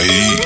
heat.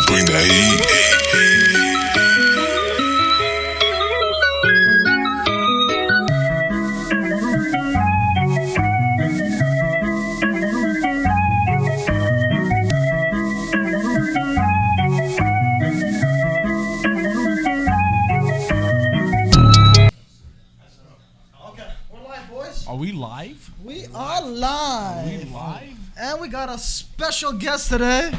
Bring the heat. Are we live? We are live. Are we live? And we got a special guest today.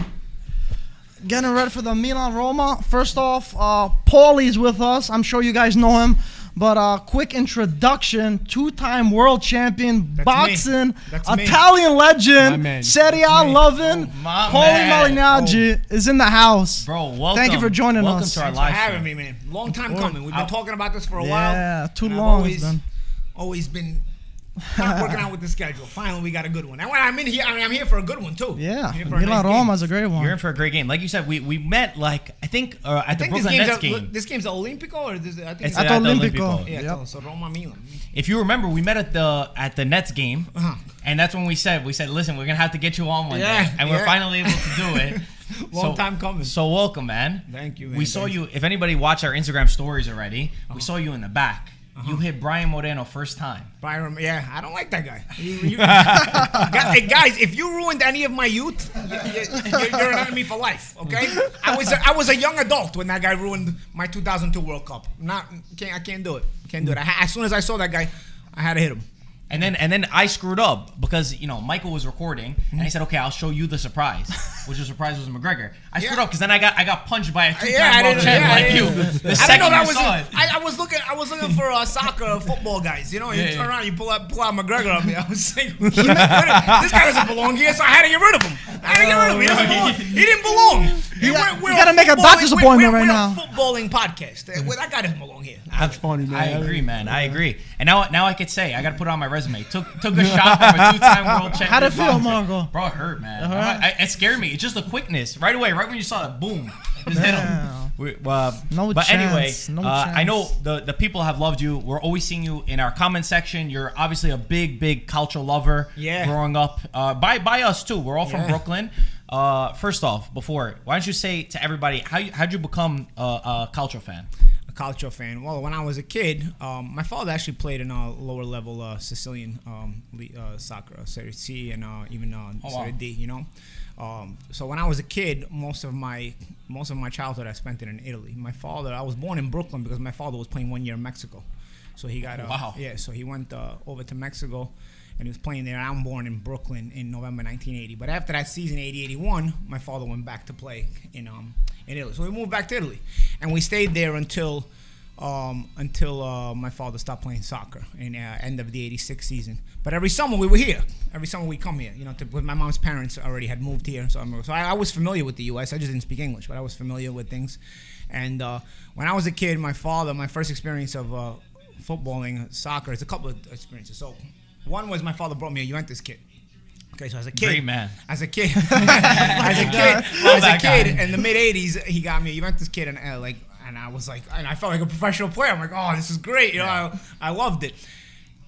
Getting ready for the Milan Roma. First off, Paulie's with us. I'm sure you guys know him. But quick introduction, two-time world champion, boxing, Italian legend, Serie A loving, Paulie Malignaggi is in the house. Bro, welcome. Thank you for joining welcome us. To our Thanks live for having show. me, man. Long time coming. We've been talking about this for a while. Yeah, too and long. Always been not working out with the schedule. Finally, we got a good one. And when I'm in here, I'm here for a good one too. Yeah, I'm here for a Milan nice Roma game. is a great one. You're in for a great game. Like you said, we met at the Brooklyn Nets game. This game's the Olimpico or this? I think It's at the Olimpico. Yeah, Yep. so Roma Milan. If you remember, we met at the Nets game, and that's when we said, listen, we're gonna have to get you on one day, and we're finally able to do it. Long time coming. So welcome, man. Thank you, man. We saw you. If anybody watched our Instagram stories already, we saw you in the back. You hit Brian Moreno first time. Byron, yeah, I don't like that guy. Guys, if you ruined any of my youth, you're an enemy for life. Okay? I was a young adult when that guy ruined my 2002 World Cup. I can't do it. Can't do it. As soon as I saw that guy, I had to hit him. And then I screwed up because Michael was recording and he said, "Okay, I'll show you the surprise," which the surprise was McGregor. I screwed up because then I got punched by a two-time world champion like you. The second you saw it, I was looking for soccer football guys. You turn around, you pull out McGregor on me. I was like, this guy doesn't belong here, so I had to get rid of him. He didn't belong. You gotta make a doctor's appointment right now. We're a footballing podcast. That guy doesn't belong here. That's funny, man. I agree, man. I agree. And now I could say I got to put it on my resume. Took a shot from a 2-time world champion. How'd it feel, Marco? Bro, it hurt, man. It scared me. It's just the quickness. Right away, right when you saw it, boom. Just hit him. But anyway, I know the people have loved you. We're always seeing you in our comment section. You're obviously a big culture lover. Yeah. Growing up, by us too. We're all from Brooklyn. First off, why don't you say to everybody how'd you become a culture fan? A culture fan. Well, when I was a kid, my father actually played in a lower level Sicilian soccer, Serie C, and even Serie D. You know. So when I was a kid, most of my childhood I spent it in Italy. My father, I was born in Brooklyn because my father was playing 1 year in Mexico, so he got so he went over to Mexico, and he was playing there. I'm born in Brooklyn in November 1980, but after that season 80-81, my father went back to play in Italy. So we moved back to Italy, and we stayed there until my father stopped playing soccer in end of the 86 season. But every summer we were here. Every summer we come here, because my mom's parents already had moved here. So I was familiar with the U.S. I just didn't speak English, but I was familiar with things. And when I was a kid, my first experience of footballing, soccer, it's a couple of experiences. So one was my father brought me a Juventus kit. Okay, so as a kid, great man. As a kid, in the mid '80s, he got me a Juventus kit, and I was like, and I felt like a professional player. I'm like, oh, this is great. I loved it.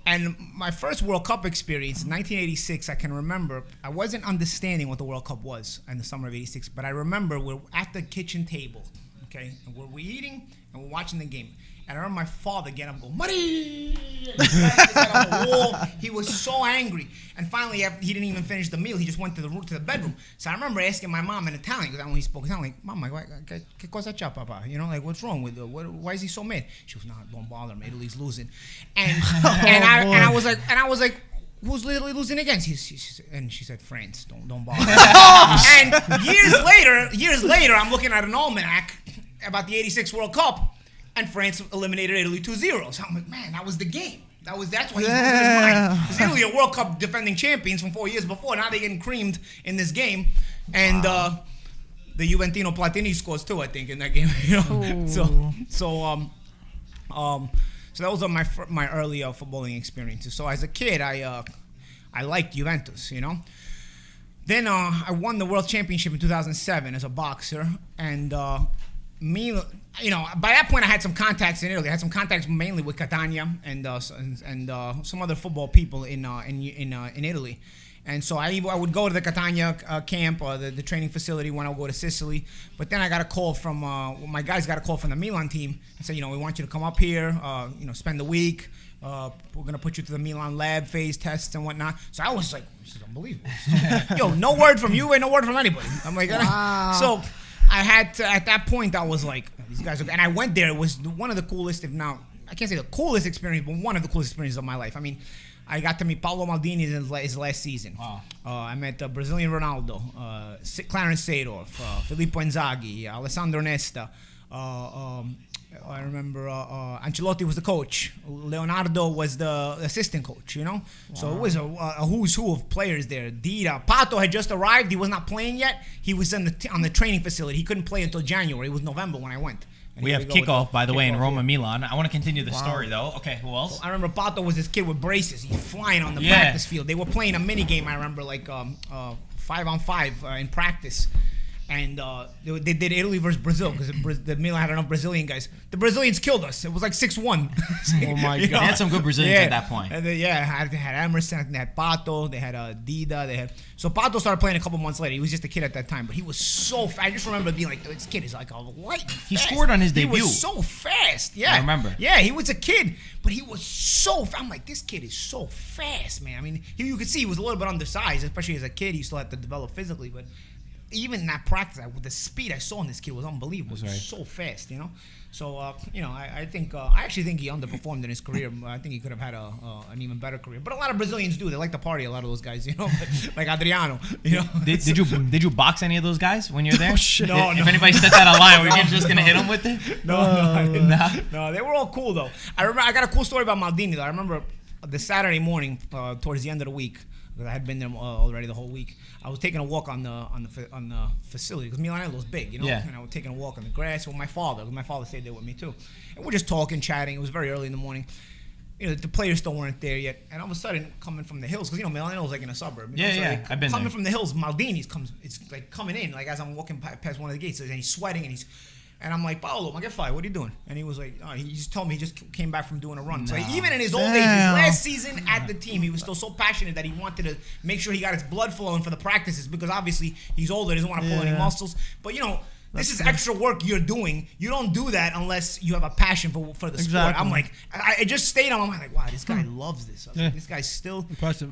And my first World Cup experience in 1986, I can remember, I wasn't understanding what the World Cup was in the summer of '86, but I remember we're at the kitchen table, okay, and we're eating and we're watching the game. And I remember my father getting up and go, Mari! On the wall. He was so angry. And finally, he didn't even finish the meal. He just went to the bedroom. So I remember asking my mom in Italian, because I only spoke Italian, like, Mama, che cosa c'ha, papa? What's wrong with why is he so mad? She was, don't bother him. Italy's losing. And I was like, who's literally losing against? And she said, France. Don't bother. And years later, I'm looking at an almanac about the '86 World Cup. And France eliminated Italy 2-0. So I'm like, man, that was the game. That's why he's losing his mind. Because Italy are World Cup defending champions from 4 years before. Now they're getting creamed in this game. And the Juventino Platini scores too, I think, in that game. So those are my early footballing experiences. So as a kid, I liked Juventus, Then I won the World Championship in 2007 as a boxer. And by that point I had some contacts in Italy. I had some contacts mainly with Catania and some other football people in Italy. And so I would go to the Catania camp or the training facility when I would go to Sicily. But then I got a call from my guys got a call from the Milan team and said, we want you to come up here, spend the week. We're gonna put you through the Milan lab phase tests and whatnot. So I was like, this is unbelievable. Yo, no word from you and no word from anybody. I'm like, wow. So I had to, at that point, I was like, these guys are, and I went there. It was one of the coolest, if not, I can't say the coolest experience, but one of the coolest experiences of my life. I mean, I got to meet Paolo Maldini in his last season. Wow. I met Brazilian Ronaldo, Clarence Seedorf, Filippo Inzaghi, Alessandro Nesta. I remember Ancelotti was the coach. Leonardo was the assistant coach, Wow. So it was a who's who of players there. Dida. Pato had just arrived. He was not playing yet. He was on the training facility. He couldn't play until January. It was November when I went. And we have kickoff, by the way, in Roma, Milan. I want to continue the story, though. Okay, who else? So I remember Pato was this kid with braces. He's flying on the practice field. They were playing a mini game, I remember, like 5-on-5 in practice. And they did Italy versus Brazil because the Milan had enough Brazilian guys. The Brazilians killed us. It was like 6-1. Oh my God! They had some good Brazilians at that point. And they had Emerson, they had Pato, they had Dida, so Pato started playing a couple months later. He was just a kid at that time, but he was so fast. I just remember being like, this kid is like a light. He scored on his debut. He was so fast. Yeah, I remember. Yeah, he was a kid, but he was so fast. I'm like, this kid is so fast, man. I mean, you could see he was a little bit undersized, especially as a kid. He still had to develop physically, but even in that practice, with the speed I saw in this kid was unbelievable. He was so fast, So, I actually think he underperformed in his career. I think he could have had an even better career. But a lot of Brazilians do. They like to party, a lot of those guys, like Adriano, Did you box any of those guys when you're there? Oh, shit. No. If anybody stepped out of line, were you just going to hit them with it? No, they were all cool, though. I got a cool story about Maldini, though. I remember the Saturday morning, towards the end of the week, because I had been there already the whole week. I was taking a walk on the facility because Milanello's big, you know. Yeah. And I was taking a walk on the grass with my father. My father stayed there with me too, and we're just talking, chatting. It was very early in the morning. You know, the players still weren't there yet, and all of a sudden, coming from the hills, because you know Milanello's like in a suburb. You know, so like, I've been coming there. from the hills. Maldini's comes. It's like coming in, like as I'm walking past one of the gates, and he's sweating, and I'm like, Paolo, my guy, what are you doing? And he was like, oh, he just told me he just came back from doing a run. So even in his old age, his last season at the team, he was still so passionate that he wanted to make sure he got his blood flowing for the practices because obviously he's older, doesn't want to pull any muscles. But you know, this is extra work you're doing. You don't do that unless you have a passion for the sport. I'm like, I just stayed on my mind like, wow, this guy loves this. Like, this guy's still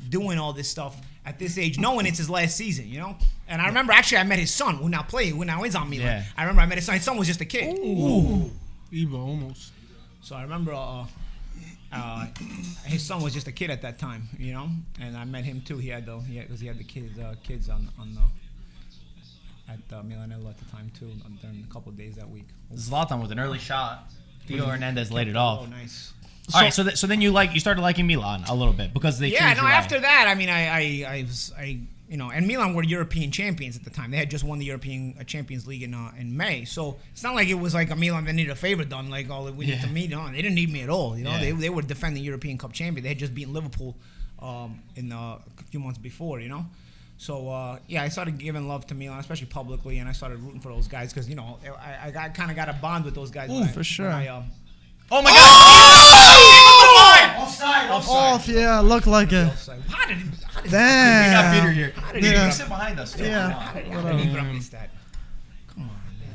doing all this stuff at this age, knowing it's his last season, you know? And I remember actually I met his son who now is on Milan. I remember I met his son. His son was just a kid. Ooh. Evo almost. So I remember his son was just a kid at that time, you know? And I met him too. He had the kids on at Milanello at the time too, during a couple of days that week. Zlatan with an early shot. Theo Hernandez laid it off. Oh, nice. All right, so then you started liking Milan a little bit because they changed your after life. that, I mean, I you know, and Milan were European champions at the time. They had just won the European Champions League in May, so it's not like it was like a Milan that needed a favor done. Like, oh, we need to meet. No, they didn't need me at all. You know, they were defending European Cup champion. They had just beaten Liverpool in a few months before. You know. So, I started giving love to Milan, especially publicly, and I started rooting for those guys because, you know, I kind of got a bond with those guys. For sure. Oh, my God! Offside! Off, yeah, looked like it. How did Damn. We got Peter here. How You did can sit behind us, too. Yeah. How did he miss that? Come on, man.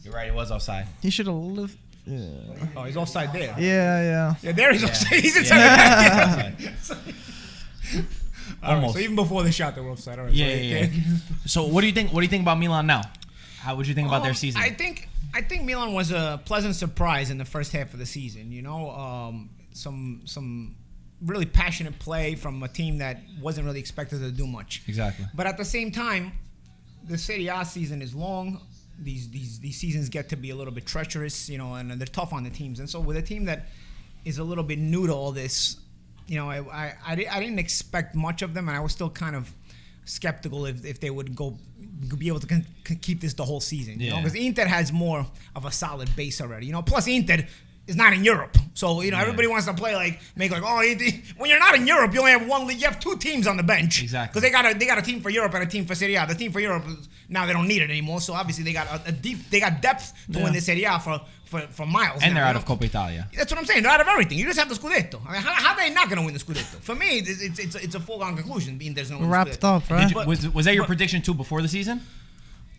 You're right, it was offside. He should have lived. Yeah. Oh, he's offside there. Yeah. Yeah, there he's offside. He's inside. Almost. So even before the shot, they were offside. All right, Yeah. So what do you think? What do you think about Milan now? How would you think about their season? I think Milan was a pleasant surprise in the first half of the season. You know, some really passionate play from a team that wasn't really expected to do much. Exactly. But at the same time, the Serie A season is long. These seasons get to be a little bit treacherous, you know, and they're tough on the teams. And so with a team that is a little bit new to all this, you know, I didn't expect much of them, and I was still kind of skeptical if they would be able to keep this the whole season. You know, because Inter has more of a solid base already. You know, plus Inter is not in Europe, so you know everybody wants to play when you're not in Europe, you only have one league. You have two teams on the bench. Exactly. Because they got a team for Europe and a team for Serie A. The team for Europe now they don't need it anymore, so obviously they got they got depth to win the Serie A for miles. And now, they're out of Coppa Italia. That's what I'm saying. They're out of everything. You just have the Scudetto. I mean, how are they not going to win the Scudetto? For me, it's a foregone conclusion. Being there's no Wrapped up, right? Was that your prediction too before the season?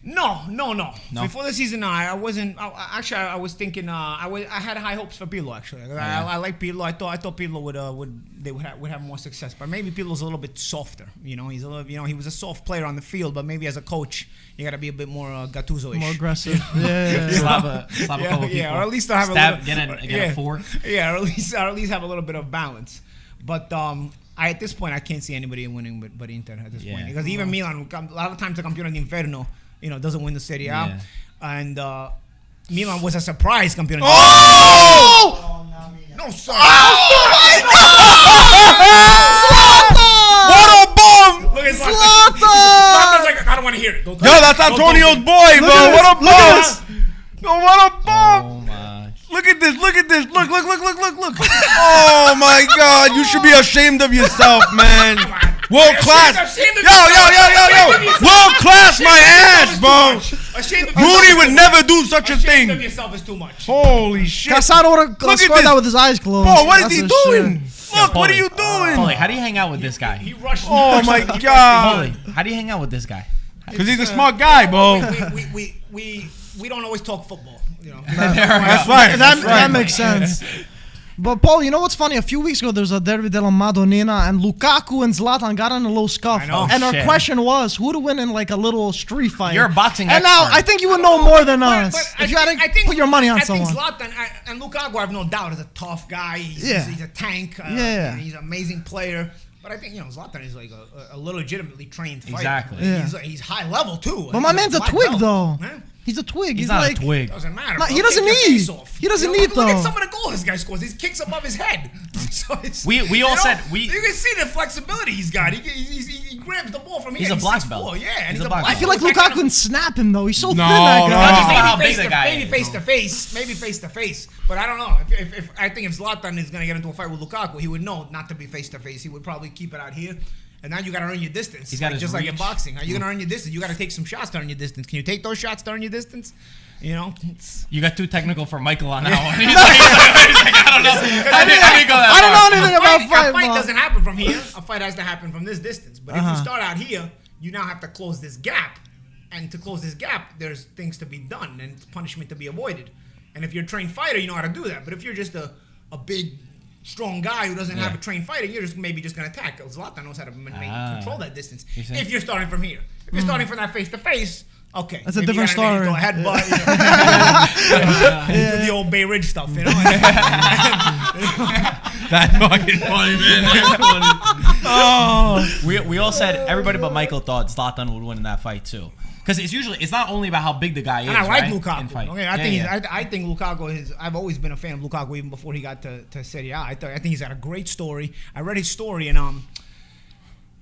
No. No? Before the season, I wasn't. I was thinking. I had high hopes for Pirlo. Actually, I like Pirlo. I thought Pirlo would have more success. But maybe Pirlo's a little bit softer. You know, he was a soft player on the field, but maybe as a coach, you got to be a bit more Gattuso-ish. More aggressive. Yeah. Slap a couple people. Or at least have get a 4. Yeah, or at least have a little bit of balance. But at this point, I can't see anybody winning but Inter at this point, because even Milan, a lot of times the Campione d'Inferno, you know, doesn't win the Serie A, and Milan was a surprise Campione. Oh! No, sorry. Oh my God! What a bum! Look at Zlatan! like, I don't want to hear it. Yo, that's Antonio's boy, bro. What a bum! Yo, what a bum! Oh my! Look at this! Look! Oh my God! You should be ashamed of yourself, man. World class! Yo! World class, my ass, bro. Rooney would never do such a Ashamed of thing. yourself is too much. Holy shit! Cassano would have Look at scored this. that with his eyes closed. Bro, what is That's he a doing? shit. Look, what are Paulie. you doing? Paulie, how do you hang out with this guy? He rushed. Oh my God! Paulie, how do you hang out with this guy? Because he's a smart guy, bro. We don't always talk football. You know. That's right. That makes sense. But Paul, you know what's funny? A few weeks ago, there was a Derby della Madonnina, and Lukaku and Zlatan got in a little scuff. I know. And our Shit. question was, who to win in like a little street fight? You're a boxing And now expert. I think you would know more than us. But If you had to put your money on someone. I think Zlatan and Lukaku, I have no doubt, is a tough guy. He's a tank. He's an amazing player. But I think, you know, Zlatan is like a legitimately trained fighter. Exactly. Yeah. He's high level too. But my man's a black twig, belt. though. Huh? He's a twig. He's not like, a twig. Doesn't matter. Nah, bro. he doesn't Take your need. face off. He doesn't You know, need look though. at some of the goals this guy scores. He kicks above his head. So We all said we. You can see the flexibility he's got. He grabs the ball from here. He's a black 6'4". belt. Yeah, and He's he's a a black black I feel like belt. Lukaku can snap him though. He's so thin. No, That no. guy. Just think about how big the guy Maybe is. face to face. Maybe face to face. But I don't know. If I think if Zlatan is gonna get into a fight with Lukaku, he would know not to be face to face. He would probably keep it out here. And now you gotta earn your distance. He's got his just like in reach. boxing. Are you gonna earn your distance? You gotta take some shots to earn your distance. Can you take those shots to earn your distance? You know, You got too technical for Michael on that one. He's like, I don't know. I didn't go that I don't far. know anything about a fight. fight bro. doesn't happen from here. A fight has to happen from this distance. But if you start out here, you now have to close this gap. And to close this gap, there's things to be done and punishment to be avoided. And if you're a trained fighter, you know how to do that. But if you're just a big, strong guy who doesn't have a trained fighter, you're just maybe just gonna attack. Zlatan knows how to control that distance. If you're starting from here, if you're starting from that face to face, okay, That's a maybe you different gotta maybe story. Go ahead, but do the old Bay Ridge stuff, you know. That's fucking funny, man. That's funny. Oh. We all said everybody but Michael thought Zlatan would win in that fight too. Because it's not only about how big the guy is. And I like right? In Lukaku. fight. Okay, I think Lukaku is. I've always been a fan of Lukaku even before he got to Serie A. I think he's got a great story. I read his story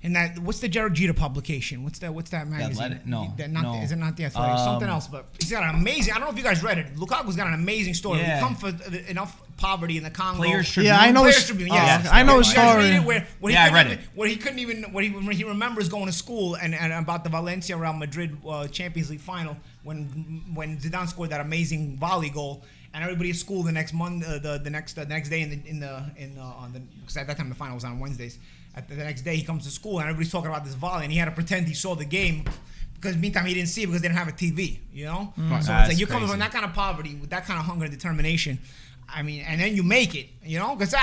in that what's the Jared Jeter publication? What's that magazine? No. Is it not the Athletic? Something else. But he's got an amazing. I don't know if you guys read it. Lukaku's got an amazing story. Yeah. He come for enough poverty in the Congo. Players Tribune. Yeah, I know Players his. Tribune, yes. yes. I know his You guys read story. it where Yeah, I read it. Where he couldn't even where he remembers going to school and about the Valencia Real Madrid Champions League final when Zidane scored that amazing volley goal and everybody at school the next Monday the next day because at that time the final was on Wednesdays. The next day he comes to school and everybody's talking about this volley and he had to pretend he saw the game. Because meantime he didn't see it because they didn't have a TV, you know. So it's That's like you're coming crazy. from that kind of poverty with that kind of hunger and determination. I mean, and then you make it, you know. Because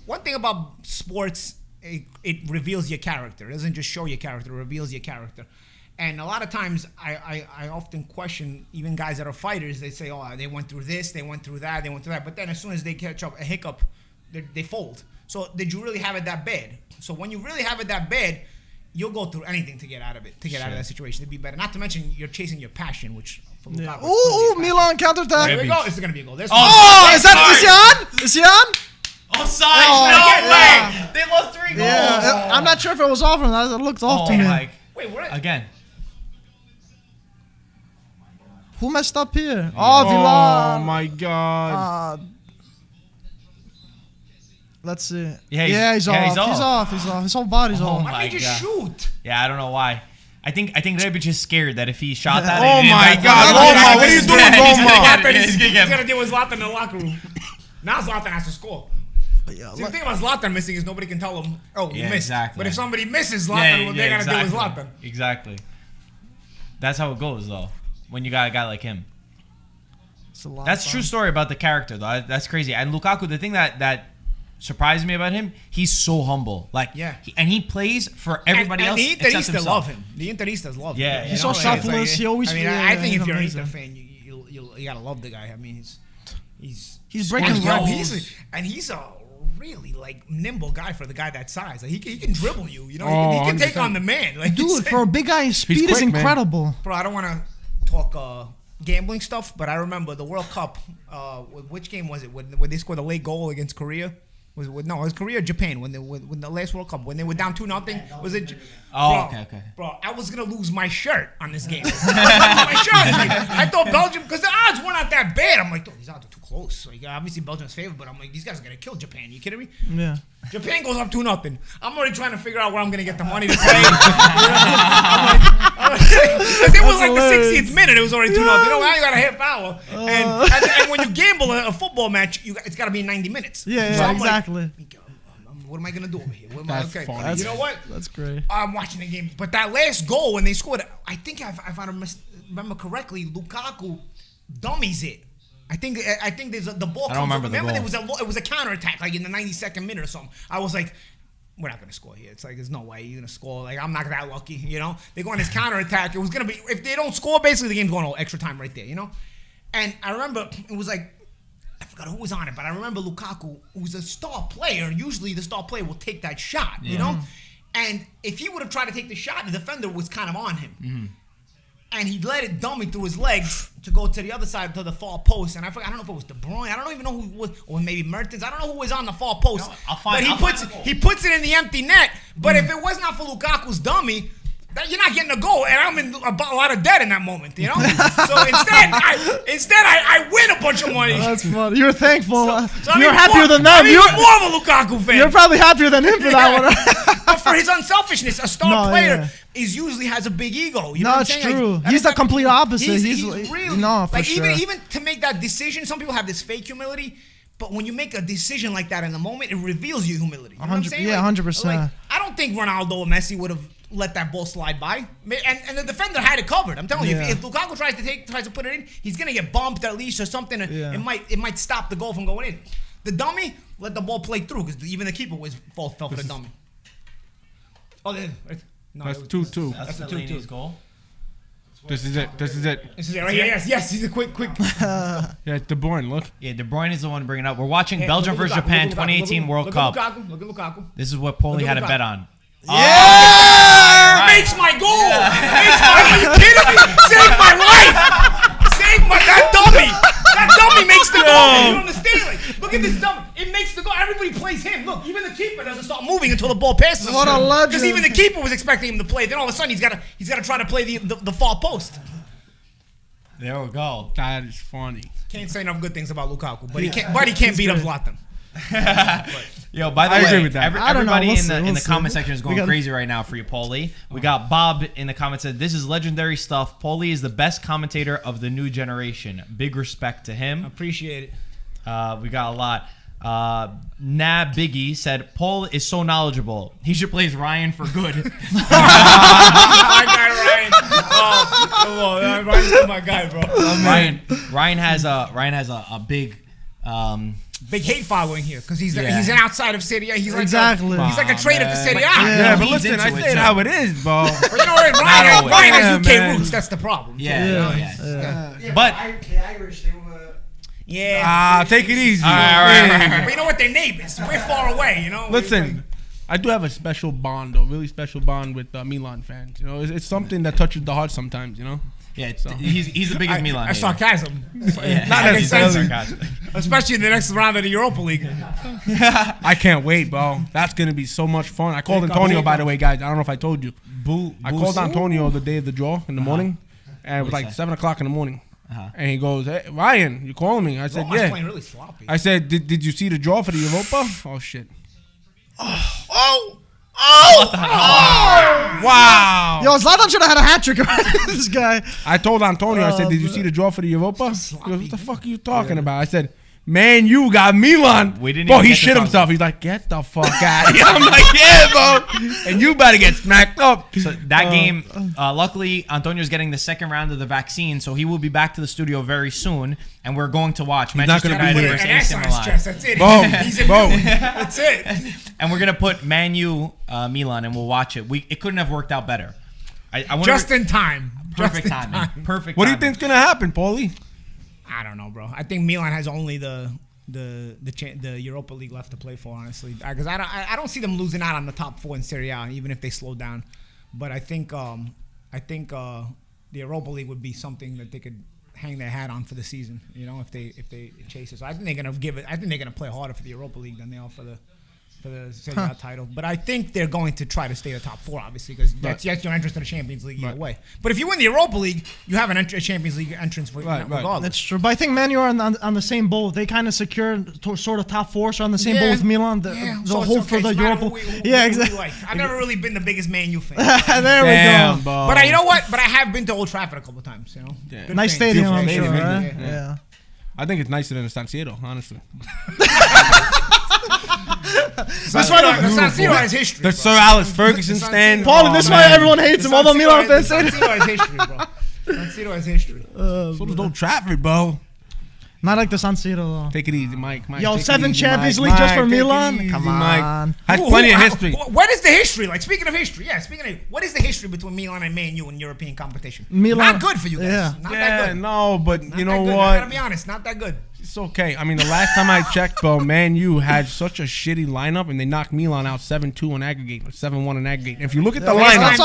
one thing about sports, it reveals your character. It doesn't just show your character; it reveals your character. And a lot of times, I often question even guys that are fighters. They say, "Oh, they went through this, they went through that, they went through that." But then as soon as they catch up a hiccup, they fold. So did you really have it that bad? So when you really have it that bad, you'll go through anything to get out of it, to get out of that situation, to be better. Not to mention you're chasing your passion, which for Lukaku. Ooh, Milan counterattack. Here we go. This is gonna be a goal. Oh, is he on? Is he on? Offside! Oh, no yeah. way! They lost 3 goals. Yeah, I'm not sure if it was off or not. It looked off to me. Like Wait, what? again. Who messed up here? Oh, Oh Milan. my god. Let's see. Yeah, he's yeah, off. he's off. He's off. His whole body's Oh off. my Why did you God. shoot? Yeah, I don't know why. I think Rebic is scared that if he shot that. Oh and my back- God, Yeah, Roma, what are you he's doing, gonna get- Roma? he's gonna He's get- gonna deal with Zlatan in the locker room. Now Zlatan has to score. See, the thing about Zlatan missing is nobody can tell him, oh, you Yeah, missed. exactly. But if somebody misses Zlatan, Yeah, well, they're gonna deal with exactly. Zlatan. Exactly. That's how it goes, though. When you got a guy like him. It's a lot That's a of true fun. story about the character, though. That's crazy. And Lukaku, the thing that surprised me about him, he's so humble. Like, Yeah. he plays for everybody and else the except Interistas himself. love him. The Interistas love him. Yeah, You he's so know, it's like- selfless. He always- I mean, yeah, I think he's if you're an amazing. Inter fan, you gotta love the guy. I mean, He's breaking young. records. He's a really like nimble guy for the guy that size. Like, he can dribble you. You know, Oh, he can take 100%. on the man. Like, Dude, for a big guy, his speed is quick, man. incredible. bro, I don't want to talk gambling stuff, but I remember the World Cup. Which game was it? When they scored a late goal against Korea? It was Korea or Japan when the last World Cup when they were down 2-0. Was it? Oh, Bro, okay. Bro, I was gonna lose my shirt on this game. I thought Belgium, because the odds were not that bad. I'm like, these odds are too close. Like, obviously Belgium's favored, but I'm like, these guys are gonna kill Japan. You kidding me? Yeah. Japan goes up 2-0. I'm already trying to figure out where I'm gonna get the money to play. Because it was like the 60th minute. It was already 2-0. You know, now you got a half hour, and when you gamble a football match, it's got to be 90 minutes. Yeah, So I'm exactly. Like, what am I gonna do over here? That's funny. You know what? That's great. I'm watching the game, but that last goal when they scored, I think if I remember correctly, Lukaku dummies it. I think there's the ball. I don't remember the goal. It was a counterattack like in the 92nd minute or something. I was like, we're not gonna score here. It's like there's no way you're gonna score. Like I'm not that lucky, you know. They go on this counterattack. It was gonna be if they don't score, basically the game's going all extra time right there, you know. And I remember it was like. I forgot who was on it, but I remember Lukaku, who's a star player. Usually the star player will take that shot, you know? And if he would have tried to take the shot, the defender was kind of on him. and he let it dummy through his legs to go to the other side to the far post. And I don't know if it was De Bruyne. I don't even know who was, or maybe Mertens. I don't know who was on the far post. No, I'll find. But he puts it in the empty net. But if it was not for Lukaku's dummy, you're not getting a goal, and I'm in a lot of debt in that moment, you know. So instead, I win a bunch of money. That's funny. You're thankful. So you're happier than them. I'm even more of a Lukaku fan. You're probably happier than him for that one. But for his unselfishness, a star player usually has a big ego. You know what I'm saying? True. Like, he's the complete opposite. He's really for sure. Even to make that decision, some people have this fake humility. But when you make a decision like that in the moment, it reveals your humility. You know what I'm saying? Yeah, 100%. Like, I don't think Ronaldo or Messi would have let that ball slide by. And the defender had it covered. I'm telling you, if Lukaku tries to put it in, he's gonna get bumped at least or something. It might stop the goal from going in. The dummy let the ball play through because even the keeper fell for the dummy. Oh, no, that's 2-2. That's the 2-2 goal. This is it. This is it right here. Yes. He's a quick. Yeah, De Bruyne. Look. Yeah, De Bruyne is the one bringing it up. We're watching Belgium versus Japan 2018 World Cup. Look at Lukaku. This is what Paulie had a bet on. Yeah! Makes my goal. Are you kidding me? Saved my life. That dummy. That dummy makes the goal. You understand? Like, look at this dummy. It makes the goal. Everybody plays him. Look, even the keeper doesn't start moving until the ball passes. What a legend. Because even the keeper was expecting him to play. Then all of a sudden he's got to try to play the far post. There we go. That is funny. Can't say enough good things about Lukaku, but he can't beat up Zlatan. Yo, by the I way, agree with that. everybody We'll in the see. comment section is going crazy right now for you, Paulie. We got Bob in the comments said, "This is legendary stuff. Paulie is the best commentator of the new generation. Big respect to him." Appreciate it. We got a lot. Biggie said, "Paul is so knowledgeable. He should play as Ryan for good." My guy Ryan. Oh, come on, Ryan's my guy, bro. Ryan has a big. Big hate following here because he's an outside of Serie A. He's like he's like a traitor for Serie A. Yeah, but He's listen, I into it, say it too. how it is, bro. But you know what? Ryan has UK man. roots. That's the problem. Yeah. But the Irish, they were. Yeah. Take it easy. All right. But you know what? They're neighbors. We're far away. You know. Listen, I do have a special bond, though, really special bond with Milan fans. You know, it's something that touches the heart sometimes. You know. yeah, he's the biggest Milan. That's hater. sarcasm. Yeah. Not necessarily. Sarcastic. Especially in the next round of the Europa League. I can't wait, bro. That's gonna be so much fun. I called Antonio, by the way, guys. I don't know if I told you. I called Antonio the day of the draw in the morning, and it was like 7 o'clock in the morning. And he goes, "Hey, Ryan, you calling me?" I said, Roma's "Yeah." playing really sloppy. I said, "Did you see the draw for the Europa?" Oh shit! Wow! Yo, Zlatan should have had a hat trick. This guy. I told Antonio, I said, "Did you see the draw for the Europa?" He goes, "What the fuck are you talking about?" I said, "Man, you got Milan." We didn't Bro, even he get to shit talk himself. He's like, "Get the fuck out of here." I'm like, "Yeah, bro." And you better get smacked up. So that game, luckily, Antonio's getting the second round of the vaccine, so he will be back to the studio very soon, and we're going to watch Manchester not gonna be United here. versus An AC S on his Milan. chest. That's it. Boom. He's in Boom. That's it. And we're gonna put Man U, Milan, and we'll watch it. It couldn't have worked out better. I wonder Just in time. perfect Just in timing. time. Perfect. What do you timing. think's gonna happen, Paulie? I don't know, bro. I think Milan has only the Europa League left to play for, honestly, because I don't see them losing out on the top 4 in Serie A, even if they slow down. But I think the Europa League would be something that they could hang their hat on for the season. You know, if they chase it. So I think they're gonna give it. I think they're gonna play harder for the Europa League than they are for the Serie A title. But I think they're going to try to stay the top 4, obviously, because that's your entrance to the Champions League either way. But if you win the Europa League, you have a Champions League entrance regardless. That's true. But I think Man U are on the same boat. They kind of secured sort of top 4, so on the same boat with Milan. They'll hold for the Europa. Exactly. I've never really been the biggest Man U fan. There we go. Bro. But you know what? But I have been to Old Trafford a couple of times. You know, Yeah. Good Nice fans. stadium, I'm Beautiful sure. stadium, Right? Yeah. I think it's nicer than the San Siro, honestly. That's why the San Siro has history. The bro. Sir Alex Ferguson The San stand. Siro. Paul, this is why man. everyone hates him. All the Milan fans say San that. Siro has history, bro. San Siro has history. So does Old Trafford, bro. Not like the San Siro, though. Take it easy, Mike. Yo, take it 7 easy, Champions Mike. League just for Mike, take it Milan? easy, Come Mike. on. Had plenty of history. What is the history like? Speaking of history, what is the history between Milan and Man U in European competition? Milan- Not good for you guys. Yeah. Not that good. No, but Not you that know good. I what? gotta be honest, not that good. It's okay. I mean, the last time I checked, bro, Man U had such a shitty lineup, and they knocked Milan out 7-2 on aggregate, or 7-1 on aggregate. If you look at the lineup,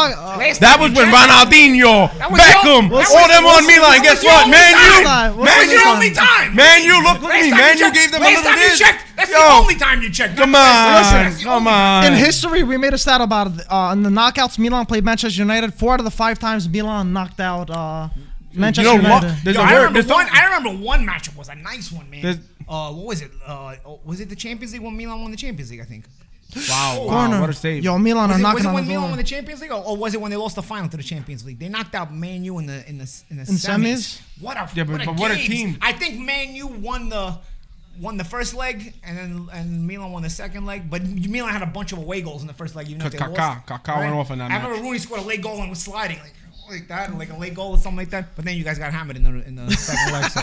that was when Ronaldinho, Beckham, all them on Milan. Guess what? Man U. That was your only time. Man U, look at me. Man U gave them a little bit. That's the only time you checked. Come on. In history, we made a stat about it. In the knockouts, Milan played Manchester United. 4 out of the 5 times Milan knocked out Manchester United. I remember one matchup was a nice one, man. What was it? Was it the Champions League when Milan won the Champions League? I think. Wow, what a save! Yo, Milan are knocking on the door. Was it when Milan won the Champions League, or was it when they lost the final to the Champions League? They knocked out Man U in the semis. What a team! I think Man U won the first leg, and Milan won the second leg. But Milan had a bunch of away goals in the first leg, even if they lost. Kaká went off in that match. I remember Rooney scored a late goal and was sliding like that, like a late goal or something like that. But then you guys got hammered in the second leg. So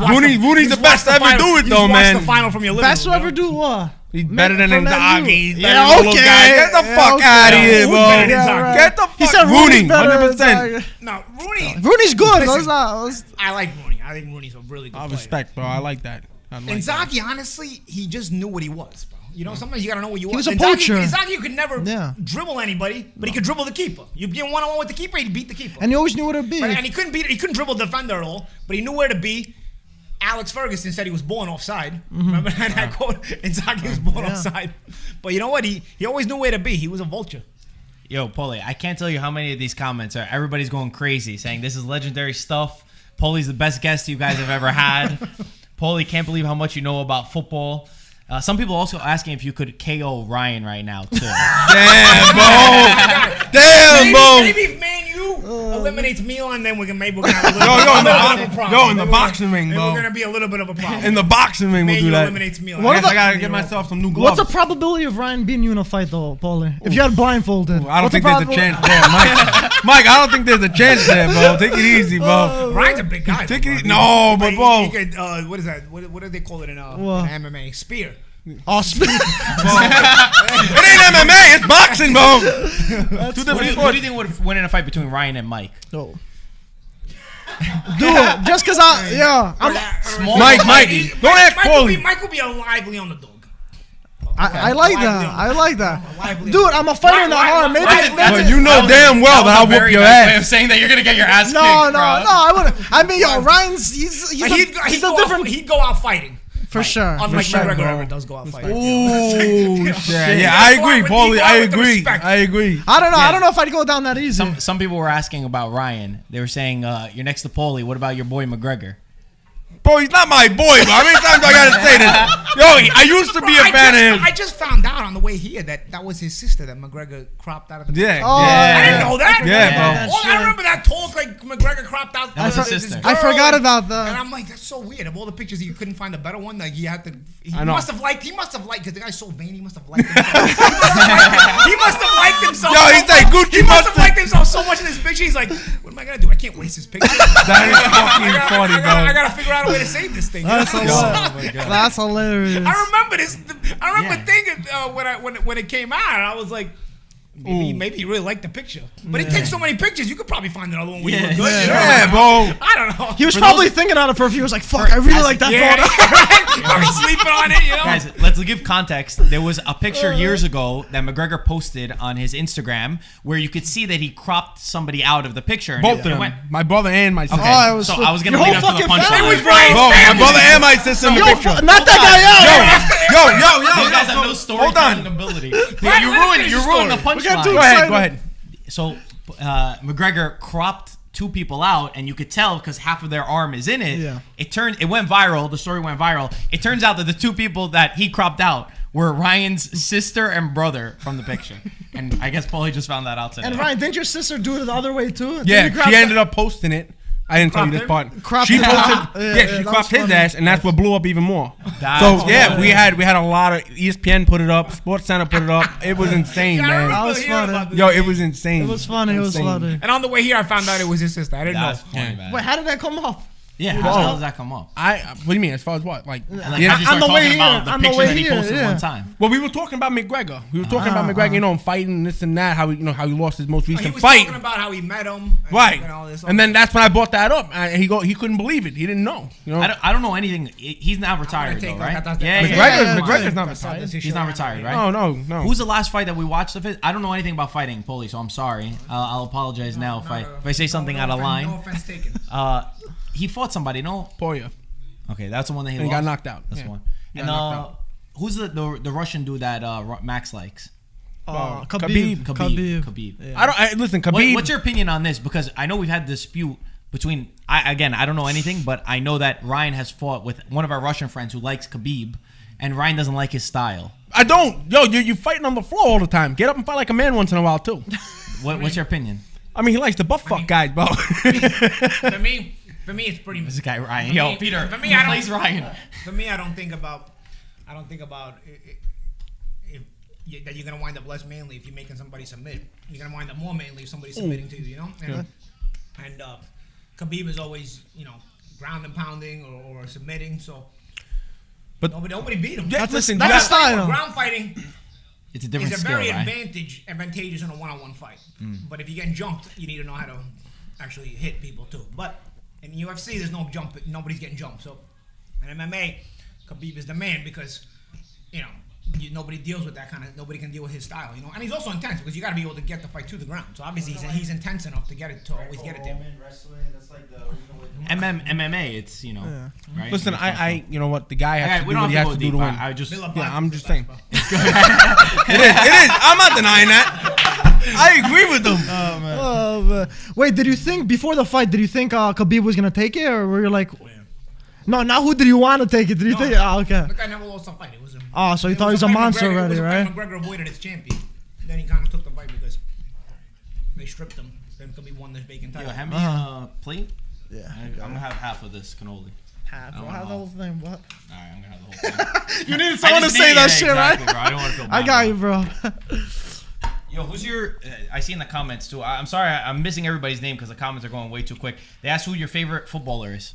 Rooney's the best to ever do it, though, man. The final from your living room. Best to ever do what? He's better than Inzaghi. Yeah, okay. Get the fuck out of here, bro. Get the fuck. He said Rooney, Rooney's 100%. No, Rooney. Rooney's good. Listen, I like Rooney. I think Rooney's a really good player. Respect, bro. I like that. Inzaghi, honestly, he just knew what he was, bro. You know, sometimes you gotta know what you He was. was a poacher. Inzaghi could never dribble anybody, but he could dribble the keeper. You'd be in one-on-one with the keeper, he'd beat the keeper. And he always knew where to be. Right? And he couldn't dribble the defender at all, but he knew where to be. Alex Ferguson said he was born offside. Remember that quote? Inzaghi was born offside. But you know what? He always knew where to be. He was a vulture. Yo, Paulie, I can't tell you how many of these comments are. Everybody's going crazy, saying this is legendary stuff. Paulie's the best guest you guys have ever had. Paulie, can't believe how much you know about football. Some people also asking if you could KO Ryan right now too. Damn, bro. Maybe if Man U eliminates Milan, then we're gonna have a little bit of a problem. In the boxing ring, bro. We're gonna be a little bit of a problem. In the boxing ring, we'll do that. Eliminates Milan. I gotta get myself some new gloves. What's the probability of Ryan beating you in a fight, though, Paulie? If you had blindfolded, I don't think there's a chance there, Mike. Mike, I don't think there's a chance there, bro. Take it easy, bro. Ryan's a big guy. Take it easy. No, but bro. What is that? What do they call it in MMA? Spear. Oh, spear. It ain't MMA, it's boxing, bro. What do you think would win in a fight between Ryan and Mike? No. Do it. Just because Mike, don't act Paulie. Mike will be a lively underdog. I like that. I like that. Dude, I'm a fighter in the heart. Maybe but you know damn well that I'll whoop your ass. Way of saying that you're gonna get your ass kicked. No, I wouldn't. I mean, yo, Ryan's he's a different. He'd go out fighting. For sure. Unlike McGregor ever does go out fighting. Ooh, shit. Yeah, I agree, Paulie. I agree. I don't know if I'd go down that easy. Some people were asking about Ryan. They were saying, you're next to Paulie. What about your boy McGregor? Bro, he's not my boy, bro. How many times I gotta say this? Yo, I used to be a fan of him. I just found out on the way here that was his sister that McGregor cropped out of the Yeah. I didn't know that. Yeah, bro. I remember that talk like McGregor cropped out. That was his sister. I forgot about that. And I'm like, that's so weird. Of all the pictures, you couldn't find a better one. Like he had to. He must have liked, because the guy's so vain. He must have liked himself. He must have liked himself. Yo, he's like Gucci. He must have liked himself so much in this picture. He's like, what am I gonna do? I can't waste this picture. That is fucking funny, bro. I gotta figure out a way to save this thing. That's hilarious. That's hilarious. I remember this. I remember thinking when it came out, I was like, maybe he really liked the picture. But he takes so many pictures, you could probably find another one where you look good. Yeah, bro. I don't know. He was probably thinking on it for a few. He was like, "Fuck, I really like that photo." Probably sleeping on it, you know. Guys, let's give context. There was a picture years ago that McGregor posted on his Instagram where you could see that he cropped somebody out of the picture. And Both of them. My brother and my sister. Okay. Oh, So I was gonna lead up to the punchline. My brother and my sister in the picture. Not that guy out. Yo. You guys have no storytelling ability. You ruined the punchline. Go ahead. So McGregor cropped two people out, and you could tell because half of their arm is in it. Yeah. It went viral. The story went viral. It turns out that the two people that he cropped out were Ryan's sister and brother from the picture. And I guess Paulie just found that out today. And Ryan, didn't your sister do it the other way too? Yeah, she ended up posting it. I didn't tell you this part. She posted, she cropped his ass, and that's what blew up even more. So yeah, we had a lot of ESPN put it up, Sports Center put it up. It was insane, man. That was funny. Yo, it was insane. It was funny. And on the way here, I found out it was his sister. I didn't know. Funny, man. Wait, how did that come up? Yeah, how does that come up? What do you mean? As far as what? Like Like, how'd you start talking about the picture that he posted yeah. one time? well, we were talking about McGregor. We were talking about McGregor, you know, and fighting and this and that. How he lost his most He recent was fight. talking about how he met him. Right. And all this. And then that's when I brought that up. He couldn't believe it. He didn't know. You know. I don't know anything. He's not retired though, right? McGregor's not retired. He's not retired, right? No. Who's the last fight that we watched of it? I don't know anything about fighting, Paulie, so I'm sorry. I'll apologize now if I say something out of line. No offense taken. He fought somebody, no? Poirier. Okay, that's the one that he And lost. he got knocked out. That's Yeah. one. He And got knocked out. who's the Russian dude that Max likes? Khabib. Yeah. Listen, Khabib. What's your opinion on this? Because I know we've had a dispute between. I don't know anything, but I know that Ryan has fought with one of our Russian friends who likes Khabib, and Ryan doesn't like his style. I don't. Yo, you fighting on the floor all the time. Get up and fight like a man once in a while too. What's your opinion? I mean, he likes to butt fuck guys, bro. For me, it's pretty. This guy Ryan. Yo, Peter. For me, I don't. Plays Ryan. For me, I don't think about that you're gonna wind up less manly if you're making somebody submit. You're gonna wind up more manly if somebody's submitting to you. You know. And Khabib is always, ground and pounding or submitting. So, but nobody beat him. Yeah, listen, that's a style. Ground fighting. It's a different It's a skill, very right? advantageous in a one-on-one fight. But if you're getting jumped, you need to know how to actually hit people too. But in UFC, there's no jump. Nobody's getting jumped. So in MMA, Khabib is the man because nobody deals with that kind of. Nobody can deal with his style. And he's also intense because you got to be able to get the fight to the ground. So obviously he's intense enough to always get it there. MMA, it's right. Listen, I you know what the guy has to we do don't what he have has to to go do to deep. win. I just I'm just saying. It is. I'm not denying that. I agree with them. Oh, man. Wait, did you think before the fight? Did you think Khabib was gonna take it, or were you like, no? Now who did you want to take it? Did you think? Oh, okay. The guy never lost a fight. It was So you thought he was a monster already, right? McGregor avoided its champion. Then he kind of took the fight because they stripped him. Then Khabib won the vacant title. Yo, hand me a plate. Yeah. I'm gonna have half of this cannoli. Half the whole thing. What? All right, I'm gonna have the whole thing. You needed someone to say that shit, exactly, right? Bro. I don't want to feel bad. I got you, bro. Yo, who's your? I see in the comments too. I'm sorry, I'm missing everybody's name because the comments are going way too quick. They asked who your favorite footballer is.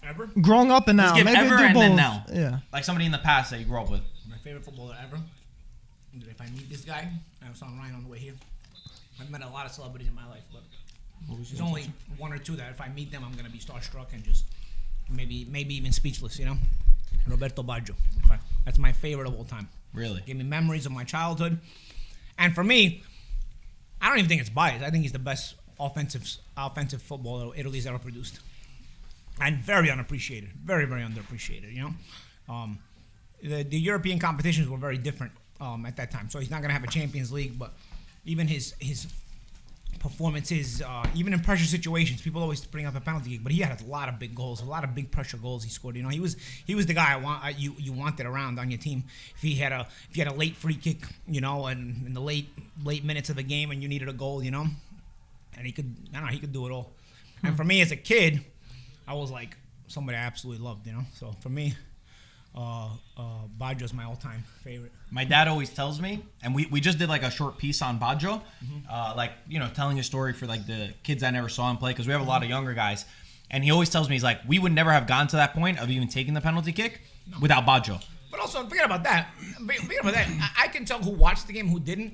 Ever? Growing up and now, Let's give maybe ever do and both. then now. Yeah. Like somebody in the past that you grew up with. My favorite footballer ever. If I meet this guy, I saw Ryan on the way here. I've met a lot of celebrities in my life, but there's only one or two that if I meet them, I'm gonna be starstruck and just maybe even speechless. Roberto Baggio. Okay. That's my favorite of all time. Really? Gave me memories of my childhood, and for me, I don't even think it's biased. I think he's the best offensive footballer Italy's ever produced, and very unappreciated, very underappreciated. The European competitions were very different at that time, so he's not gonna have a Champions League, but even his performances, even in pressure situations, people always bring up a penalty kick, but he had a lot of big goals, a lot of big pressure goals he scored. He was the guy you wanted around on your team. If you had a late free kick, and in the late minutes of the game, and you needed a goal, and he could do it all. And for me as a kid, I was like somebody I absolutely loved, So for me, Baggio's my all-time favorite. My dad always tells me, and we just did like a short piece on Baggio, telling his story for like the kids I never saw him play because we have a lot of younger guys, and he always tells me he's like, we would never have gone to that point of even taking the penalty kick without Baggio. But also, forget about that. I can tell who watched the game, who didn't,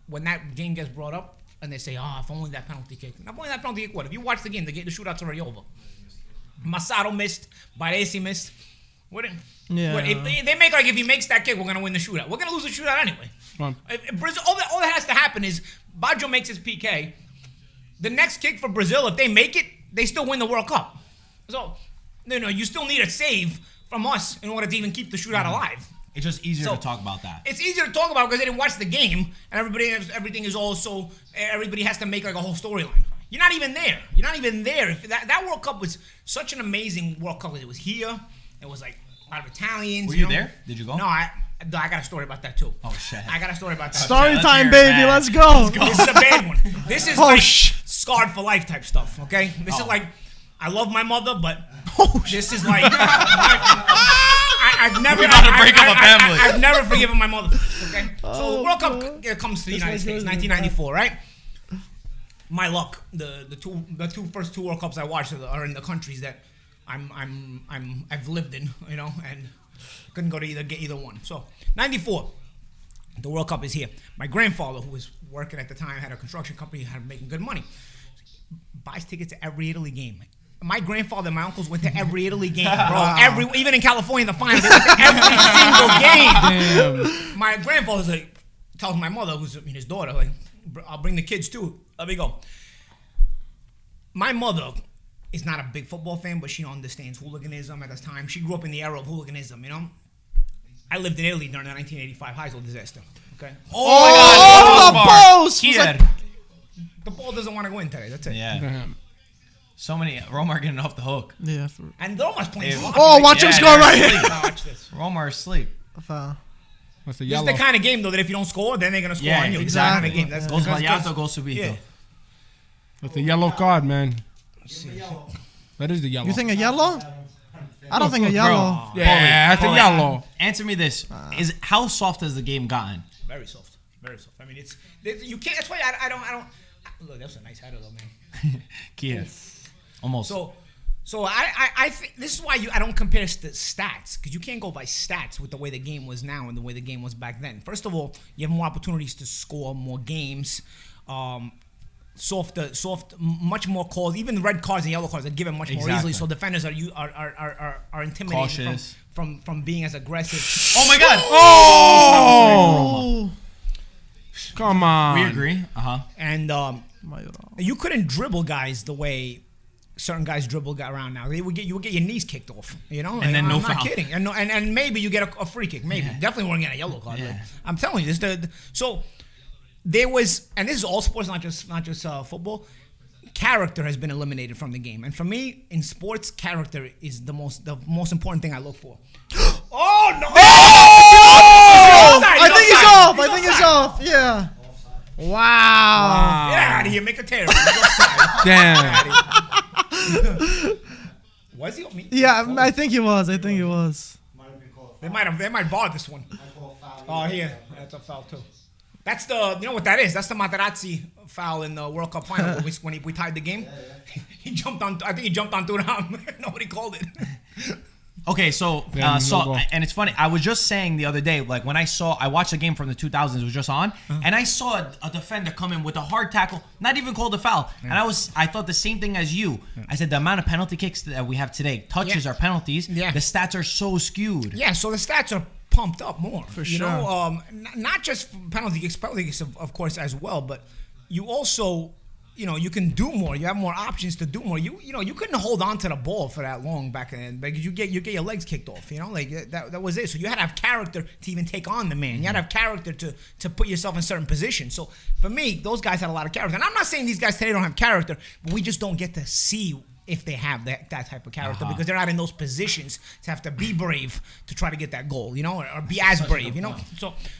when that game gets brought up, and they say, if only that penalty kick. Not only that penalty kick, what? If you watch the game, the shootout's already over. Masato missed, Baresi missed. If they make if he makes that kick, we're gonna win the shootout. We're gonna lose the shootout anyway. If Brazil, all that has to happen is Baggio makes his PK. The next kick for Brazil, if they make it, they still win the World Cup. So, you still need a save from us in order to even keep the shootout alive. It's just easier to talk about that. It's easier to talk about because they didn't watch the game, and everything is also everybody has to make like a whole storyline. You're not even there. That World Cup was such an amazing World Cup. It was here. It was like a lot of Italians. Were you there? Did you go? No, I got a story about that too. Oh shit! I got a story about that. Story let's time, hear it, baby. man. Let's go. This is a bad one. This is scarred for life type stuff. Okay, this is like I love my mother, but this is like I've never. We're about to break up a family. I've never forgiven my mother. Okay, so the World Cup comes to the United States, 1994, right? my luck. The first two World Cups I watched are in the countries that I've lived in, you know, and couldn't go to either one. So 94, the World Cup is here. My grandfather, who was working at the time, had a construction company, had making good money, buys tickets to every Italy game. My grandfather and my uncles went to every Italy game, bro. Even in California, in the finals, they went to every single game. Damn. My grandfather's like, tells my mother, who's his daughter, like, I'll bring the kids too. Let me go. My mother is not a big football fan, but she understands hooliganism at this time. She grew up in the era of hooliganism, you know? I lived in Italy during the 1985 high school disaster, okay? Oh, the post! The ball doesn't want to go in today, that's it. Yeah. So many Roma are getting off the hook. Yeah. And Roma's playing. Oh, watch him score right here. Watch this. Roma are asleep. That's the This yellow. is the kind of game, though, that if you don't score, then they're going to score on you. Exactly. Game. That's Goes Bagliato, goes Subito. Yeah. That's the yellow card, man. That is the yellow. You think a yellow? I don't think a yellow. Yeah, that's a yellow. Answer me this: is how soft has the game gotten? Very soft. Very soft. I mean, it's you can't. That's why I don't. Look, that's a nice header, though, man. Kia. Almost. So I think this is why I don't compare the stats, because you can't go by stats with the way the game was now and the way the game was back then. First of all, you have more opportunities to score more games, soft, much more calls. Even the red cards and yellow cards are given much more easily. So defenders are intimidated cautious from being as aggressive. Oh my God! Oh! Come on. We agree. And you couldn't dribble guys the way certain guys dribble around now. You would get your knees kicked off, you know. And then no I'm foul. not kidding. And maybe you get a free kick. Maybe definitely weren't getting a yellow card. Yeah. I'm telling you this. So there was, and this is all sports, not just football. Character has been eliminated from the game, and for me, in sports, character is the most important thing I look for. Oh no! Oh! I think he's off. Yeah. Wow. Get out of here. Make a tear. Damn. Was he on me? Yeah, I think he was. They might bar this one. Oh, here. That's a foul too. That's you know what that is? That's the Materazzi foul in the World Cup final when we tied the game. He jumped on. I think he jumped on Thuram. Nobody called it. Okay, so and it's funny. I was just saying the other day, like when I watched the game from the 2000s, it was just on, and I saw a defender come in with a hard tackle, not even called a foul, and I thought the same thing as you. I said the amount of penalty kicks that we have today, touches are penalties. Yeah. The stats are so skewed. Yeah, so the stats are pumped up more for you sure. Know, not just penalty kicks, of course as well, but you also. You know, you can do more. You have more options to do more. You know, you couldn't hold on to the ball for that long back then because you get your legs kicked off. You know, like that was it. So you had to have character to even take on the man. You had to have character to put yourself in certain positions. So for me, those guys had a lot of character. And I'm not saying these guys today don't have character, but we just don't get to see if they have that type of character because they're not in those positions to have to be brave to try to get that goal. You know, or be as brave. You know, So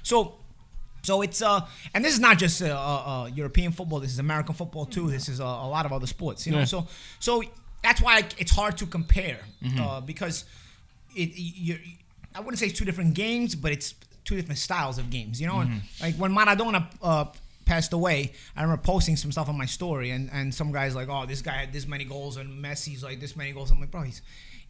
it's and this is not just European football. This is American football too. This is a lot of other sports. You know, so that's why it's hard to compare because I wouldn't say it's two different games, but it's two different styles of games. You know, and like when Maradona passed away, I remember posting some stuff on my story, and some guys like, oh, this guy had this many goals, and Messi's like this many goals. I'm like, bro,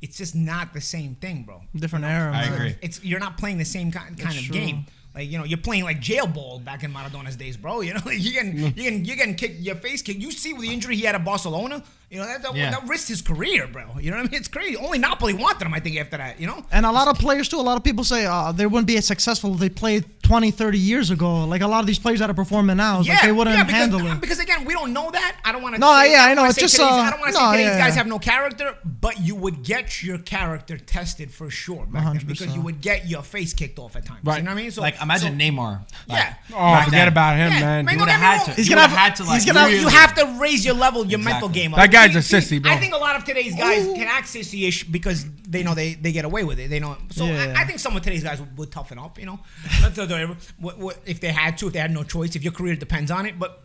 it's just not the same thing, bro. Different era. I agree. You're not playing the same kind of game. Like, you know, you're playing like jail ball back in Maradona's days, bro. You know, like you're getting kicked, your face kicked. You see with the injury he had at Barcelona, you know, that risked his career, bro. You know what I mean? It's crazy. Only Napoli wanted him, I think, after that, you know? And a lot of players, too, a lot of people say they wouldn't be as successful if they played 20, 30 years ago. Like, a lot of these players that are performing now, like they wouldn't handle it. Because, again, we don't know that. I don't want to I know. It's just... I don't want to say today's guys have no character, but you would get your character tested for sure back then because you would get your face kicked off at times. Right. You know what I mean? So, like, imagine Neymar. Yeah. Oh, forget about him, man. You would have had to. He's You gonna would have had to, like, You have to raise your level, your mental game up. That guy's a sissy, bro. I think a lot of today's guys can act sissy-ish because they know they get away with it. They know. So I think some of today's guys would toughen up, you know, if they had to, if they had no choice, if your career depends on it. But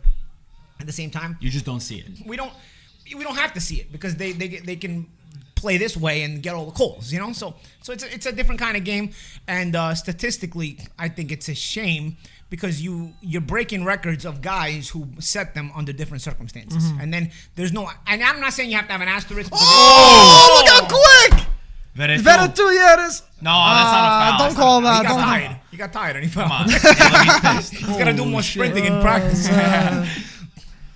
at the same time, you just don't see it. We don't have to see it because they can play this way and get all the calls, you know. So it's a different kind of game, and statistically, I think it's a shame because you're breaking records of guys who set them under different circumstances. And then there's no, and I'm not saying you have to have an asterisk. Oh, look how quick! Veretout. Veretout, yeah, it is. No, that's not a foul. Don't That's call not- that. He got Don't tired. He got tired and he fell. Come on. Yeah, he's pissed. He's gonna do more sprinting in practice.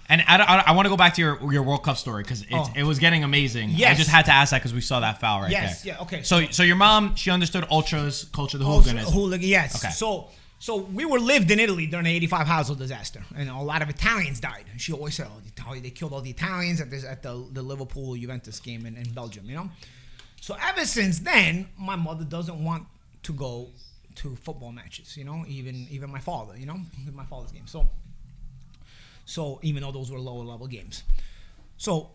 And I want to go back to your World Cup story because it was getting amazing. Yes. I just had to ask that because we saw that foul right there. Yes, yeah, okay. So your mom, she understood ultras, culture, the hooliganism. Yes. Okay. So we were lived in Italy during the '85 Hasel disaster, and a lot of Italians died. And she always said, they killed all the Italians at the Liverpool Juventus game in Belgium, you know. So ever since then, my mother doesn't want to go to football matches, you know, even my father, you know, my father's game. So even though those were lower level games. So,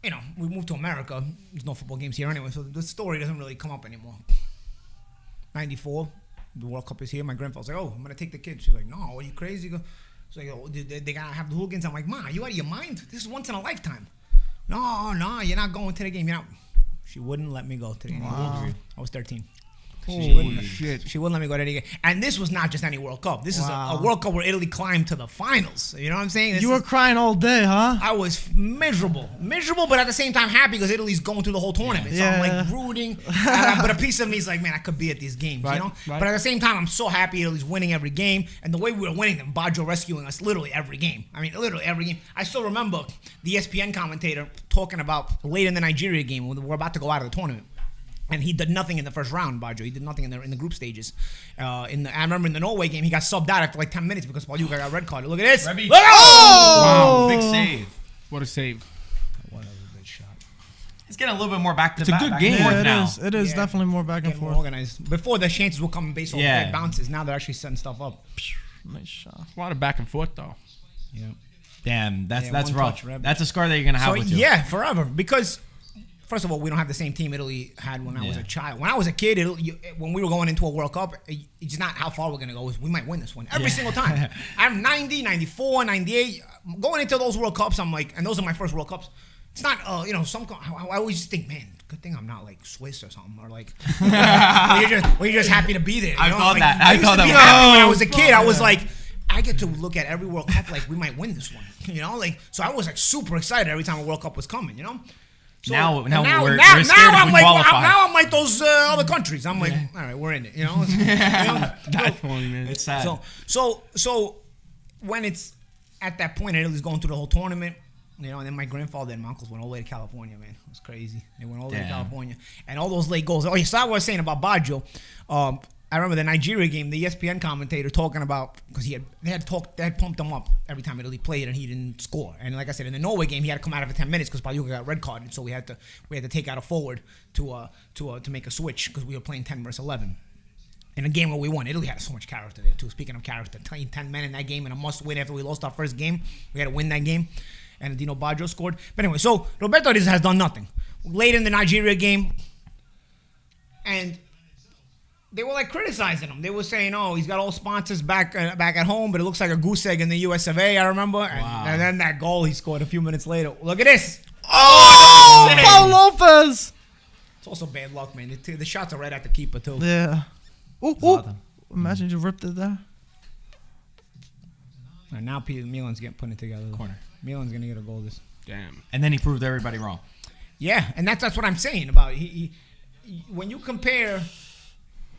you know, we moved to America. There's no football games here anyway, so the story doesn't really come up anymore. 94, the World Cup is here. My grandfather's like, oh, I'm going to take the kids. She's like, no, are you crazy? She's like, oh, they got to have the hooligans. I'm like, Ma, you out of your mind? This is once in a lifetime. No, you're not going to the game. You're not. She wouldn't let me go to the game. Wow. I was 13. Holy shit. She wouldn't let me go to any game. And this was not just any World Cup. This is a World Cup where Italy climbed to the finals. You know what I'm saying? You were crying all day, huh? I was miserable, but at the same time happy because Italy's going through the whole tournament. So I'm like rooting, but a piece of me is like, man, I could be at these games, you know? Right. But at the same time, I'm so happy Italy's winning every game. And the way we were winning them, Baggio rescuing us literally every game. I mean, literally every game. I still remember the ESPN commentator talking about late in the Nigeria game when we're about to go out of the tournament. And he did nothing in the first round, Baggio. He did nothing in the group stages. I remember in the Norway game, he got subbed out after like 10 minutes because Paulie got a red card. Look at this. Rebbe. Look Wow, big save. What a save. What a good shot. It's getting a little bit more back to It's a back. good back game. and forth Yeah, now. it is definitely more back and Getting more forth. organized. Before the chances would come based on big bounces. Now they're actually setting stuff up. Nice shot. A lot of back and forth though. Yeah. Damn, that's one rough. touch, Rebbe. That's a scar that you're gonna have So with you. yeah, forever. Because first of all, we don't have the same team Italy had when I was a child. When I was a kid, when we were going into a World Cup, it's not how far we're going to go. We might win this one every single time. I'm 90, 94, 98. Going into those World Cups, I'm like, and those are my first World Cups. It's not, I always just think, man, good thing I'm not like Swiss or something. Or like, you're just happy to be there. I thought that. I I thought used to be that. happy when I was a kid. I was like, I get to look at every World Cup like we might win this one. You know, like, so I was like super excited every time a World Cup was coming, you know? So, Now we're scared now if I'm we like, qualify. now I'm like those other countries. I'm like, all right, we're in it, you know. That's funny, man. It's sad. So when it's at that point, Italy's going through the whole tournament, you know, and then my grandfather and my uncles went all the way to California, man. It was crazy. They went all the way to California, and all those late goals. Oh, yeah, so I was saying about Baggio. I remember the Nigeria game, the ESPN commentator talking about, because they had pumped him up every time Italy played and he didn't score. And like I said, in the Norway game, he had to come out after 10 minutes because Paulie got red carded, so we had to take out a forward to make a switch because we were playing 10 versus 11. In a game where we won, Italy had so much character there too. Speaking of character, 10 men in that game and a must win after we lost our first game. We had to win that game. And Dino Baggio scored. But anyway, so Roberto has done nothing. Late in the Nigeria game, and they were like criticizing him. They were saying, "Oh, he's got all sponsors back at home, but it looks like a goose egg in the US of A." I remember, and then that goal he scored a few minutes later. Look at this! Oh, Paul Lopez. It's also bad luck, man. The shots are right at the keeper too. Yeah. Ooh. Imagine you ripped it there. And now Milan's getting put it together. Corner. Milan's gonna get a goal. Damn. And then he proved everybody wrong. Yeah, and that's what I'm saying about he when you compare.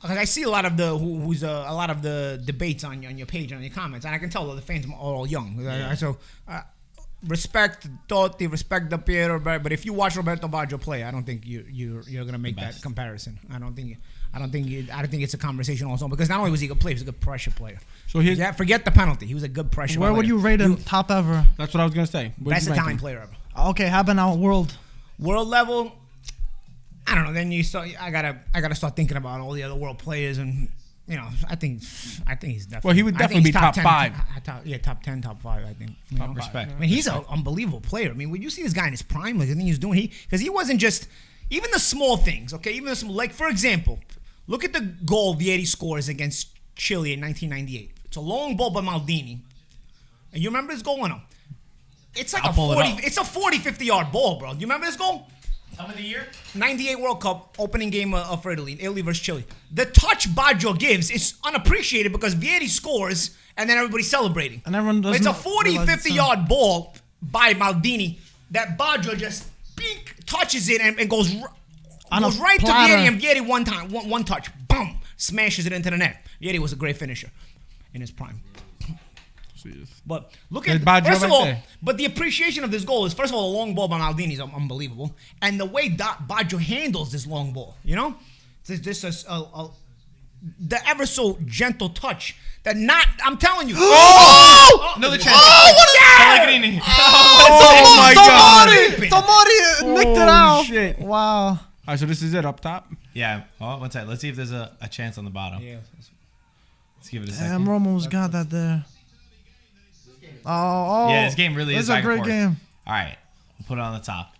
Because I see a lot of the debates on your page and on your comments, and I can tell the fans are all young. Yeah. So respect Totti, respect the Piero, but if you watch Roberto Baggio play, I don't think you're gonna make that comparison. I don't think it's a conversation also, because not only was he a good player, he was a good pressure player. So forget the penalty. He was a good pressure player. Where would you rate him top ever? That's what I was gonna say. Best Italian player ever. Okay, how about now world level? I don't know. Then I gotta start thinking about all the other world players, and you know, I think he's definitely. Well, he would definitely be top 10, 5. Top 10, top 5. I think. Top respect. I mean, he's an unbelievable player. I mean, when you see this guy in his prime, like the thing he's doing, because he wasn't just even the small things. Okay, even the small, like for example, look at the goal Vieri scores against Chile in 1998. It's a long ball by Maldini, and you remember this goal or no? It's like it's a 40, 50 yard ball, bro. Do you remember this goal? Tell me the year. 98 World Cup, opening game for Italy versus Chile. The touch Baggio gives is unappreciated because Vieri scores and then everybody's celebrating. And everyone doesn't. It's a 40, 50-yard ball by Maldini that Baggio just touches it and goes right to Vieri, and Vieri one touch, boom, smashes it into the net. Vieri was a great finisher in his prime. But look at first of all, but the appreciation of this goal is, first of all, the long ball by Maldini is unbelievable, and the way Baggio handles this long ball, you know, it's just the ever so gentle touch that I'm telling you. Another chance. Pellegrini. Oh my God! Tomori nicked it out. Shit. Wow. All right, so this is it up top. Yeah. Oh, one second. Let's see if there's a chance on the bottom. Yeah. Let's give it a second. Damn, Romo's got that there. Oh. Yeah, this game really is a great game. All right, we'll put it on the top.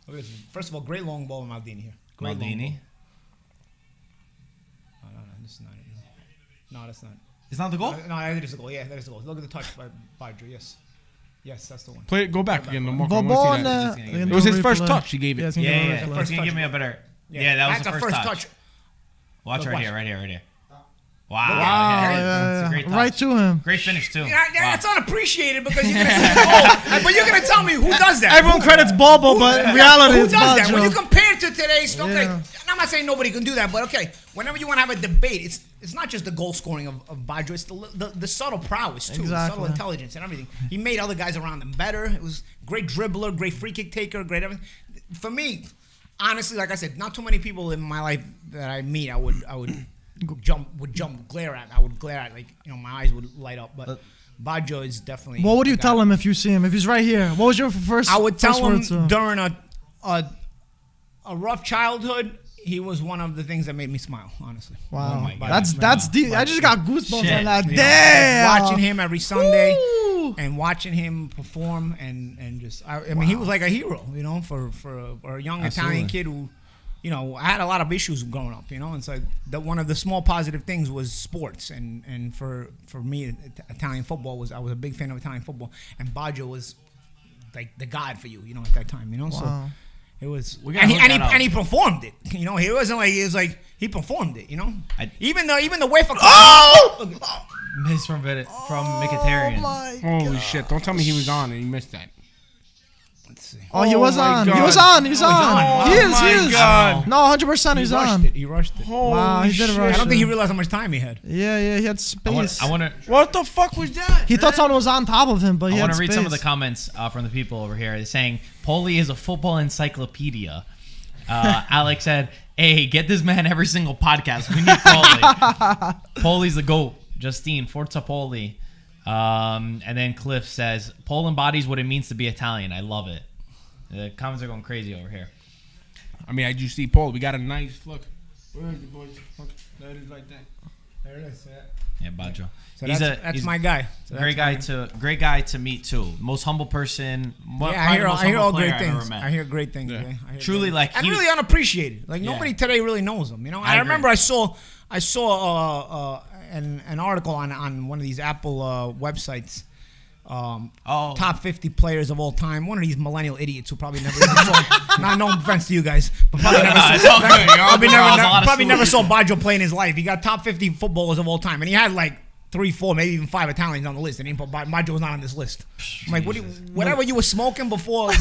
First of all, great long ball by Maldini here. Maldini. No, this is not it. No, that's not. It's not the goal? No, that is the goal. Yeah, that is the goal. Look at the touch by Baggio. Yes, that's the one. Play it. Go back again. It was his first touch. He gave it. Yeah. First, give me a better. Yeah, that was the first touch. Watch right here. Wow. Yeah. It's a great touch. Right to him. Great finish, too. Yeah, it's unappreciated because you're going to see the goal. But you're going to tell me who does that. Everyone credits Bobo, but in reality, who it's does that? Baggio. When you compare it to today's, okay, Yeah. and I'm not saying nobody can do that, but okay, whenever you want to have a debate, it's not just the goal scoring of Baggio, it's the subtle prowess, too, the subtle intelligence and everything. He made other guys around him better. It was great dribbler, great free kick taker, great everything. For me, honestly, like I said, not too many people in my life that I meet, I would glare at. I would glare at, like, you know, my eyes would light up. But Baggio is definitely. What would you tell him if you see him? If he's right here, what was your first? I would tell words to him during a rough childhood, he was one of the things that made me smile. Honestly. Wow, Oh my God. that's deep. I just got goosebumps Shit. on that. You know, Damn. watching him every Sunday Woo. and watching him perform and just, I mean, he was like a hero, you know, for a young Italian kid who. You know, I had a lot of issues growing up, you know, and so one of the small positive things was sports, and for me, Italian football I was a big fan of Italian football, and Baggio was like the god for you, you know, at that time, you know, so it was, and he performed it, you know, he wasn't like, it was like, he performed it, you know, even the UEFA. Miss from Mkhitaryan. Holy shit! Don't tell me he was on and he missed that. Oh, he was on. God. He was on. He's on. Wow. He is. Oh He my is. God. No, 100% he's on. He rushed it. Wow, he did rush I don't think he it. realized how much time he had. Yeah, he had space. I want to. What the fuck was that? He thought someone was on top of him, but he I had want to space. read some of the comments from the people over here. They're saying Paulie is a football encyclopedia. Alex said, "Hey, get this man every single podcast. We need Paulie. Paulie's the GOAT." Justine, Forza Paulie. And then Cliff says, "Paul embodies what it means to be Italian. I love it." The comments are going crazy over here. I mean, I do see Paul. We got a nice look. Where is it, boys? Look, there it is, right there. There it is. Yeah, Baggio. So that's my guy. So Great guy to meet too. Most humble person. I hear all great things. I hear great things. Yeah. Yeah. I hear Truly, great like, and really unappreciated. Like nobody today really knows him. You know, I remember I saw an article on one of these Apple websites. Top 50 players of all time. One of these millennial idiots who probably never even saw. No offense to you guys, but probably never saw Baggio play in his life. He got top 50 footballers of all time, and he had like 3, 4, maybe even 5 Italians on the list, and he put Baggio was not on this list. I'm like, whatever you were smoking before you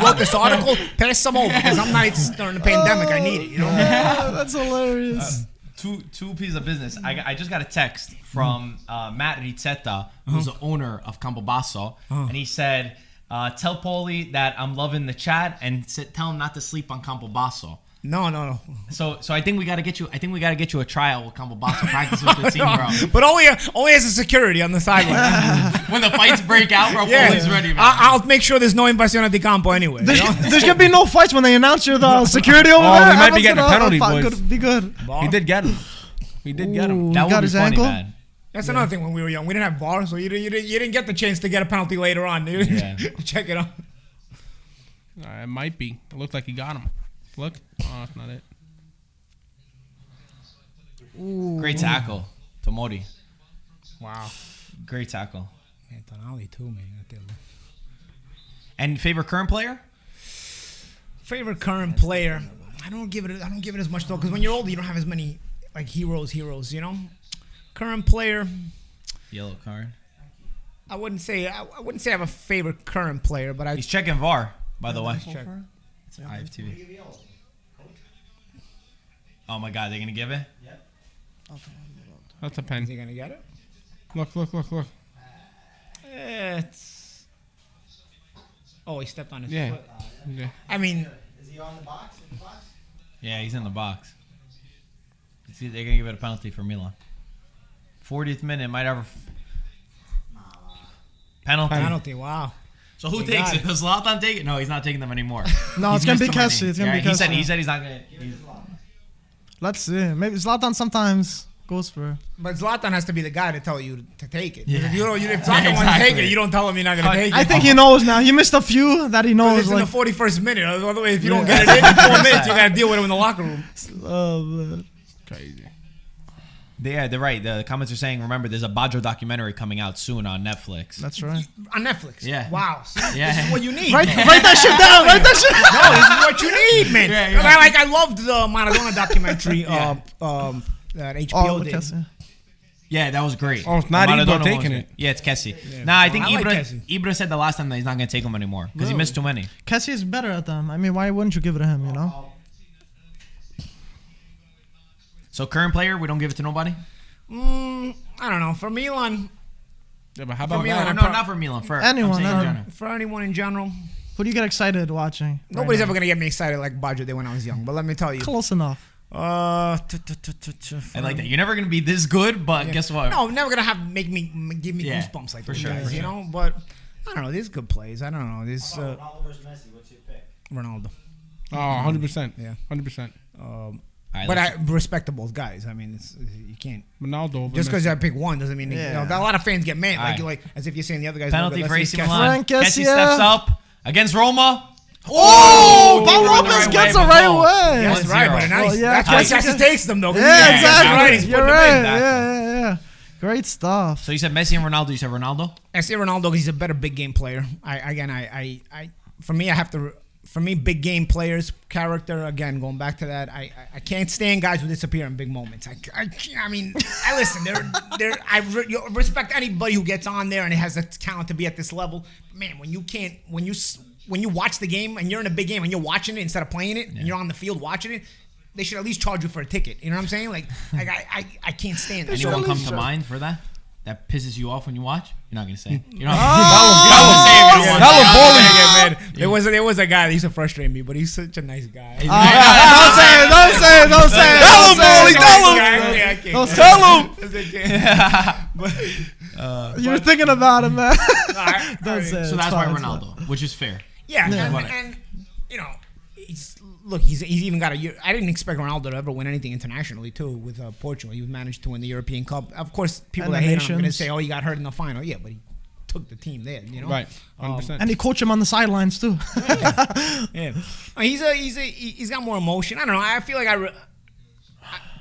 wrote this article, pass some over because I'm not during the pandemic. I need it. You know, That's hilarious. Two pieces of business. I just got a text from Matt Rizzetta, who's the owner of Campobasso, and he said, "Tell Paulie that I'm loving the chat and tell him not to sleep on Campobasso." No. So I think we got to get you. I think we got to get you a tryout with Campobasso practice with the team, bro. But only as a security on the sideline. When the fights break out, bro, Paulie's ready, man. I'll make sure there's no invasione di campo anyway. There's gonna be no fights when they announce you're the security over there. He might be getting a penalty, boys. Be good. He did get him. He did get him. That would got be his funny, ankle? man. That's another thing when we were young. We didn't have VAR, so you didn't get the chance to get a penalty later on. Dude. Yeah. Check it out. It might be. It looked like he got him. Look. Oh, that's not it. Great tackle, Tomori. Wow. Great tackle. Man, Tonali too, man. And favorite current player? Favorite current player. I don't give it as much thought because when you're older, you don't have as many like heroes. You know, current player. Yellow card. I wouldn't say I have a favorite current player, but He's checking VAR, by the way. check. I have TV. Oh my God, they're gonna give it? That's a Is pen. he gonna get it? Look. It's. Oh, he stepped on his Yeah. foot. Yeah. I mean, Is he on the box? In the box? Yeah, he's in the box. See, they're gonna give it a penalty for Milan. 40th minute, might have a penalty. penalty. Wow. So who They takes got it? Does Zlatan take it? No, he's not taking them anymore. No, it's He's gonna be missed too many. Kessie. It's gonna be He said Kessie. he's not gonna. Let's see. Maybe Zlatan sometimes goes for it. But Zlatan has to be the guy to tell you to take it. Yeah. If Zlatan Yeah, wants to take exactly. it, you don't tell him you're not gonna take it. I think he knows now. He missed a few that he knows. It's in the Like, 41st minute. Otherwise, if you don't get it in 4 minutes, you gotta deal with him in the locker room. oh, man. Crazy. Yeah, they're right. The comments are saying, remember, there's a Baggio documentary coming out soon on Netflix. That's right. On Netflix. Yeah. Wow. See, Yeah. This is what you need. Write man. that shit down. Write that shit. No, this is what you need, man. Yeah. I loved the Maradona documentary. That HBO Oh, did. Kessie. Yeah, that was great. Oh, it's not The Ibra Maradona one taking was it. good. Yeah, it's Kessie. Nah, I think I like Ibra said the last time that he's not going to take him anymore because he missed too many. Kessie is better at them. I mean, why wouldn't you give it to him? You know. So current player, we don't give it to nobody? I don't know. For Milan, Yeah, but how For about me, that? like, No, not for Milan. For Anyone, I'm saying in anyone. general. for anyone in general, Who do you get excited watching? nobody's right ever gonna get me excited like Baggio did when I was young. But let me tell you, now? Close enough. I like that. You're never going to be this good, but guess what? No, never gonna give me Yeah, goosebumps like for those sure, guys, for you sure. know. But I don't know. These good plays. I don't know. This Ronaldo versus Messi. What's your pick? Ronaldo. Oh, 100%. Yeah. 100%. All right, But let's- I respect the both guys. I mean, you can't Ronaldo over just because Messi. I pick one doesn't mean Yeah. a lot of fans get mad. All right. Like as if you're saying the other guys. penalty no good. for Let's AC see Kessie. Milan. Frank Kessie Kessie. steps up against Roma. Oh, Paul He went the Lopez right gets way, the but right no. way. That's 1-0. right, but nice. Well, yeah, That's why Kessie Kessie can- takes them though. Yeah, That's exactly. right. He's You're putting them right. in. Yeah. Great stuff. So you said Messi and Ronaldo. You said Ronaldo? I say Ronaldo because he's a better big game player. For me, I have to. For me, big game players, character. Again, going back to that, I can't stand guys who disappear in big moments. I mean, I listen. You respect anybody who gets on there and has the talent to be at this level. Man, when you watch the game and you're in a big game and you're watching it instead of playing it, and you're on the field watching it, they should at least charge you for a ticket. You know what I'm saying? Like I can't stand that. Anyone at come least to show- mind for that? That pisses you off when you watch? You're not going to say it. You're not Tell him, Tell him, There was a guy that used to frustrate me, but he's such a nice guy. Don't say it. Tell him, Paulie, tell him. Tell him. You're thinking about it, man. Don't say it. So It's that's why fine, it's fine. Ronaldo, which is fair. Yeah, Yeah. and you know, he's even got a year. I didn't expect Ronaldo to ever win anything internationally too with Portugal. He managed to win the European Cup. Of course, people And that the hate him are going to Nations. say, "Oh, he got hurt in the final." Yeah, but he took the team there. You know, Right. 100%. And he coached him on the sidelines too. Yeah, he's got more emotion. I don't know. I feel like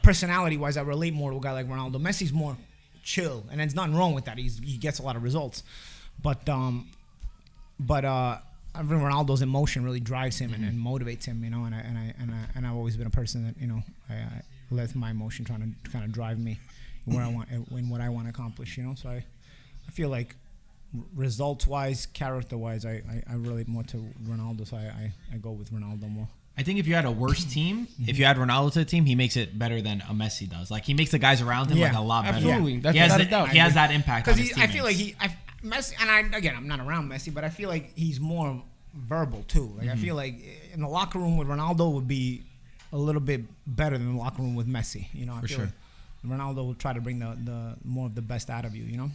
personality wise, I relate more to a guy like Ronaldo. Messi's more chill, and there's nothing wrong with that. He gets a lot of results, but I think Ronaldo's emotion really drives him and motivates him. You know, and I've always been a person that I let my emotion trying to kind of drive me where I want in what I want to accomplish. You know, so I feel like results wise, character wise, I relate more to Ronaldo. So I go with Ronaldo more. I think if you had a worse team, if you add Ronaldo to the team, he makes it better than a Messi does. Like he makes the guys around him Yeah, like a lot better. absolutely. That's He has, without a doubt. he has that impact on his Because I feel like teammates. Messi, and I'm not around Messi, but I feel like he's more verbal too. Like I feel like in the locker room with Ronaldo would be a little bit better than the locker room with Messi. You know, I For feel sure. like Ronaldo will try to bring the more of the best out of you. You know,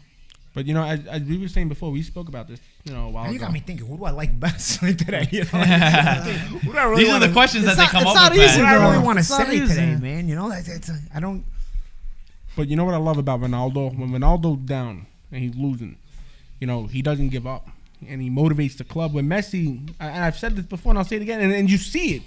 But, you know, as we were saying before, we spoke about this, you know, a while now you ago. got me thinking, who do I like best today? You know, who do I really These are the wanna- questions that they come it's up not with. easy, Who do man. I bro. really want to It's not say easy. today, man? You know, I don't. But you know what I love about Ronaldo? When Ronaldo's down and he's losing, you know, he doesn't give up. And he motivates the club. When Messi, and I've said this before and I'll say it again, and you see it.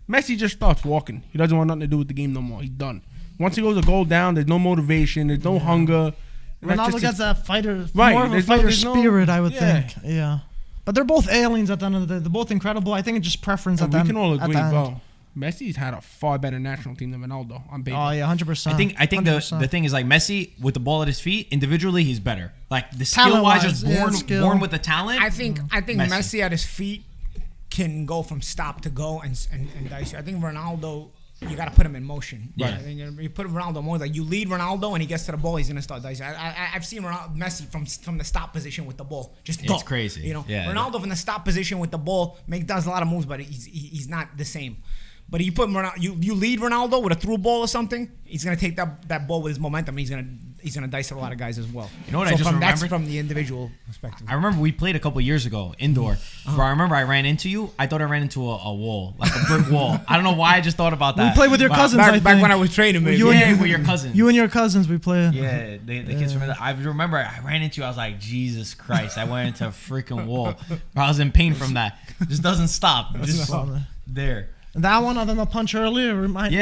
Messi just starts walking. He doesn't want nothing to do with the game no more. He's done. Once he goes a goal down, there's no motivation. There's no hunger. And that's Ronaldo just gets that fighter, Right, more of a there's no- fighter there's no- spirit, I would yeah. think. Yeah. But they're both aliens at the end of the day. They're both incredible. I think it's just preference at the We end. can all at agree, the end. bro. Messi's had a far better national team than Ronaldo on paper. Oh yeah, 100%. I think the thing is like Messi with the ball at his feet individually he's better. Like the skill wise, just born with the talent. I think Messi at his feet can go from stop to go and dice. I think Ronaldo, you got to put him in motion. Yeah. I think you put Ronaldo more like you lead Ronaldo and he gets to the ball, he's gonna start dicing. I've seen Messi from the stop position with the ball, just go. It's crazy. You know, Yeah. Ronaldo from the stop position with the ball does a lot of moves, but he's not the same. But you put you lead Ronaldo with a through ball or something, he's gonna take that ball with his momentum. He's gonna dice a lot of guys as well. You know what so I just that's remembered? from the individual perspective. I remember we played a couple years ago indoor. Bro, I remember I ran into you. I thought I ran into a wall, like a brick wall. I don't know why I just thought about that. We played with your cousins. Back when I was training, man. With your cousins. You and your cousins, we played. Yeah, the kids remember that. I remember I ran into you. I was like, Jesus Christ! I went into a freaking wall. I was in pain from that. It just doesn't stop. Just there. That one, other than the punch earlier, got you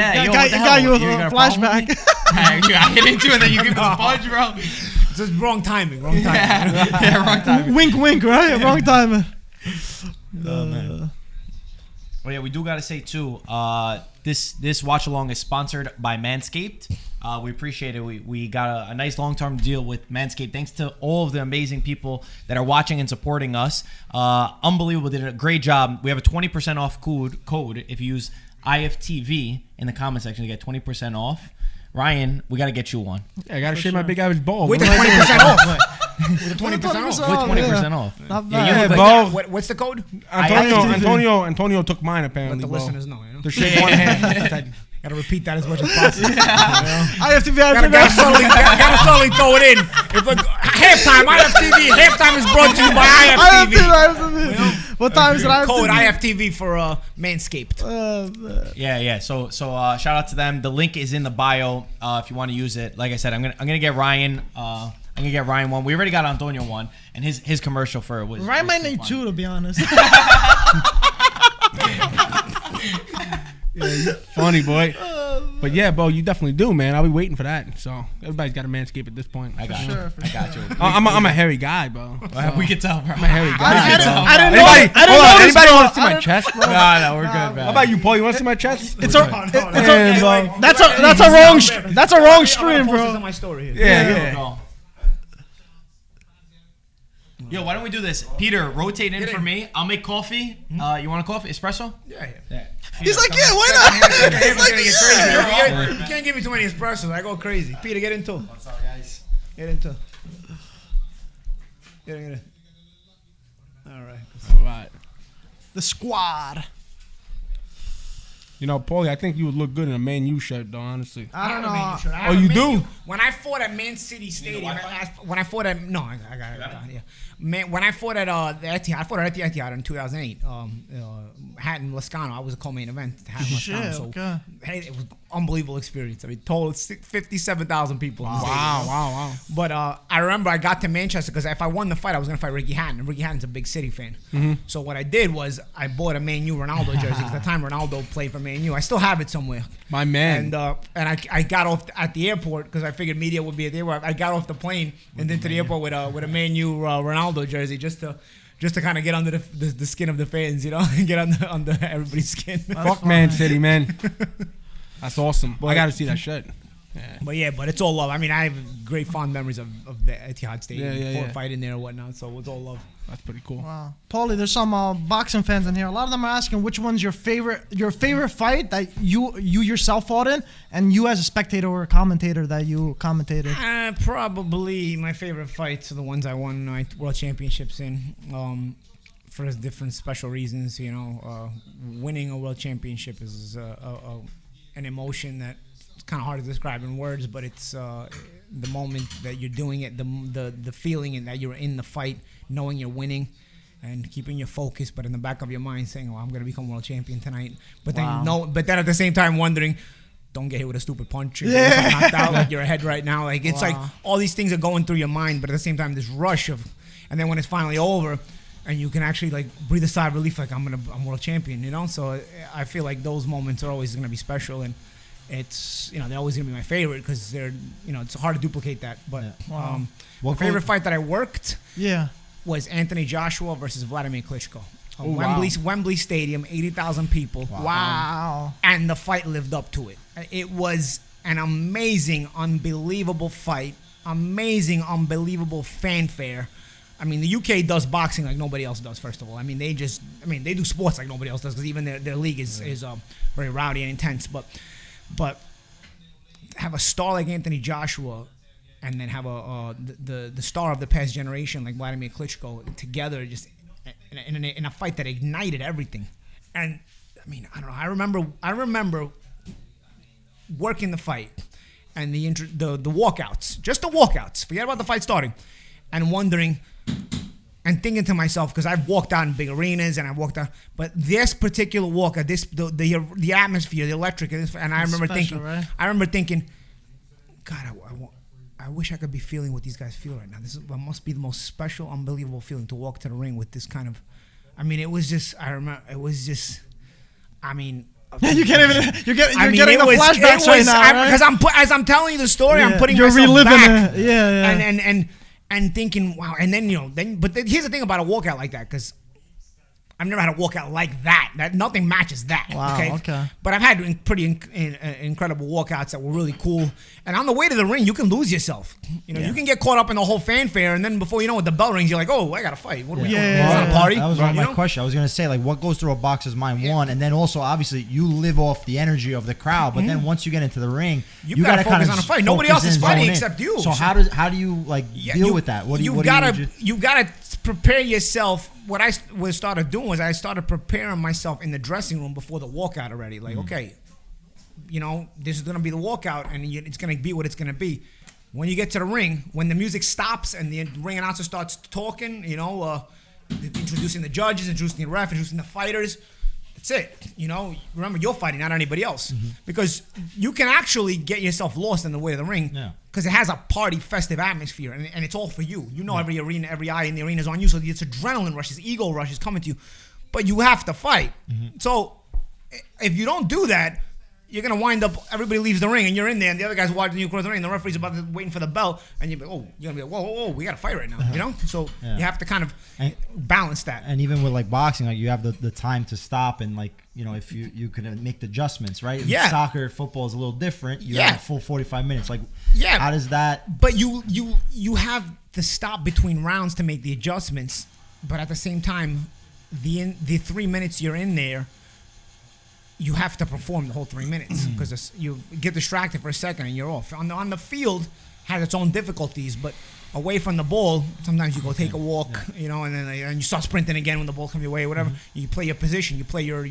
with a flashback. I hit into it, and then you give me the punch, bro. It's just wrong timing. Wrong timing. Yeah, wrong timing. Wink, wink, right? Wrong timing. Oh, man. Well, yeah, we do gotta say too. This watch along is sponsored by Manscaped. We appreciate it. We got a nice long-term deal with Manscaped. Thanks to all of the amazing people that are watching and supporting us. Unbelievable. Did a great job. We have a 20% off code if you use IFTV in the comment section to get 20% off. Ryan, we got to get you one. Yeah, I got to shave my big average ball. With the 20% off. With the 20% off. With 20% off. Not Yeah, bad. What's the code? Antonio took mine Let apparently. the bro. listeners know. You know? To shave one hand. Gotta repeat that as much as possible. I have to be Gotta slowly throw it in. If halftime, halftime is brought to you by IFTV. What time is it? Code IFTV for Manscaped. Yeah. So shout out to them. The link is in the bio if you want to use it. Like I said, I'm gonna get Ryan. I'm gonna get Ryan one. We already got Antonio one, and his commercial for it was. Ryan might need two, to be honest. Yeah, you're funny, boy. But yeah, bro, you definitely do, man. I'll be waiting for that. So everybody's got a Manscaped at this point. I got you. I got you. I'm a hairy guy, bro. So. We can tell, bro. I'm a hairy guy. I didn't know. Anybody want to see my chest, bro? No, we're good, man. How about you, Paul? You want to see my chest? That's a wrong stream, bro. My story here. Yeah. Yo, why don't we do this? Peter, rotate in for me. I'll make coffee. You want a coffee? Espresso? Yeah. He's like, yeah, why not? He's like, You can't give me too many espressos. I go crazy. Peter, get into. What's up, guys? Get into. Get in. All right. All right. the squad. You know, Paulie, I think you would look good in a Man U shirt, though, honestly. I don't know. Oh, you do? When I fought at Man City Stadium, when I fought at yeah. Man, when I fought at the Etihad, I fought at the Etihad in 2008. Hatton Lascano, I was a co-main event. Hatton Lascano, so okay. hey, it was an unbelievable experience. I mean, total 57,000 people. Wow. But I remember I got to Manchester because if I won the fight, I was gonna fight Ricky Hatton, and Ricky Hatton's a big City fan. Mm-hmm. So what I did was I bought a Man U Ronaldo jersey because at the time Ronaldo played for Man U. I still have it somewhere. My man. And I got off at the airport because I figured media would be at the airport. I got off the plane and then to the airport with a Man U Ronaldo jersey just to kind of get under the skin of the fans, you know, get under everybody's skin. Fuck Man City, man. That's awesome. I got to see that shit. Yeah. But it's all love. I mean, I have great fond memories of the Etihad Stadium, Yeah. fighting there and whatnot. So it's all love. That's pretty cool. Wow, Paulie, there's some boxing fans in here. A lot of them are asking which one's your favorite fight that you yourself fought in, and you as a spectator or a commentator that you commentated. Probably my favorite fights are the ones I won my world championships in. For different special reasons, you know, winning a world championship is an emotion that it's kind of hard to describe in words, but it's the moment that you're doing it, the feeling and that you're in the fight, knowing you're winning, and keeping your focus, but in the back of your mind saying, "Oh, I'm gonna become world champion tonight." But then at the same time wondering, don't get hit with a stupid punch. Yeah. Knocked out like you're ahead right now. Like it's like all these things are going through your mind, but at the same time, this rush of, and then when it's finally over, and you can actually like breathe a sigh of relief, like I'm world champion, you know. So I feel like those moments are always gonna be special, and it's, you know, they're always gonna be my favorite because they're, you know, it's hard to duplicate that. But my favorite fight that I worked. Yeah. was Anthony Joshua versus Vladimir Klitschko. wow. Wembley Stadium, 80,000 people. Wow. And the fight lived up to it. It was an amazing, unbelievable fight. Amazing, unbelievable fanfare. I mean, the UK does boxing like nobody else does, first of all. I mean, they do sports like nobody else does, because even their league is very rowdy and intense. But have a star like Anthony Joshua, and then have the star of the past generation like Vladimir Klitschko together, just in a fight that ignited everything. And I mean, I don't know. I remember working the fight and the walkouts, just the walkouts. Forget about the fight starting, and wondering and thinking to myself, because I've walked out in big arenas and I've walked out, but this particular walkout, the atmosphere, the electric, and I remember thinking, God, I wish I could be feeling what these guys feel right now. This must be the most special, unbelievable feeling to walk to the ring with this kind of. I mean, it was just. I remember it was just. I mean. Yeah, you can't even. You're getting the flashbacks right now, because as I'm telling you the story, I'm putting you're myself reliving back. it. Yeah. And thinking, wow. And then here's the thing about a walkout like that, because I've never had a walkout like that. That nothing matches that. Wow. Okay. But I've had pretty incredible walkouts that were really cool. And on the way to the ring, you can lose yourself. You can get caught up in the whole fanfare, and then before you know it, the bell rings. You're like, oh, I got to fight. What are we doing? It's not a party. That was my question. I was gonna say, like, what goes through a boxer's mind? One, and then also obviously you live off the energy of the crowd. But then once you get into the ring, you gotta focus on a fight. Nobody else is fighting except you. So how do you like deal with that? You gotta prepare yourself. What I started doing was I started preparing myself in the dressing room before the walkout already. Like, okay, this is going to be the walkout, and it's going to be what it's going to be. When you get to the ring, when the music stops and the ring announcer starts talking, introducing the judges, introducing the ref, introducing the fighters, that's it. Remember, you're fighting, not anybody else. Because you can actually get yourself lost in the way of the ring. Because it has a party, festive atmosphere, and it's all for you. Every arena, every eye in the arena is on you, so it's adrenaline rush, this ego rush is coming to you. But you have to fight. So if you don't do that, you're going to wind up, everybody leaves the ring, and you're in there, and the other guy's watching you across the ring, and the referee's waiting for the bell, and you're going to be like, whoa, we got to fight right now, So you have to kind of balance that. And even with, like, boxing, like, you have the time to stop and, like, if you can make the adjustments, right? Yeah. Soccer, football is a little different. You have a full 45 minutes. Like, how does that... But you have to stop between rounds to make the adjustments, but at the same time, the 3 minutes you're in there, you have to perform the whole 3 minutes, because you get distracted for a second and you're off. On the field has its own difficulties, but away from the ball, sometimes you go take a walk, and then you start sprinting again when the ball comes your way, or whatever. You play your position, you play your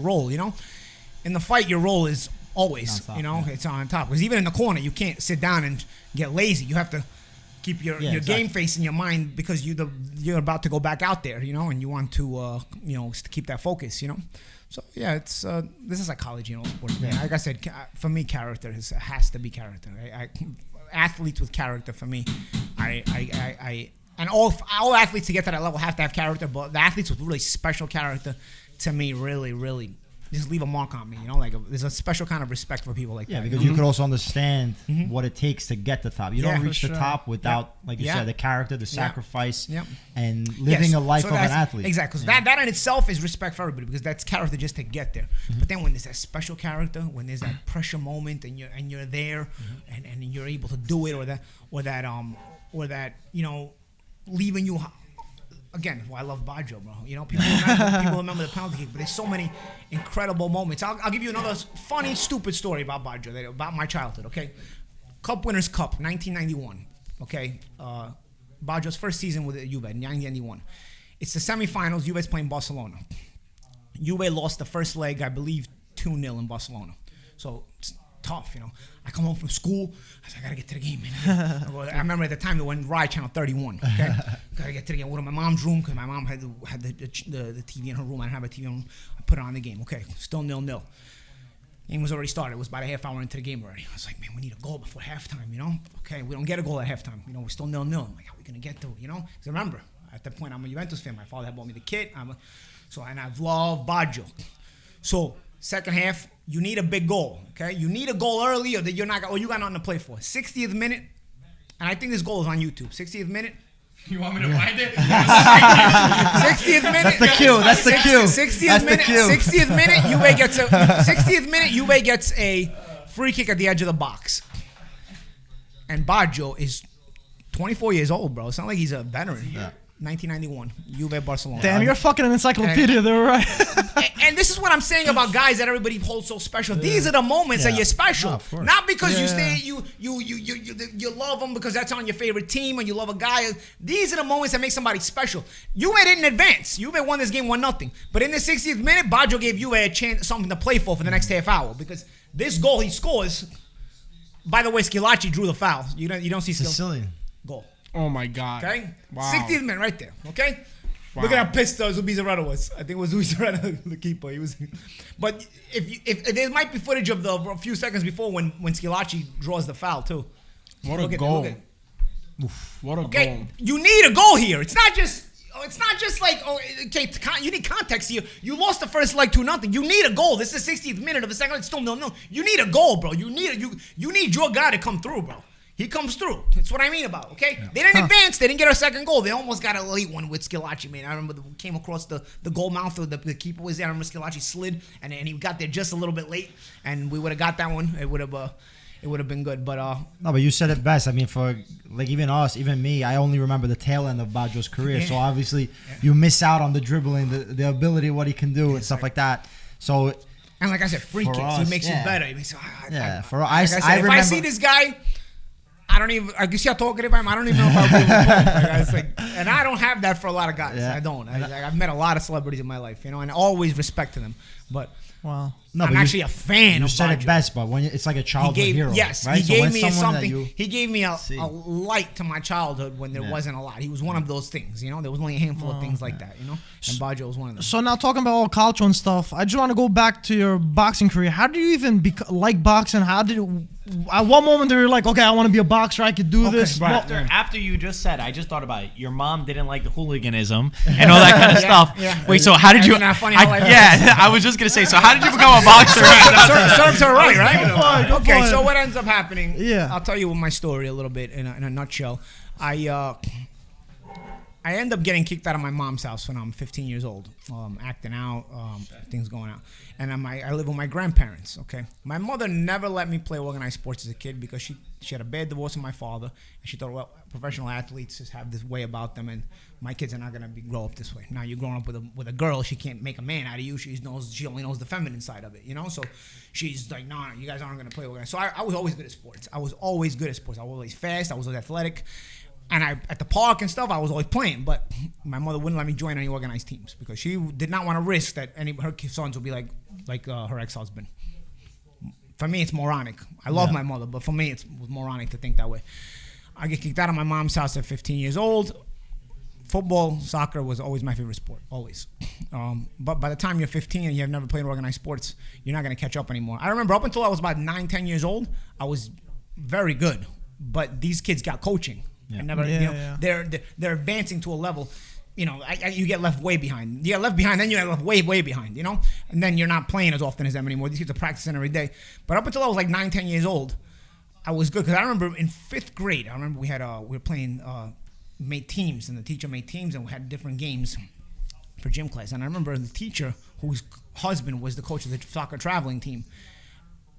role. In the fight, your role is always, it's on top. Because even in the corner, you can't sit down and get lazy. You have to keep your game face in your mind, because you're about to go back out there, and you want to keep that focus, So it's this is psychology in all sports, man. Like I said, for me, character has to be character. Athletes with character, for me, and all athletes to get to that level have to have character. But the athletes with really special character, to me, really, really just leave a mark on me. There's a special kind of respect for people like that. Yeah, because you could also understand what it takes to get to the top. You don't reach the top without, like you said, the character, the sacrifice, and living a life of an athlete. Exactly. Because that in itself is respect for everybody, because that's character just to get there. But then when there's that special character, when there's that pressure moment, and you're there, and you're able to do it, or that leaving you. Again, I love Baggio, bro. People remember the penalty kick, but there's so many incredible moments. I'll give you another funny, stupid story about Baggio, about my childhood, okay? Cup Winners' Cup, 1991, okay? Baggio's first season with Juve, 1991. It's the semifinals. Juve's playing Barcelona. Juve lost the first leg, I believe, 2-0 in Barcelona. So it's tough, I come home from school. I said, I gotta get to the game, man. I remember at the time they went Ride Channel 31. Okay, gotta get to the game. I went to my mom's room, because my mom had the TV in her room. I didn't have a TV in her room. I put it on the game. Okay, still 0-0. Game was already started. It was about a half hour into the game already. I was like, man, we need a goal before halftime. Okay, we don't get a goal at halftime. We're still 0-0. I'm like, how are we gonna get to it? Because remember, at that point, I'm a Juventus fan. My father had bought me the kit. And I've loved Baggio. So second half, you need a big goal, okay? You need a goal early, or you got nothing to play for. 60th minute, and I think this goal is on YouTube. 60th minute, You want me to find it? 60th minute. That's the cue. That's the cue. 60th minute. 60th minute. Juve gets a free kick at the edge of the box, and Baggio is 24 years old, bro. It's not like he's a veteran. Yeah. 1991, Juve Barcelona. Damn, you're fucking an encyclopedia. They're right. And this is what I'm saying about guys that everybody holds so special. These are the moments that you're special, not because you love them because that's on your favorite team or you love a guy. These are the moments that make somebody special. Juve didn't advance. Juve won this game 1-0, but in the 60th minute, Baggio gave Juve a chance, something to play for the next half hour because this goal he scores. By the way, Schillaci drew the foul. You don't see Sicilian goal. Oh my God. Okay? Wow. 60th minute right there. Okay? Wow. Look at how pissed Zubizarreta was. I think it was Zubizarreta, the keeper. He was. But if there might be footage of a few seconds before when Schillaci draws the foul too. What a goal. What a goal. You need a goal here. It's not just like, okay, you need context here. You lost the first leg 2-0. You need a goal. This is the 60th minute of the second leg. It's still 0-0. You need a goal, bro. You need your guy to come through, bro. He comes through. That's what I mean about, okay? Yeah. They didn't advance. They didn't get a second goal. They almost got a late one with Schillaci, man. I remember came across the goal mouth. The keeper was there. I remember Schillaci slid, and he got there just a little bit late, and we would have got that one. It would have been good, but no, but you said it best. I mean, for like even us, even me, I only remember the tail end of Baggio's career. So obviously, you miss out on the dribbling, the ability, what he can do, and stuff like that. So, and like I said, free kicks. He makes you better. He makes, if I see this guy, I don't even. I guess you're talking about him. I don't even know if I will. And I don't have that for a lot of guys. Yeah. I don't. I've met a lot of celebrities in my life, and always respect to them. But wow, I'm actually a fan. You of said Baggio. it best, but when it's like a childhood hero. Yes, right? he gave me something. He gave me a light to my childhood when there wasn't a lot. He was one of those things. There was only a handful of things like that. And Baggio was one of them. So now talking about all culture and stuff, I just want to go back to your boxing career. How did you even like boxing? At what moment were you like, okay, I want to be a boxer, I could do this? Right. After you just said, I just thought about it. Your mom didn't like the hooliganism and all that kind of stuff. Yeah. Wait, so how did you? I was just gonna say. So how did you become a boxer? Serves her right? Okay, so what ends up happening? Yeah, I'll tell you my story a little bit in a nutshell. I end up getting kicked out of my mom's house when I'm 15 years old, acting out, things going on. And I live with my grandparents, okay? My mother never let me play organized sports as a kid because she had a bad divorce with my father. And she thought, well, professional athletes just have this way about them, and my kids are not going to grow up this way. Now, you're growing up with a girl. She can't make a man out of you. She only knows the feminine side of it, So she's like, no, you guys aren't going to play organized. So I was always good at sports. I was always always fast. I was always athletic. And at the park and stuff, I was always playing, but my mother wouldn't let me join any organized teams because she did not want to risk that any her sons would be like her ex-husband. For me, it's moronic. I love my mother, but for me, it was moronic to think that way. I get kicked out of my mom's house at 15 years old. Football, soccer was always my favorite sport, always. But by the time you're 15 and you have never played organized sports, you're not going to catch up anymore. I remember up until I was about 9, 10 years old, I was very good, but these kids got coaching. Yeah. They're advancing to a level, you get left way behind. You get left behind, then you get left way behind, and then you're not playing as often as them anymore. These kids are practicing every day. But up until I was like 9, 10 years old, I was good because I remember in 5th grade, we were playing, made teams, and the teacher made teams, and we had different games for gym class. And I remember the teacher whose husband was the coach of the soccer traveling team,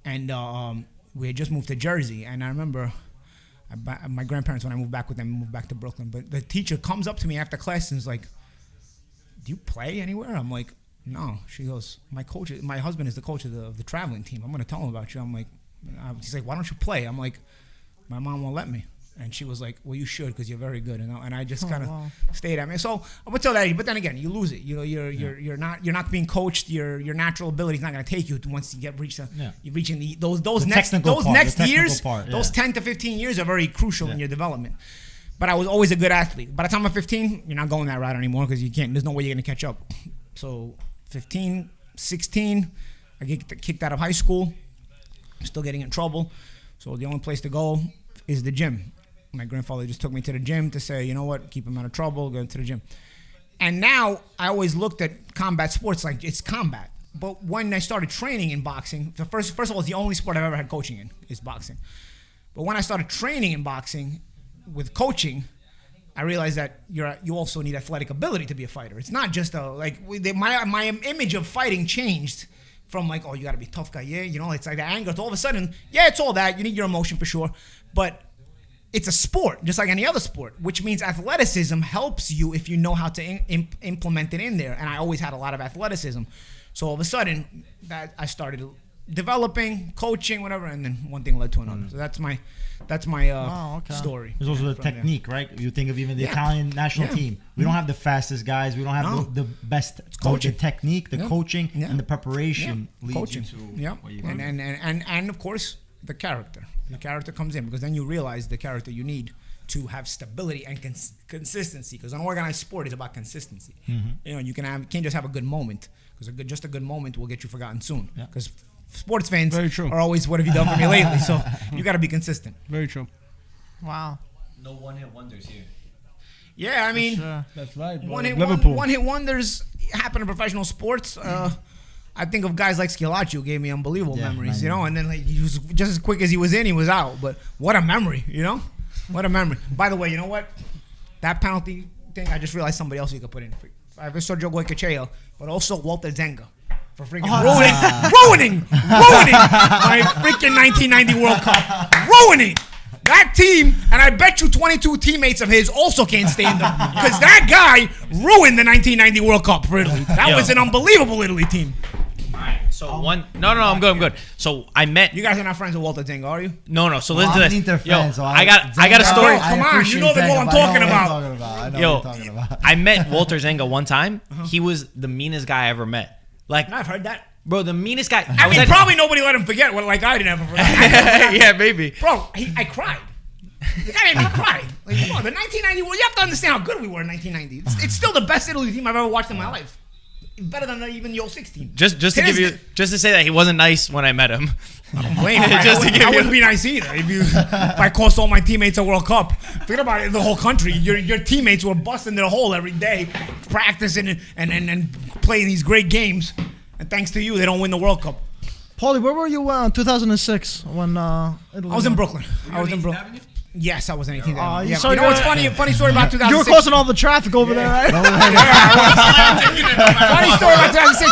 and we had just moved to Jersey, and I remember. My grandparents, when I moved back with them, moved back to Brooklyn. But the teacher comes up to me after class and is like, "Do you play anywhere?" I'm like, "No." She goes, "My husband is the coach of the traveling team. I'm going to tell him about you." I'm like, she's like, "Why don't you play?" I'm like, "My mom won't let me." And she was like, "Well, you should because you're very good." And I just kind of stayed at me. So up until that age, but then again, you lose it. You're not being coached. Your natural ability is not going to take you once you you're reaching those next years. Those 10 to 15 years are very crucial in your development. But I was always a good athlete. By the time I'm 15, you're not going that route anymore because you can't. There's no way you're going to catch up. So 15, 16, I get kicked out of high school. I'm still getting in trouble. So the only place to go is the gym. My grandfather just took me to the gym to say, you know what, keep him out of trouble, go to the gym. And now I always looked at combat sports like it's combat. But when I started training in boxing, first of all, it's the only sport I've ever had coaching in is boxing. But when I started training in boxing with coaching, I realized that you also need athletic ability to be a fighter. It's not just my image of fighting changed from like, oh, you got to be a tough guy. Yeah, you know, it's like the anger. To all of a sudden, yeah, it's all that. You need your emotion for sure. But it's a sport, just like any other sport, which means athleticism helps you if you know how to implement it in there. And I always had a lot of athleticism. So all of a sudden, that I started developing, coaching, whatever, and then one thing led to another. So that's my story. There's also the technique, right? You think of even the Italian national team. We don't have the fastest guys. We don't have the best coaching. The technique, the coaching, and the preparation leads you to what you want. And of course, the character. The character comes in because then you realize the character you need to have stability and consistency. Because an organized sport is about consistency. You know, you can't just have a good moment, because just a good moment will get you forgotten soon. Because sports fans are always, what have you done for me lately? So you got to be consistent. Very true. Wow. No one-hit wonders here. Yeah, I mean, that's right. One-hit wonders happen in professional sports. I think of guys like Scalacci, who gave me unbelievable memories, you know, and then like he was just as quick as he was in, he was out. But what a memory, you know? What a memory. By the way, you know what? That penalty thing, I just realized somebody else you could put in. I have Sergio Goycochea, but also Walter Zenga for freaking ruining my freaking 1990 World Cup. Ruining that team, and I bet you 22 teammates of his also can't stand him, because that guy ruined the 1990 World Cup for Italy. That was an unbelievable Italy team. So I'm good. So I met. You guys are not friends with Walter Zenga, are you? No. So listen to this. Friends, so I got a story. Come on, you know the goal I'm talking about. I met Walter Zenga one time. He was the meanest guy I ever met. Like, I've heard that. Bro, the meanest guy. I mean, probably nobody let him forget what, like I didn't ever forget. Yeah, maybe. Bro, I cried. The guy made me cry. Like, come on, the 1990. Well, you have to understand how good we were in 1990. It's still the best Italy team I've ever watched in my life. Better than even your 16. Just to say that he wasn't nice when I met him. I don't blame him. I wouldn't be nice either if I cost all my teammates a World Cup. Think about it, the whole country. Your teammates were busting their hole every day, practicing and playing these great games. And thanks to you, they don't win the World Cup. Paulie, where were you in 2006 when I was in Brooklyn. Yes, I was in 18th Avenue. You know what's funny? Funny story about 2006. You were causing all the traffic over there, right? Funny story about 2006.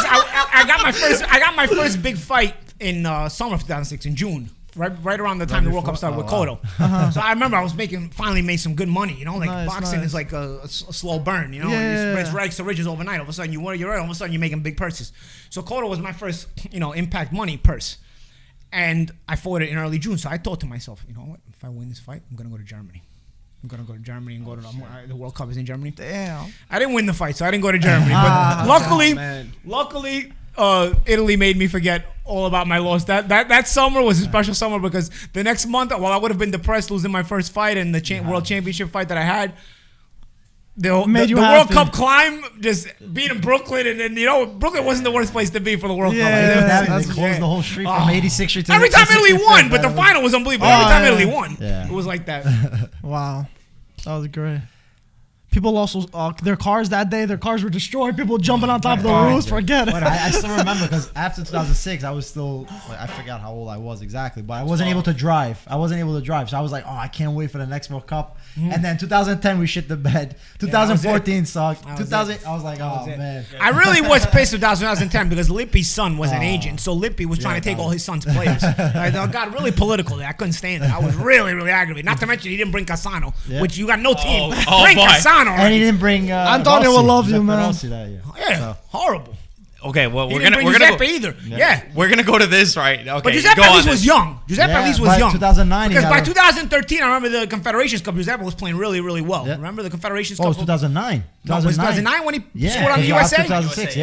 I got my first big fight in summer of 2006 in June. Right around the time the World Cup started with Cotto. So I remember I was finally made some good money, you know, like boxing is like a slow burn, you know, it's rags to riches overnight. All of a sudden you're all of a sudden you're making big purses. So Cotto was my first, impact money purse. And I fought it in early June. So I thought to myself, you know what, if I win this fight, I'm going to go to Germany. I'm going to go to Germany and go to the World Cup is in Germany. Damn. I didn't win the fight, so I didn't go to Germany. But luckily, Italy made me forget all about my loss. That summer was a special summer because the next month, while I would have been depressed losing my first fight and the World Championship fight that I had, the World Cup climb, just being in Brooklyn, and then Brooklyn wasn't the worst place to be for the World Cup. They closed the whole street from 86th Street to every time Italy won, but the final was unbelievable. Every time Italy won, it was like that. Wow, that was great. People also their cars that day. Their cars were destroyed. People jumping on top of the roofs. Forget it. I still remember because after 2006, I was still I forgot how old I was exactly, but I wasn't able to drive. So I was like, I can't wait for the next World Cup. And then 2010 we shit the bed. 2014 sucked. I was like, oh man. I really was pissed with 2010 because Lippi's son was an agent, so Lippi was trying to take all his son's players. I got really political there. I couldn't stand it. I was really, really aggravated. Not to mention he didn't bring Cassano, which you got no team. Bring Cassano. And he didn't bring Antonio will love you, man. Horrible. Okay, well we're gonna go either. Yeah, we're gonna go to this right. Okay, but Giuseppe at least was young. By 2009, because by 2013, I remember the Confederations Cup. Giuseppe was playing really, really well. Yeah. Remember the Confederations Cup? Oh, it was 2009. No, it was 2009 when he scored on the USA. 2006,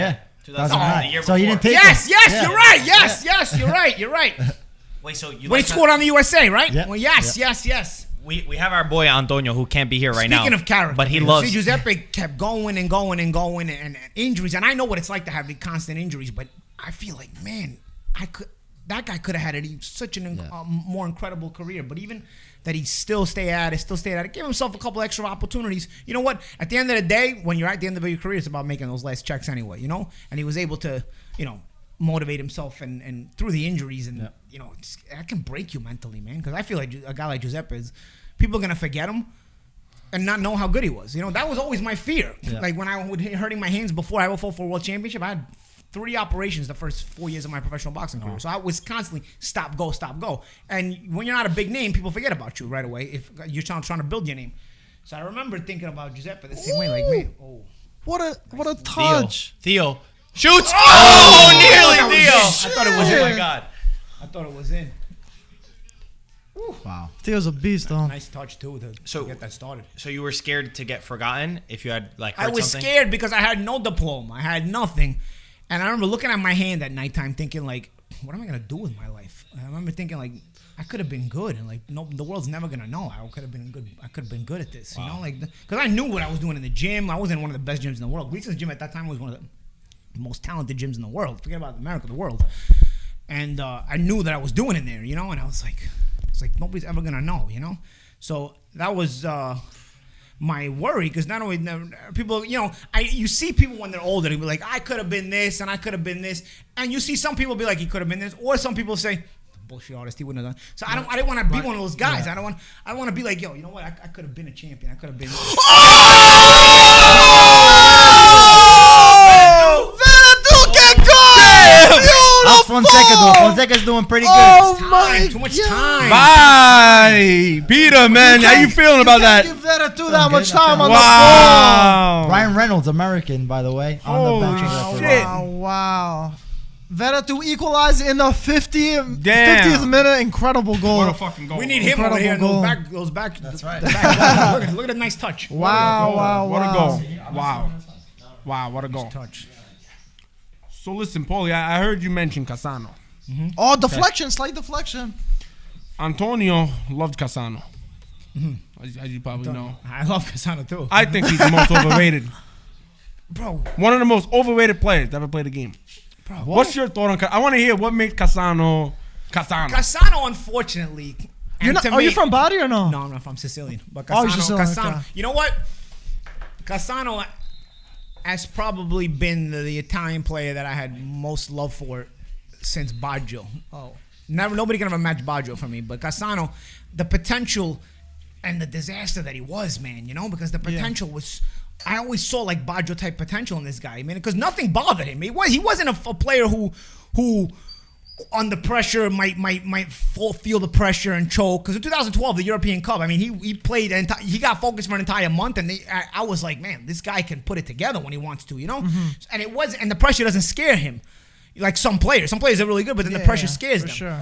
2009. So you didn't take Yes, you're right. Yes, you're right. Wait, so when he scored on the USA, right? Yeah. Well, yes. We have our boy Antonio who can't be here right now. Speaking of character, but he loves. See, Giuseppe kept going and injuries, and I know what it's like to have the constant injuries. But I feel like, man, that guy could have had such an more incredible career. But even that he still stay at it, give himself a couple extra opportunities. You know what? At the end of the day, when you're at the end of your career, it's about making those last checks anyway. You know, and he was able to, motivate himself and through the injuries and that can break you mentally, man. Because I feel like a guy like Giuseppe is, people are gonna forget him, and not know how good he was. You know, that was always my fear. Yeah. Like when I would hurting my hands before I would fall for a world championship, I had 3 operations the first 4 years of my professional boxing career. So I was constantly stop, go, stop, go. And when you're not a big name, people forget about you right away if you're trying to build your name. So I remember thinking about Giuseppe the same way, like, man, What a touch. Theo shoots. Oh, nearly Theo. I thought it was in. Oh my God. I thought it was in. Wow. Theo's a beast, though. Nice touch too to get that started. So you were scared to get forgotten if you had like I heard was something? scared because I had no diploma. I had nothing. And I remember looking at my hand at nighttime thinking like, what am I going to do with my life? And I remember thinking like, I could have been good. And like, no, the world's never going to know. I could have been good. I could have been good at this, you know? Like, because I knew what I was doing in the gym. I was in one of the best gyms in the world. Gleason's gym at that time was one of the most talented gyms in the world. Forget about America, the world. And I knew that I was doing in there, you know? And I was like, nobody's ever going to know, you know? So that was... my worry, because not only people, you know, you see people when they're older, they be like, I could have been this and I could have been this, and you see some people be like, he could have been this, or some people say, bullshit artist, he wouldn't have done. So I didn't want to be one of those guys. Yeah. I want to be like, yo, you know what? I could have been a champion. I could have been. Fonseca's doing pretty good. Too much time. Bye, Peter, man. How you feeling about that? Give that much time on Wow. Ryan Reynolds, American, by the way, on the bench. Wow. Vera to equalize in the 50th minute. Incredible goal. What a fucking goal. We need him over here. Incredible Those back. That's right. Look at that nice touch. Wow. What a goal. Wow, what a goal. Touch. So listen, Paulie, I heard you mention Cassano. Mm-hmm. Oh, deflection, slight deflection. Antonio loved Cassano. As you probably know. I love Cassano too. I think he's the most overrated. Bro. One of the most overrated players to ever play the game. Bro, what's your thought on Cassano? I want to hear what made Cassano. Cassano, unfortunately. Are you from Bari or no? No, I'm not from Sicilian. But Cassano, okay. You know what? Cassano has probably been the Italian player that I had most love for since Baggio. Nobody can ever match Baggio for me. But Cassano, the potential and the disaster that he was, man, you know, because the potential was... I always saw like Baggio type potential in this guy, man, because nothing bothered him. He wasn't a player who under pressure might feel the pressure and choke. Because in 2012, the European Cup, I mean, he played and he got focused for an entire month, and I was like, man, this guy can put it together when he wants to, you know. Mm-hmm. And the pressure doesn't scare him, like some players. Some players are really good, but then the pressure scares them. Sure.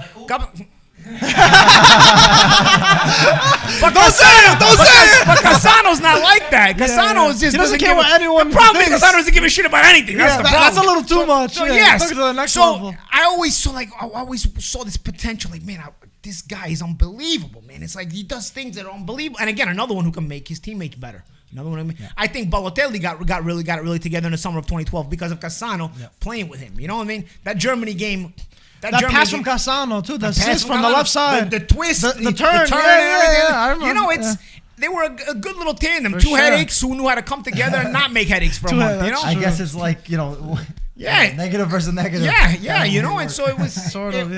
But don't say it. But Cassano's not like that. Cassano is just he doesn't care what anyone. The problem is Cassano doesn't give a shit about anything. That's the problem. That's a little too much. So yes. To the next level. I always saw this potential. Like, man, this guy is unbelievable, man. It's like he does things that are unbelievable. And again, another one who can make his teammates better. Another one. I think Balotelli got it really together in the summer of 2012 because of Cassano playing with him. You know what I mean? That Germany game. That pass from Cassano too. The assist from the left side. The twist, the turn, I remember. You know, they were a good little tandem. Two headaches who knew how to come together and not make headaches for a month. You know, I guess it's like, you know, negative versus negative. Yeah, you know, and so it was sort of,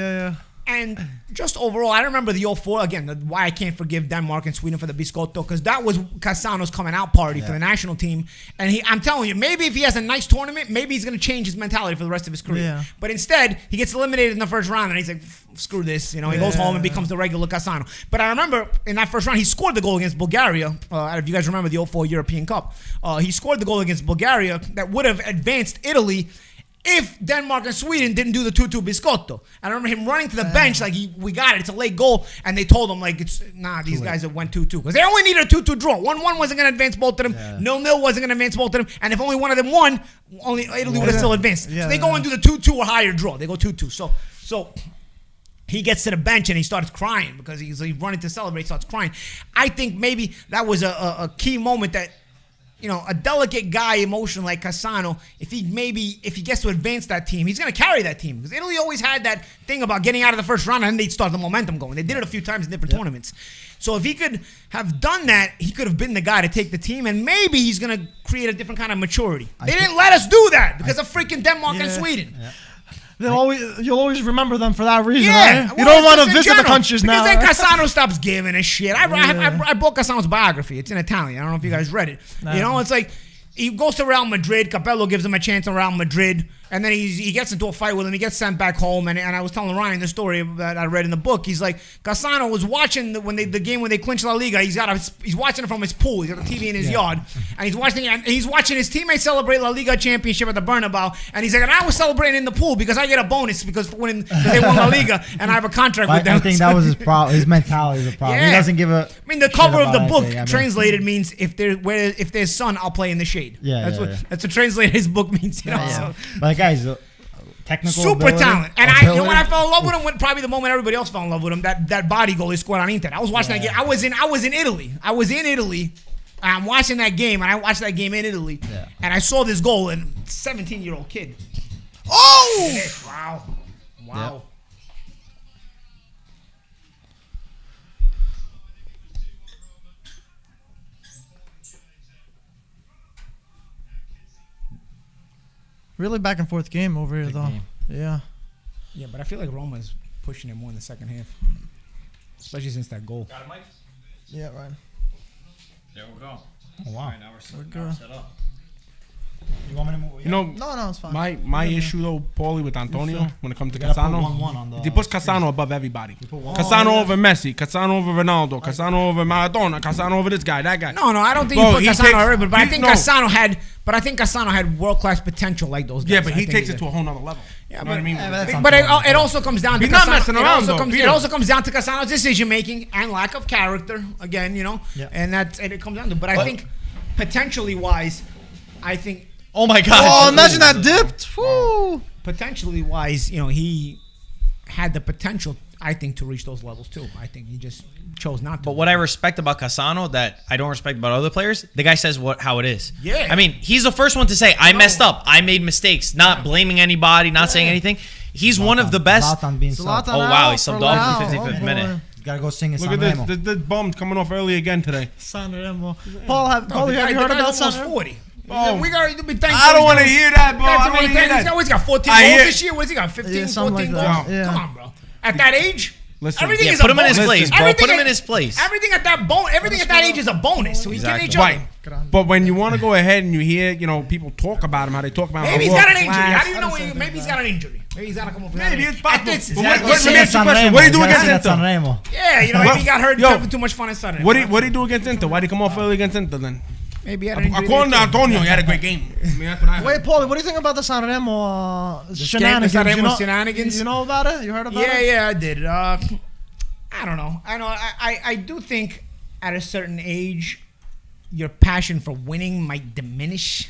And just overall, I remember the 04, again, why I can't forgive Denmark and Sweden for the Biscotto, because that was Cassano's coming out party for the national team. And I'm telling you, maybe if he has a nice tournament, maybe he's going to change his mentality for the rest of his career. Yeah. But instead, he gets eliminated in the first round, and he's like, screw this. You know, he goes home and becomes the regular Cassano. But I remember in that first round, he scored the goal against Bulgaria. If you guys remember the 04 European Cup. He scored the goal against Bulgaria that would have advanced Italy if Denmark and Sweden didn't do the 2-2 Biscotto. I remember him running to the bench like, we got it, it's a late goal. And they told him, like, these guys have went 2-2. Because they only needed a 2-2 draw. 1-1 wasn't going to advance both of them. 0-0 wasn't going to advance both of them. And if only one of them won, only Italy would have still advanced. So they go and do the 2-2 or higher draw. They go 2-2. So he gets to the bench and he starts crying because he's running to celebrate, starts crying. I think maybe that was a key moment that, you know, a delicate guy, emotional like Cassano, if he gets to advance that team, he's going to carry that team. Because Italy always had that thing about getting out of the first round and then they'd start the momentum going. They did it a few times in different tournaments. So if he could have done that, he could have been the guy to take the team, and maybe he's going to create a different kind of maturity. They didn't let us do that because of freaking Denmark and Sweden. You'll always remember them for that reason, Yeah, right? You don't want to visit the countries now. Because then right? Cassano stops giving a shit. I bought Cassano's biography. It's in Italian. I don't know if you guys read it. You know, it's like he goes to Real Madrid. Capello gives him a chance in Real Madrid. And then he gets into a fight with him. He gets sent back home. And I was telling Ryan the story that I read in the book. He's like, Cassano was watching the game when they clinched La Liga. He's watching it from his pool. He's got the TV in his yard. And he's watching his teammates celebrate La Liga championship at the Bernabeu. And he's like, and I was celebrating in the pool because I get a bonus because they won La Liga. And I have a contract with them. I think that was his problem. His mentality is a problem. He doesn't give a. I mean, the cover of the book translated means if there's sun, I'll play in the shade. That's what translated his book means. You know. So. But guys. Technical super ability, talent, and when I fell in love with him, probably the moment everybody else fell in love with him, that body goal he scored on Inter. I was watching that game. I was in Italy. I'm watching that game, and I watched that game in Italy, and I saw this goal, and 17-year-old kid. Oh! Wow. Yep. Really back and forth game over here, though. Yeah. Yeah, but I feel like Roma's pushing it more in the second half, especially since that goal. Got it, Mike? Yeah, right. There we go. Oh, wow. All right, now we're set up. You want me to move? You know, No, it's fine. my issue though, Paulie, with Antonio when it comes to You gotta put Cassano, 1-1 on the he puts Cassano above everybody. Cassano over Messi, Cassano over Ronaldo, Cassano over Maradona, Cassano over this guy, that guy. No, I don't think he put Cassano over, but I think Cassano had world-class potential like those guys. Yeah, but he takes it to a whole nother level. Yeah, You know what I mean? but it also comes down to He's not Cassano. messing around, though, It also comes down to Cassano's decision making and lack of character. Again, you know, and it comes down to. But I think potentially wise, Oh my God! Oh, imagine that dipped. Woo. Potentially wise, you know, he had the potential, I think, to reach those levels too. I think he just chose not to. But what I respect about Cassano that I don't respect about other players, the guy says how it is. Yeah. I mean, he's the first one to say, I messed up. I made mistakes. Not blaming anybody, not saying anything. He's one of the best. Zlatan being subbed. Oh, wow. He subbed off in the 55th minute. You gotta go sing in Look San at Remo. this bum's coming off early again today. San Remo. Paul, have you heard about San Remo? 40. Oh, We gotta be thankful. I don't want to hear that, bro. I don't want to hear He's that. always got 14 I goals hear- this year. What's he got? 15, Yeah, something 14 like goals? that. Yeah. Come on, bro. At that age, Listen, everything Yeah, is put a him in his bonus. place, bro. Everything Put him at- in his place. Everything at that age is a bonus. So he's getting each other. Right. But when you want to go ahead and you hear, people talk about him, how they talk about him. Maybe he's got an injury. How do you know? Class. Maybe he's got an injury. Maybe he's got to come up with Maybe that. it's possible. At this- But exactly. let me ask you a question. Remo. What do you do gotta against sing at San Inter? Remo. Yeah, if he got hurt, Yo, having too much fun inside of him. What do you do against Inter? Why did he come off early against Inter then? Maybe he had an injury. According to there, too. Antonio, he had a great game. I mean, that's what I heard. Wait, Paulie, what do you think about the San Remo shenanigans? San Remo You know- shenanigans? You know about it? You heard about it? Yeah, I did. I don't know. I do think at a certain age, your passion for winning might diminish,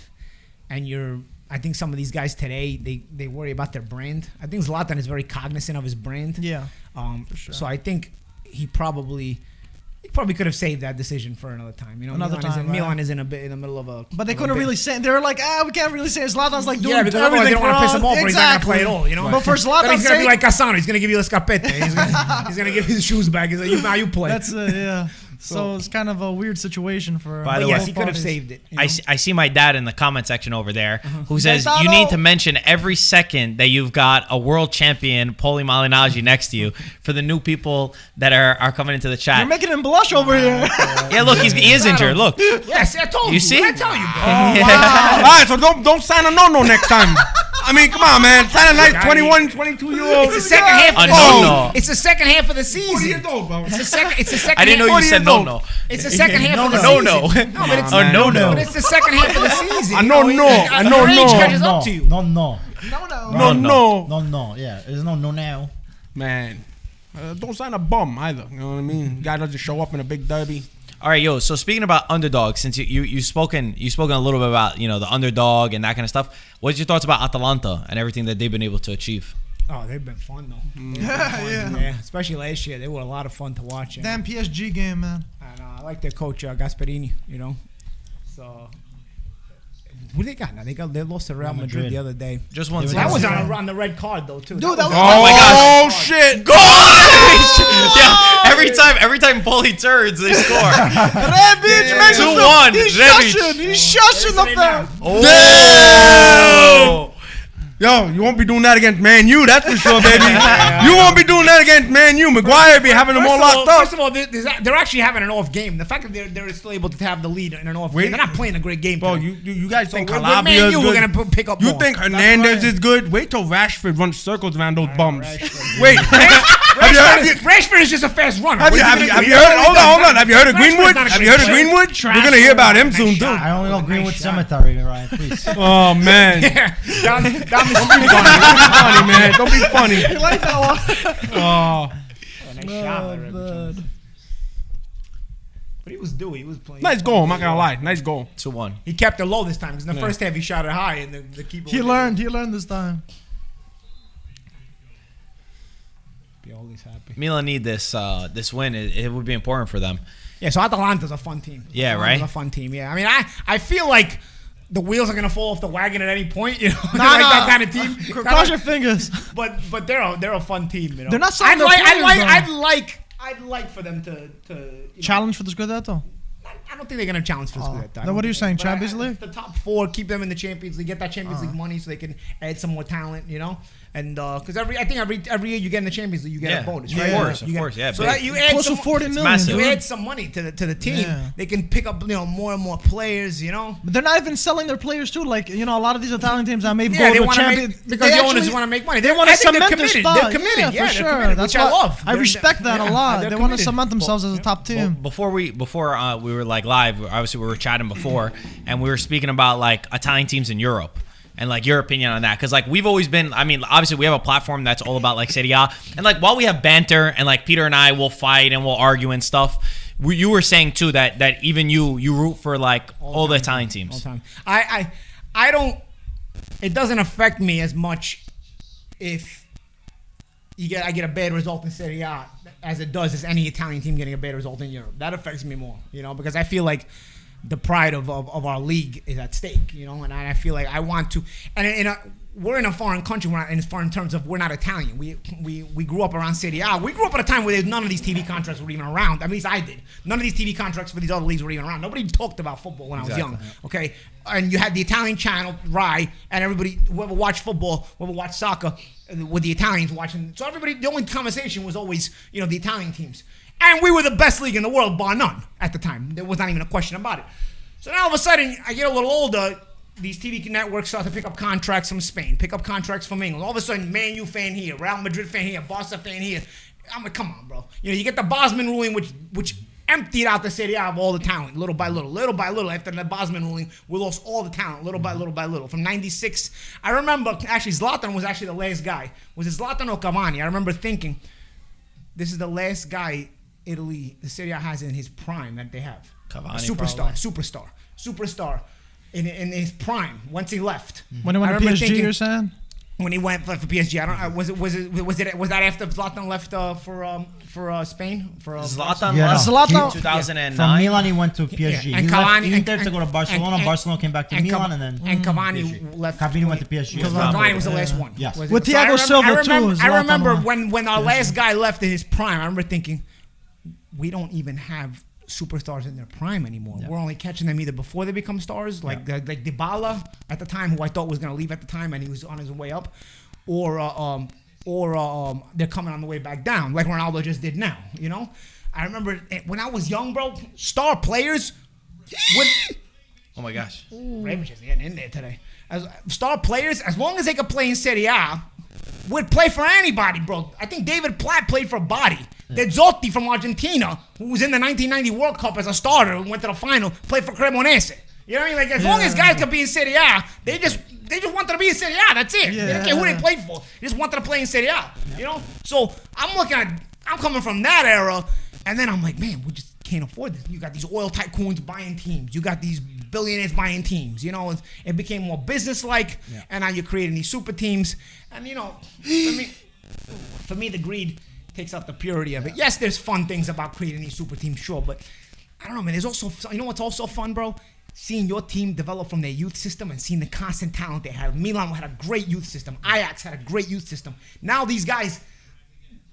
and I think some of these guys today they worry about their brand. I think Zlatan is very cognizant of his brand. Yeah. For sure. So I think he probably could have saved that decision for another time. Another time, right. Milan is in the middle of a. But they couldn't really say. They were like, we can't really say. Zlatan's like doing because otherwise everything they don't want to piss him off, but he's not gonna play at all. But for Zlatan, then he's gonna be like Cassano. He's gonna give you the scapette. He's gonna give his shoes back. He's like, now you play. That's yeah. So it's kind of a weird situation for. By the But way, yes, he could have saved it. I see my dad in the comment section over there who says Gaetano. you need to mention every second that you've got a world champion Paulie Malignaggi next to you for the new people that are coming into the chat. You're making him blush over here. Yeah, look, he is injured. Look. Yes, I told you. You see? I tell you, bro. All right, so don't sign a no next time. I mean, come on, man. Sign a nice 21, 22-year-old. It's the second half of the no. season. It's the second half of the 40 years season. old, bro. It's the second. I didn't know you 40 said years no. old. It's the second half of the No. season. No, but it's Oh, no. But it's the second half of the season. I know, Your age catches up to you. No. No. Yeah, there's no now. Man, don't sign a bum either. You know what I mean? Guy doesn't show up in a big derby. All right, so speaking about underdogs, since you've spoken a little bit about the underdog and that kind of stuff. What's your thoughts about Atalanta and everything that they've been able to achieve? Oh, they've been fun though. Yeah. Especially last year, they were a lot of fun to watch. Damn PSG game, man. And I like their coach Gasperini. So who they got now? They lost to Real Madrid the other day. Just one. That was on the red card though too. Dude, that was. Oh my gosh. Oh shit! Goal! Yeah, every time Paulie turns, they score. Rebic makes 2-1. He's Rebic. shushing. He's shushing up there. Oh! Yo, you won't be doing that against Man U, that's for sure, baby. You won't be doing that against Man U. Maguire be having them all locked up. First of all, they're actually having an off game. The fact that they're still able to have the lead in an off game, they're not playing a great game. Bro, you guys think with Calabria Man is U, good? we're gonna pick up. You more. think Hernandez is good? Wait till Rashford runs circles around those bums. Wait. Rashford is just a fast runner. Have you heard? Hold on. Have you heard of Greenwood? Have you heard of Greenwood? We're gonna hear about him soon too. I only know Greenwood Cemetery, Ryan. Please. Oh man. Down the Don't be funny, man. Don't be funny. You like that one? Oh. Nice shot, man. But he was due. He was playing. Nice goal. I'm not gonna lie. Nice goal. 2-1. He kept it low this time because in the first half he shot it high and the keeper. He learned this time. Always happy. Milan need this win. It would be important for them. Yeah, so Atalanta's a fun team. Yeah, Atalanta's right? a fun team. Yeah, I mean, I feel like the wheels are gonna fall off the wagon at any point. You know, they're Nah, like nah. that kind of team. Cross your fingers. But they're a fun team. You know, They're not selling their players, I'd like for them to you know, Challenge for the Scudetto. I don't think they're gonna challenge for the Scudetto. Then what are you saying, But Champions League? The top four, keep them in the Champions League, get that Champions League money so they can add some more talent. You know. And because every year you get in the Champions League, you get a bonus. Of Right? course, You of get- course, yeah. So big. that you add Close to some, 40 million. massive. you dude. add some money to the team. Yeah. They can pick up more and more players. You know. But they're not even selling their players too. Like a lot of these Italian teams that maybe Yeah, go they to want to champion make because the owners want to make money. They want to I think cement they're their committed. spot. They're committed. Yeah, Yeah, for they're sure. committed, That's which I why love. I respect that a lot. they're They want to committed. cement themselves as a top team. Before we were live, obviously we were chatting before, and we were speaking about like Italian teams in Europe. And like your opinion on that, because like we've always been, I mean, obviously we have a platform that's all about like Serie A, and like while we have banter and like Peter and I will fight and we'll argue and stuff, you were saying too that even you root for like all the Italian teams. All time. I don't. It doesn't affect me as much if I get a bad result in Serie A as it does as any Italian team getting a bad result in Europe. That affects me more, because I feel like the pride of our league is at stake, and I feel like I want to. And we're in a foreign country. We're not in foreign terms of we're not Italian. We grew up around Serie A. We grew up at a time where none of these TV contracts were even around. At least I did. None of these TV contracts for these other leagues were even around. Nobody talked about football when I was young. Okay, and you had the Italian channel Rai, and everybody whoever watched football, whoever watched soccer, with the Italians watching. So everybody, the only conversation was always the Italian teams. And we were the best league in the world, bar none, at the time. There was not even a question about it. So now all of a sudden, I get a little older, these TV networks start to pick up contracts from Spain, pick up contracts from England. All of a sudden, Man U fan here, Real Madrid fan here, Barca fan here. I'm like, come on, bro. You get the Bosman ruling, which emptied out the Serie A of all the talent, little by little. Little by little, after the Bosman ruling, we lost all the talent, little by little by little. From 96, I remember, actually, Zlatan was actually the last guy. Was it Zlatan or Cavani? I remember thinking, this is the last guy Italy, the Serie A has in his prime that they have. Cavani, Superstar in his prime. Once he left, When he went to PSG, you're saying? When he went for PSG, I don't. Was that after Zlatan left for Spain? Zlatan Yeah, left Zlatan- in 2009. From Milan, he went to PSG. And He Cavani- left Inter to go to Barcelona. Barcelona came back to Milan, and then Cavani left. Cavani went to PSG. Cavani was the last one. Yes. With Thiago Silva, too, I remember Zlatan when our last guy left in his prime. I remember thinking, we don't even have superstars in their prime anymore. Yeah. We're only catching them either before they become stars, like Dybala at the time, who I thought was going to leave at the time, and he was on his way up, or they're coming on the way back down, like Ronaldo just did now. I remember when I was young, bro, star players would. Oh my gosh. Raven's just getting in there today. Star players, as long as they could play in Serie A, would play for anybody, bro. I think David Platt played for Bari. De Zotti from Argentina, who was in the 1990 World Cup as a starter and went to the final, played for Cremonese. You know what I mean? Like, as long as guys could be in Serie A, they just wanted to be in Serie A. That's it. They don't care who they played for. They just wanted to play in Serie A. So I'm coming from that era, and then I'm like, man, we just can't afford this. You got these oil tycoons buying teams. You got these billionaires buying teams. It became more business-like, and now you're creating these super teams. And for me, the greed takes out the purity of it. Yes, there's fun things about creating these super teams, sure, but I don't know, man. There's also, what's also fun, bro? Seeing your team develop from their youth system and seeing the constant talent they have. Milan had a great youth system. Ajax had a great youth system. Now these guys,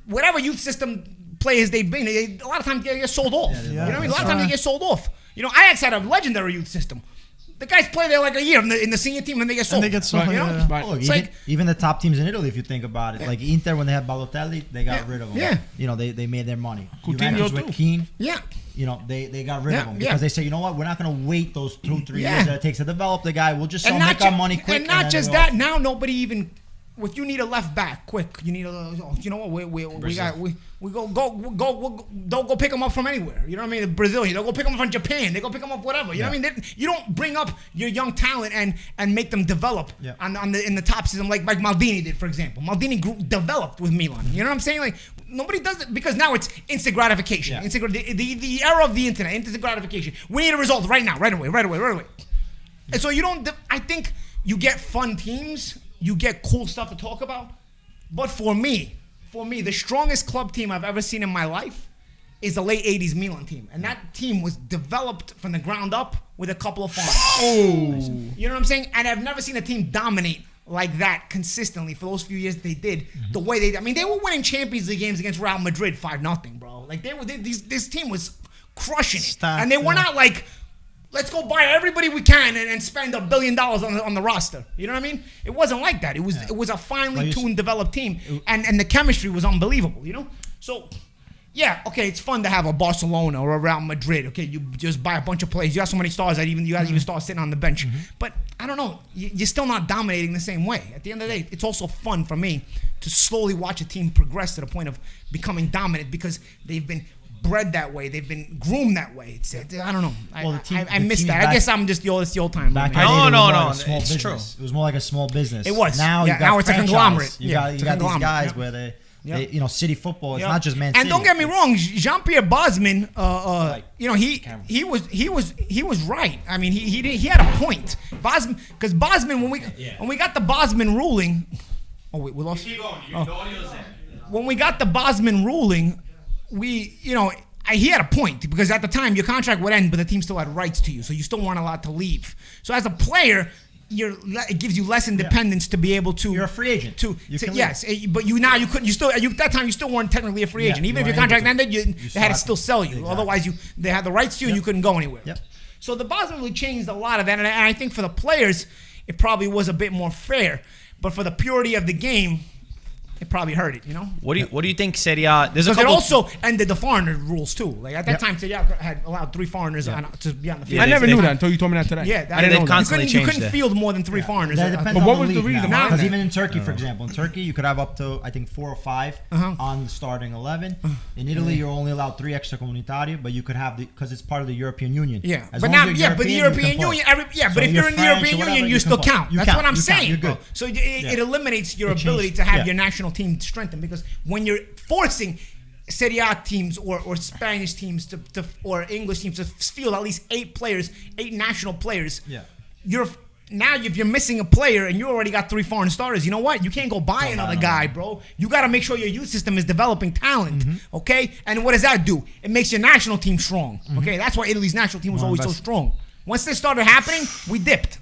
whatever youth system players they've been, a lot of times they get sold off. You know what I mean? A lot of times they get sold off. Ajax had a legendary youth system. The guys play there like a year in the senior team and they get sold. And they get sold, You know? yeah. Right. Look, It's even the top teams in Italy, if you think about it, like Inter when they had Balotelli, they got rid of him. Yeah. You know, they made their money. Coutinho Juventus with too. Keane, Yeah. you know, they got rid of Yeah, him yeah. because they say, you know what, we're not going to wait those 2-3 Yeah. years that it takes to develop the guy. We'll just sell, And make our money quick. And not then just we'll- that. Now nobody even. If you need a left back, quick. You need you know what? We go pick them up from anywhere. You know what I mean? Brazilian. They'll go pick them up from Japan. They go pick them up whatever. You know what I mean? You don't bring up your young talent and make them develop in the top system like Maldini did, for example. Maldini developed with Milan. You know what I'm saying? Like nobody does it because now it's instant gratification. The era of the internet, instant gratification. We need a result right now, right away. And so you don't. I think you get fun teams. You get cool stuff to talk about. But for me, the strongest club team I've ever seen in my life is the late 80s Milan team. And that team was developed from the ground up with a couple of foreigners. You know what I'm saying? And I've never seen a team dominate like that consistently for those few years they did. The way they were winning Champions League games against Real Madrid 5-0, bro. Like this team was crushing it. And they were not like, let's go buy everybody we can and spend $1 billion on the roster. You know what I mean? It wasn't like that. It was a finely tuned, developed team, and the chemistry was unbelievable. You know, so yeah, okay, it's fun to have a Barcelona or a Real Madrid. Okay, you just buy a bunch of players. You got so many stars that you guys even start sitting on the bench. But I don't know, you're still not dominating the same way. At the end of the day, it's also fun for me to slowly watch a team progress to the point of becoming dominant because they've been bred that way. They've been groomed that way. I don't know. I miss that. I guess I'm just the old time. No. It's true. It was more like a small business. It was. Now, Now it's a conglomerate. You got these guys where they, you know, city football. It's not just Man City. And don't get me wrong, Jean-Pierre Bosman. You know, he was right. I mean, he had a point. Because Bosman, when we got the Bosman ruling. Oh wait, we lost. Keep going. The audio's there. When we got the Bosman ruling. He had a point because at the time your contract would end, but the team still had rights to you, so you still weren't allowed to leave. So as a player, it gives you less independence to be able to. You're a free agent. Yes, but at that time you still weren't technically a free agent. Even if your contract ended, they had to still sell you. Exactly. Otherwise, they had the rights to you and you couldn't go anywhere. Yep. So the Bosman really changed a lot of that, and I think for the players, it probably was a bit more fair. But for the purity of the game, it probably hurt it, you know. What do you think Serie A? There's a Because couple. it also ended the foreigner rules too. Like at that time, Serie A had allowed 3 foreigners to be on the field. I never knew that until you told me that today. Yeah, I didn't constantly you change couldn't that. field more than 3 foreigners. That depends But on what the was the league reason now. behind Because that? even in Turkey, for example, you could have up to I think 4 or 5 on the starting 11. In Italy, you're only allowed 3 extracomunitari, but you could have because it's part of the European Union. Yeah, As but long now, as you're but the European, European you can Union, play. but So if you're in the French or European whatever, Union, you can still play. count. You That's count, what I'm you count, saying. you're good. So it eliminates your It ability changed. to have Yeah. your national team strengthened because when you're forcing Serie A teams or Spanish teams to or English teams to field at least 8 national players. Yeah. If you're missing a player and you already got 3 foreign starters, you know what? You can't go buy another guy, bro. You got to make sure your youth system is developing talent, okay? And what does that do? It makes your national team strong, okay? That's why Italy's national team was always so strong. Once this started happening, we dipped.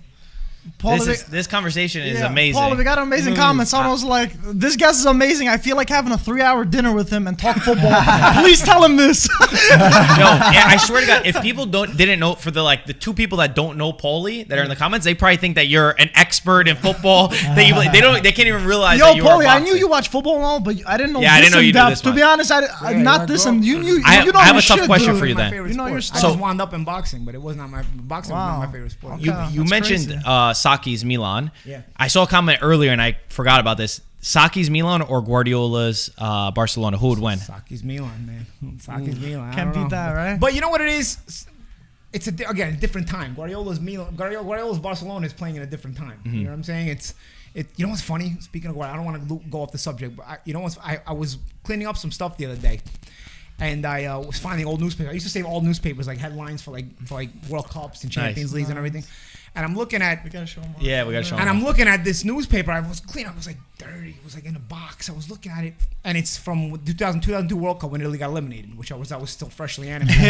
This conversation is amazing. Paul, we got amazing comments. Someone was like, "This guest is amazing. I feel like having a 3-hour dinner with him and talk football. Please tell him this." I swear to God, if people didn't know, for the 2 people that don't know Paulie that are in the comments, they probably think that you're an expert in football. They can't even realize. Yo, that you Paulie, are I knew you watch football and all, but I didn't know. Yeah, I didn't know you knew this To much. be honest, not this. And you know I have your a tough shit, question dude. for you then. You know your So- I just wound up in boxing, but it was not my boxing was not my favorite sport. Okay. You That's mentioned crazy. Saki's Milan. Yeah. I saw a comment earlier and I forgot about this. Saki's Milan or Guardiola's Barcelona? Who would win? Saki's Milan, man. Saki's Milan. I Can't don't beat know. that, right? But you know what it is? It's a different time. Guardiola's Milan, Guardiola's Barcelona is playing in a different time. You know what I'm saying? You know what's funny? Speaking of Guardiola, I don't want to go off the subject, but I was cleaning up some stuff the other day. And I was finding old newspapers. I used to save old newspapers, like headlines for World Cups and Champions Leagues and everything. And I'm looking at. We gotta show him. Yeah, we gotta show And him. I'm looking at this newspaper. I was clean. I was like dirty. It was like in a box. I was looking at it, and it's from 2002 World Cup when Italy got eliminated, which I was still freshly animated.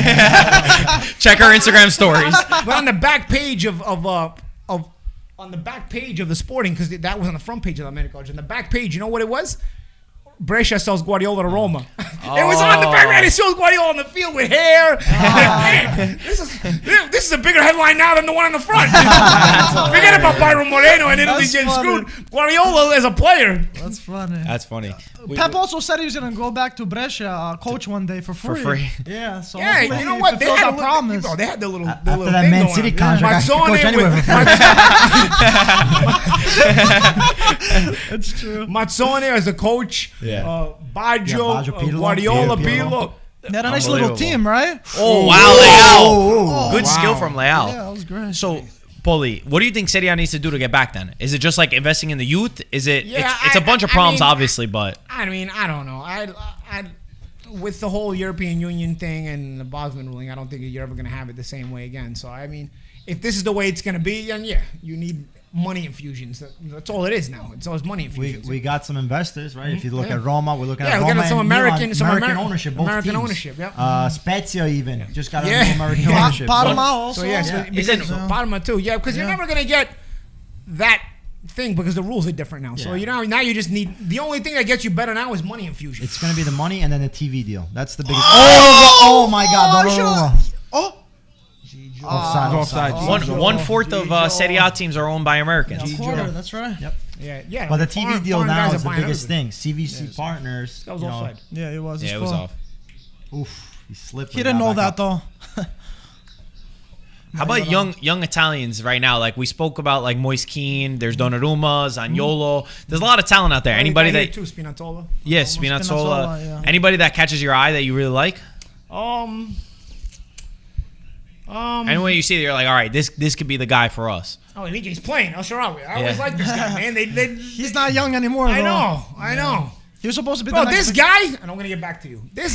Check our Instagram stories. But on the back page of on the back page of the Sporting, because that was on the front page of the Malignaggi. On the back page, you know what it was? Brescia sells Guardiola to Roma. It was on the back, and it shows Guardiola on the field with hair. Man, this is a bigger headline now than the one on the front. Forget about Byron Moreno and Italy getting screwed. Guardiola as a player. That's funny. That's funny. Pep also said he was gonna go back to Brescia, coach one day for free. For free. Yeah. So Yeah, hopefully you know he what? They fulfills had, that promise. they had their little After little that thing Man going City on. contract, I could coach Mazzone anywhere with- for free. It's true. Mazzone as a coach. Yeah. Baggio, Baggio, Pirlo, Guardiola, Pirlo. Pirlo. They had a nice little team, right? Oh, wow, Leao. Good skill from Leao. Yeah, that was great. So, Paulie, what do you think Serie A needs to do to get back then? Is it just like investing in the youth? Is it? Yeah, it's a bunch of I problems, mean, obviously, but I mean, I don't know. I with the whole European Union thing and the Bosman ruling, I don't think you're ever going to have it the same way again. So, I mean, if this is the way it's going to be, then yeah, you need money infusions. That's all it is now. It's always money infusions. We got some investors, right? If you look at Roma, we're looking at we're Roma getting some and American, Milan, American ownership. Both American teams. ownership. Yeah. Spezia even just got Yeah. American Yeah. ownership. Parma also. So yeah, Yeah. because Parma too. Yeah, because you're never gonna get that thing because the rules are different now. So Yeah. you know now you just need the only thing that gets you better now is money infusion. It's gonna be the money and then the TV deal. That's the biggest. Oh my God! No. Offside. one-fourth of Serie A teams are owned by Americans. Quarter, that's right. Yep. Yeah. But the TV deal foreign now guys is are the buying biggest everything. thing. CVC partners. That was you know, offside. Yeah, it was. Yeah, it was off. Oof, he slipped. He didn't know that though. How about young Italians right now? Like we spoke about, like Moise Kean. There's Donnarumma, Zaniolo. There's a lot of talent out there. Anybody that too, Spinazzola. yes, Spinazzola. Spinazzola, yeah. Anybody that catches your eye that you really like? Anyone you see, you're like, all right, this could be the guy for us. Oh, he's playing El Shaarawy. I always Yeah. like this guy, man. He's not young anymore. I though. know. He was supposed to be. Bro, the this next guy, and I'm gonna get back to you. This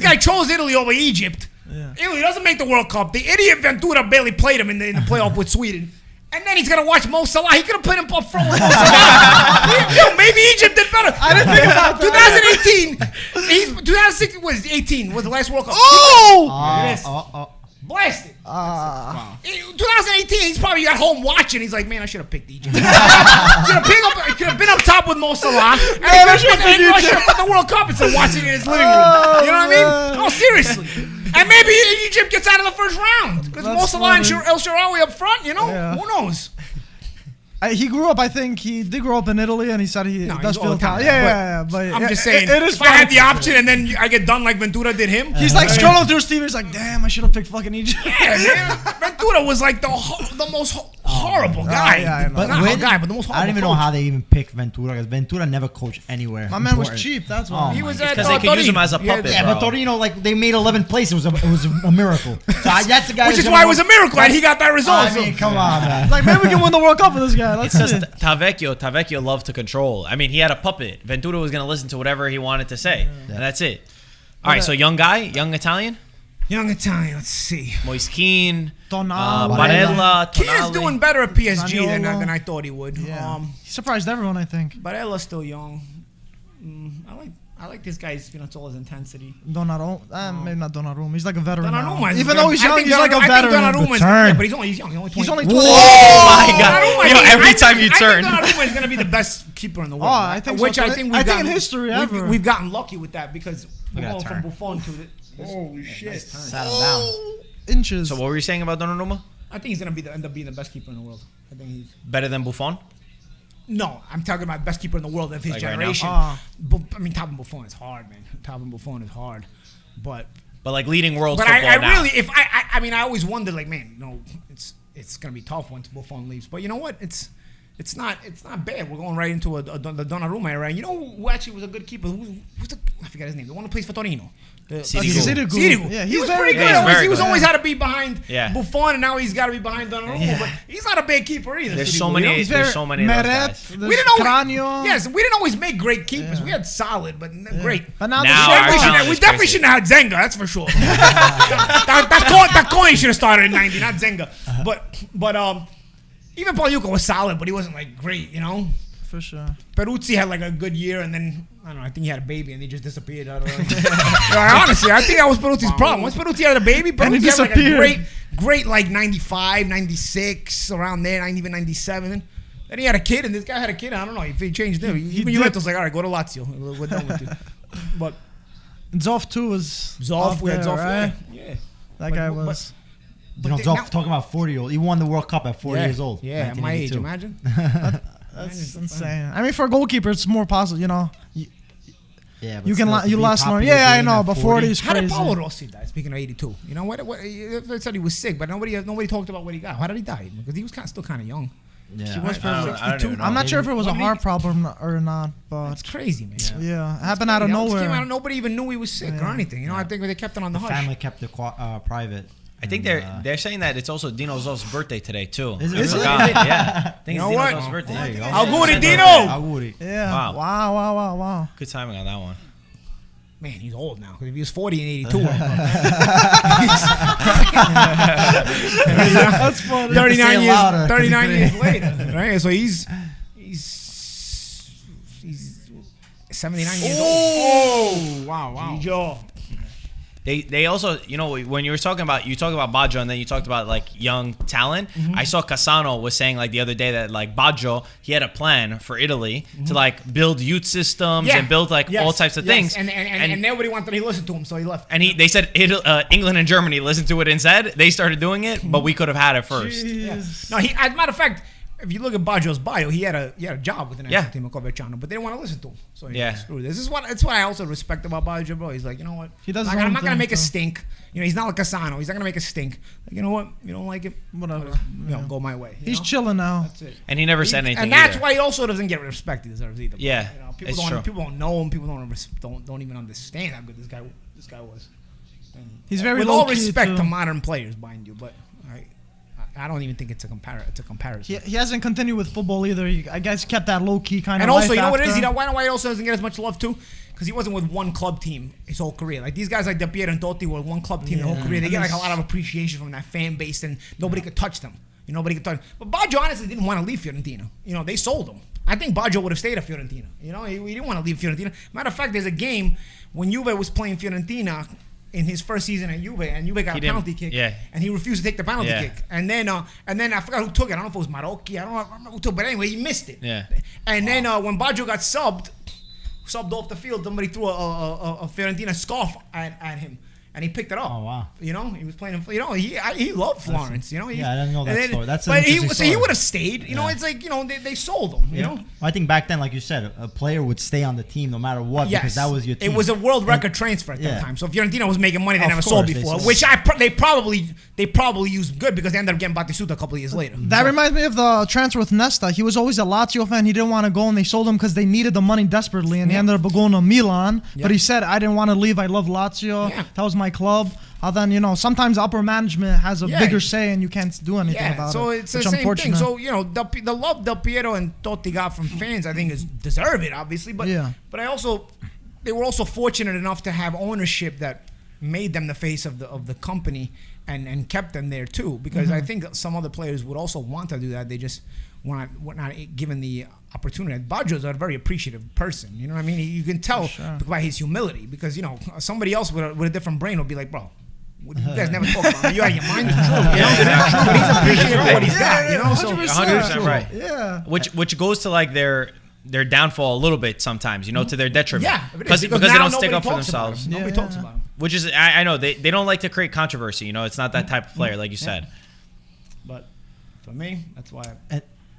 guy chose Italy over Egypt. Yeah. Italy doesn't make the World Cup. The idiot Ventura barely played him in the playoff with Sweden. And then he's gonna watch Mo Salah. He could have put him up front with Mo Salah. Yo, maybe Egypt did better. I didn't think about that. 2018. 2016 was 18 was the last World Cup. Yes. Blasted. 2018, he's probably at home watching. He's like, man, I should have picked Egypt. Could have been up top with Mo Salah. And I should have put the World Cup instead of watching it in his living room. You know what I mean? No, seriously. And maybe Egypt gets out of the first round because Mo Salah and El Shaarawy up front. You know, Yeah. who knows? He grew up. I think he did grow up in Italy, and he said he does he's all feel Italian, Yeah, but I'm yeah, just saying, it is if I had funny. the option and then I get done like Ventura did him, He's like scrolling through Steve. He's like, damn, I should have picked fucking Egypt. yeah, man. Ventura was like the most horrible guy. yeah, I know. But not when- guy, but the most horrible I don't even know coach. how they even picked Ventura because Ventura never coached anywhere. My man was important. cheap. That's why. He was at Because they could use him Torino. as a puppet, Yeah, bro. but Torino, like they made 11th place. It was a miracle. So that's the guy. Which that's is gonna why it win- was a miracle and he got that result. I mean, come on, man. Like maybe we can win the World Cup with this guy. Let's It's see. just Tavecchio loved to control. I mean, he had a puppet. Ventura was going to listen to whatever he wanted to say, and that's it. All right, so young guy, young Italian, Young Italian, let's see. Moise Kean, Tonali. Barella, He is Tonali. doing better at PSG Zaniolo. than I thought he would. Yeah. He surprised everyone, I think. Barella's still young. I like this guy's Spinazzola's intensity. Donnarumma, maybe not Donnarumma. He's like a veteran now. Donnarumma is Even good. though he's I young, think he's like a I think veteran. Donnarumma is, Turn. yeah, but he's only young. He's only 20. He's only 20. Oh my God! Donnarumma, Yo, every I time you turn. think Donnarumma is going to be the best keeper in the world. Oh, I think so, which too. I think I we've think in gotten, history we've- ever. We've gotten lucky with that because we're at going that from turn. Buffon to the. Holy shit. Sat him down. Inches. So what were you saying about Donnarumma? I think he's going to end up being the best keeper in the world. I think he's. Better than Buffon? No, I'm talking about best keeper in the world of his Like right now? generation. Ah. But I mean, top and Buffon is hard, man. Top and Buffon is hard, but But like leading world but football I now. really, if I mean, I always wondered, like, man, no, it's gonna be tough once Buffon leaves. But you know what? It's not bad. We're going right into the Donnarumma era. And you know who actually was a good keeper? Who's the, I forgot his name. The one who plays for Torino. Sirigu. Sirigu. Yeah, he he's was very pretty good. good. Yeah, he's very He was good. always had to be behind Yeah. Buffon, and now he's got to be behind Donnarumma. Yeah. But he's not a bad keeper either. There's Sirigu, so you many. know? He's There's very so many of those Meret, guys. there's We didn't always, Cranio. yes, we didn't always make great keepers. We had solid, but great. But now, Now the our Chevy- talent We is definitely crazy. shouldn't have had Zenga, that's for sure. that coin should have started in 90, not Zenga. But even Paulie was solid, but he wasn't like great, you know. For sure. Peruzzi had like a good year, and then I don't know. I think he had a baby, and he just disappeared. I don't know. Yeah, honestly, I think that was Peruzzi's problem. Once Peruzzi had a baby, And he Peruzzi had like a disappeared. great like 95, 96, around there, even 97. Then he had a kid, and this guy had a kid. I don't know if he changed it. Even Juventus was like, all right, go to Lazio. We're done with you. But Zoff too was Zoff, up there, Zoff, right? yeah. That guy was. You know, Zoff talking about 40-year-old. He won the World Cup at 40 years old. Yeah, at my age, 1982. imagine. That's insane. I mean, for a goalkeeper, it's more possible. You know, Yeah, you can you last long. Yeah, I know, but 40 is How did crazy. Paulo Rossi die? Speaking of 82, you know what? They said he was sick, but nobody talked about what he got. How did he die? Because he was still kind of young. Yeah, He was I don't 62. even know. I'm not sure if it was a What heart league? problem or not, but That's crazy, man. yeah, it happened out of That just nowhere. came out of nobody even knew he was sick or anything. You know, I think they kept it on the the hush. family kept it private. I think they're saying that it's also Dino Zoff's birthday today too. Is it I really? forgot. Yeah. I think You it's know Dino what? Zoff's birthday. There you go. Auguri, Dino! Auguri. Yeah. Wow. Wow. Good timing on that one. Man, he's old now. 'Cause if he was 40 in 82, That's funny. 39 years, louder, 39 years later, right? So he's 79 years old. Oh, wow. Joe. They also, you know, when you talk about Baggio and then you talked about like young talent. I saw Cassano was saying like the other day that like Baggio, he had a plan for Italy to like build youth systems and build like all types of things. And nobody wanted to listen to him, so he left. And they said England and Germany listened to it instead. They started doing it, but we could have had it first. No, as a matter of fact, if you look at Baggio's bio, he had a job with the national team of Coverciano, but they didn't want to listen to him. So he screw this. It's what I also respect about Baggio, bro. He's like, you know what? He does. I'm not gonna make a stink. You know, he's not like Cassano. He's not gonna make a stink. Like, you know what? You don't like it? Whatever. You know, go my way. He's know? chilling now. That's it. And he never said anything. And that's either. why he also doesn't get the respect he deserves either. Yeah, you know, it's true. People don't know him. People don't even understand how good this guy was. And He's very with all low-key, respect too. to modern players, mind you, but I don't even think it's a comparison. He hasn't continued with football either. I guess kept that low key kind And of. also, life you know what it is? after. You know why he also doesn't get as much love too? Because he wasn't with one club team his whole career. Like these guys like Del Piero and Totti were one club team the whole career. They get like a lot of appreciation from that fan base, and nobody could touch them. Nobody could touch. But Baggio honestly didn't want to leave Fiorentina. You know, they sold him. I think Baggio would have stayed at Fiorentina. You know, he didn't want to leave Fiorentina. Matter of fact, there's a game when Juve was playing Fiorentina in his first season at Juve, and Juve got a penalty kick, and he refused to take the penalty kick. And then I forgot who took it. I don't know if it was Marocchi. I don't remember who took it, but anyway, he missed it. Yeah. And then when Baggio got subbed off the field, somebody threw a Fiorentina scarf at him. And he picked it up. Oh, wow. You know, he was playing. You know, he loved Florence. You know, I didn't know that story. That's an but interesting so story. he would have stayed. You know, it's like they sold him. You know. I think back then, like you said, a player would stay on the team no matter what because that was your team. It was a world record transfer at that time. So Fiorentina was making money they Of never course, saw they before, sold. which they probably used good because they ended up getting Battistuta a couple of years later. That reminds me of the transfer with Nesta. He was always a Lazio fan. He didn't want to go, and they sold him because they needed the money desperately, and he ended up going to Milan. But he said, "I didn't want to leave. I love Lazio. That was my club." Then sometimes upper management has a bigger say, and you can't do anything about it. So it's the which same unfortunate. thing. So the love Del Piero and Totti got from fans, I think, is deserve it, obviously. But they were also fortunate enough to have ownership that made them the face of the company and kept them there too. Because I think some other players would also want to do that. They just were not given the opportunity. Baggio's a very appreciative person. You know what I mean? You can tell by his humility. Because somebody else with a different brain would be like, bro, you guys never talk about me. You out of your mind? But he's appreciative of what he's got. So 100% right. Yeah. Which goes to like their downfall a little bit sometimes, to their detriment. Yeah, because they don't stick up for themselves. Nobody talks about him. Which is, I know they don't like to create controversy. It's not that type of player, like you said. But for me, that's why.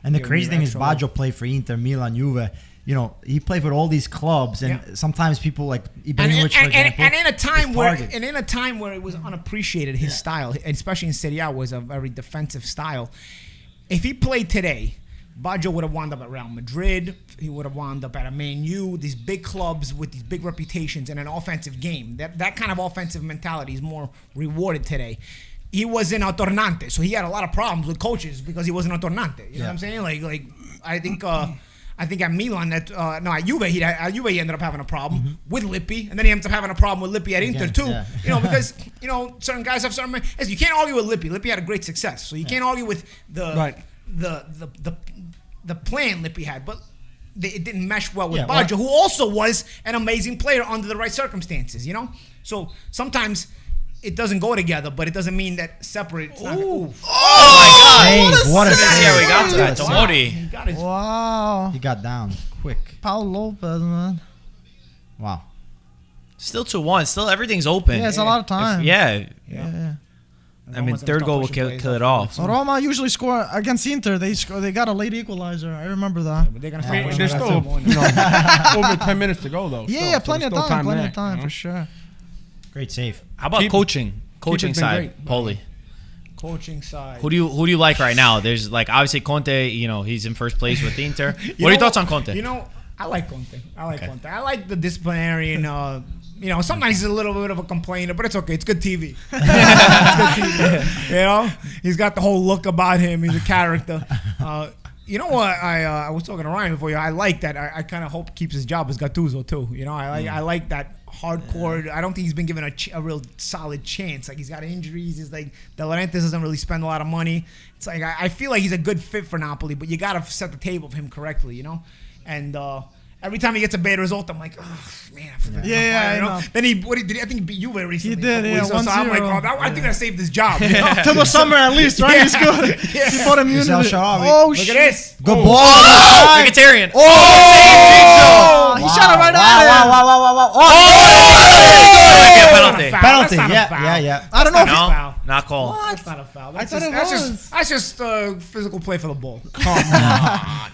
And the crazy thing is, Baggio played for Inter, Milan, Juve. He played for all these clubs, and sometimes people like Ibrahimovic, for example. And in a time where it was unappreciated, his style, especially in Serie A, was a very defensive style. If he played today, Baggio would have wound up at Real Madrid. He would have wound up at a Man U, these big clubs with these big reputations and an offensive game. That kind of offensive mentality is more rewarded today. He was in a tornante, so he had a lot of problems with coaches because he wasn't a tornante. You know what I'm saying? Like I think at Milan, at Juve, he ended up having a problem with Lippi, and then he ended up having a problem with Lippi at Inter too. Yeah. Because certain guys have certain. You can't argue with Lippi. Lippi had a great success, so you can't argue with the plan Lippi had, but it didn't mesh well with Baggio, who also was an amazing player under the right circumstances. So sometimes it doesn't go together, but it doesn't mean that separate. It's not Oh Hey, what a Yeah, save. we got to that. What a Tomori. He got his Wow. He got down quick. Paul Lopez, man. Wow. Still 2-1. Still everything's open. Yeah, it's a lot of time. Yeah. Yeah. I mean, third goal will kill it off. So Roma usually score against Inter. They got a late equalizer. I remember that. But they're gonna I mean, start there's pushing still that over 10 minutes to go though. Yeah, still, plenty so of there's still time. Plenty there, of time you know? for sure. Great save. How about Keep- coaching been side, great. Paulie? coaching side. Who do you like right now? There's like obviously Conte. You know he's in first place with Inter. What are your thoughts on Conte? You know, I like Conte. Conte. I like the disciplinarian. You know, sometimes he's a little bit of a complainer, but it's okay. It's good TV. It's good TV. You know, he's got the whole look about him. He's a character. You know what? I was talking to Ryan before you. I like that. I kind of hope keeps his job as Gattuso too. You know, I like that hardcore. I don't think he's been given a real solid chance. Like he's got injuries. He's like De Laurentiis doesn't really spend a lot of money. It's like I feel like he's a good fit for Napoli, but you got to set the table for him correctly. You know, and. Every time he gets a bad result, I'm like, oh man, I forgot. Yeah, you know? I know. Then I think he beat Juve recently. He did, yeah, So I'm like, 1-0. I think I saved his job. You know? Till the summer at least, right? He's good. Yeah. He fought immunity. Oh, Look shit. at this. Good Oh. ball. Oh, Mkhitaryan. Oh, he shot it right at him. Wow. Penalty. Penalty. That's not a Yeah, foul. yeah. I don't know if That's he... not a foul. Not call. That's not a foul. I thought it that's was. That's just physical play for the ball.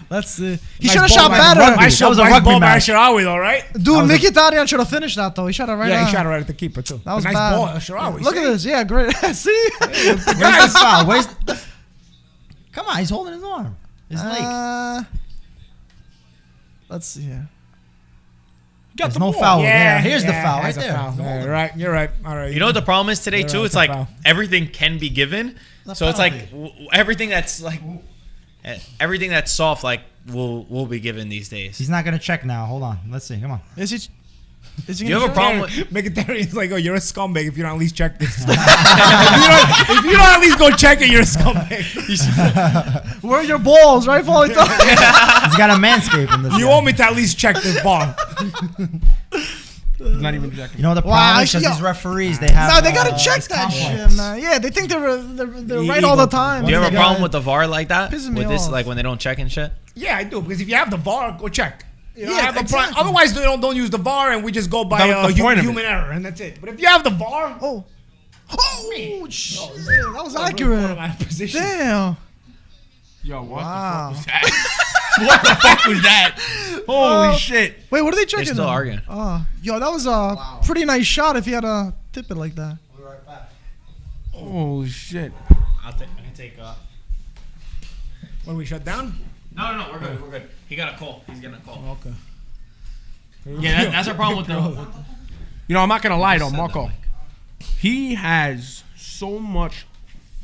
Let's see. He Nice should have ball shot by better. Rugby. That was a Nice rugby ball by match. Sharawi, though, right? Dude, Mkhitaryan should have finished that, though. He shot it right Yeah, at he shot it right at the keeper, too. That was nice bad. ball, Sharawi. Look at this. Yeah, great. See? Where's the foul? Where's the... Come on, he's holding his arm. His leg. Let's see here. Got There's the no ball. foul there. Here's the foul right that's a there. foul. Yeah, right. You're right. All right. You know what the problem is today You're too? right, It's it's a like foul. everything can be given. So it's like everything that's like everything that's soft like will be given these days. He's not gonna check now. Hold on. Let's see. Come on. Is he... Is he Do you have a problem with? Mkhitaryan's like, oh, you're a scumbag if you don't at least check this. if you don't at least go check it, you're a scumbag. Where are your balls, right, Paulie? He's got a manscape in this. You guy. want me to at least check this bar? He's not even checking. You know the Wow, problem is 'cause yo- these referees they have. No, they gotta check it's that complex. shit, man. Yeah, they think they're right all the time. Do you have a They problem got- with the VAR like that? Pisses me With this, off. like when they don't check and shit. Yeah, I do. Because if you have the VAR, go check. You know, Yeah, I have a exactly. Otherwise, don't use the VAR and we just go by That was the point of human error and that's it. But if you have the VAR, Oh, shit! That was put him accurate. out of position. Damn. Yo, what Wow. the fuck was that? What the fuck was that? Holy shit. Wait, what are they They're checking? still now? arguing. Yo, that was a pretty nice shot if he had to tip it like that. Holy shit. I can take. When we shut down? No, we're good. We're good. He got a call. He's getting a call. Okay. Yeah, that's our problem with the. You know, I'm not gonna lie though, Marco. He has so much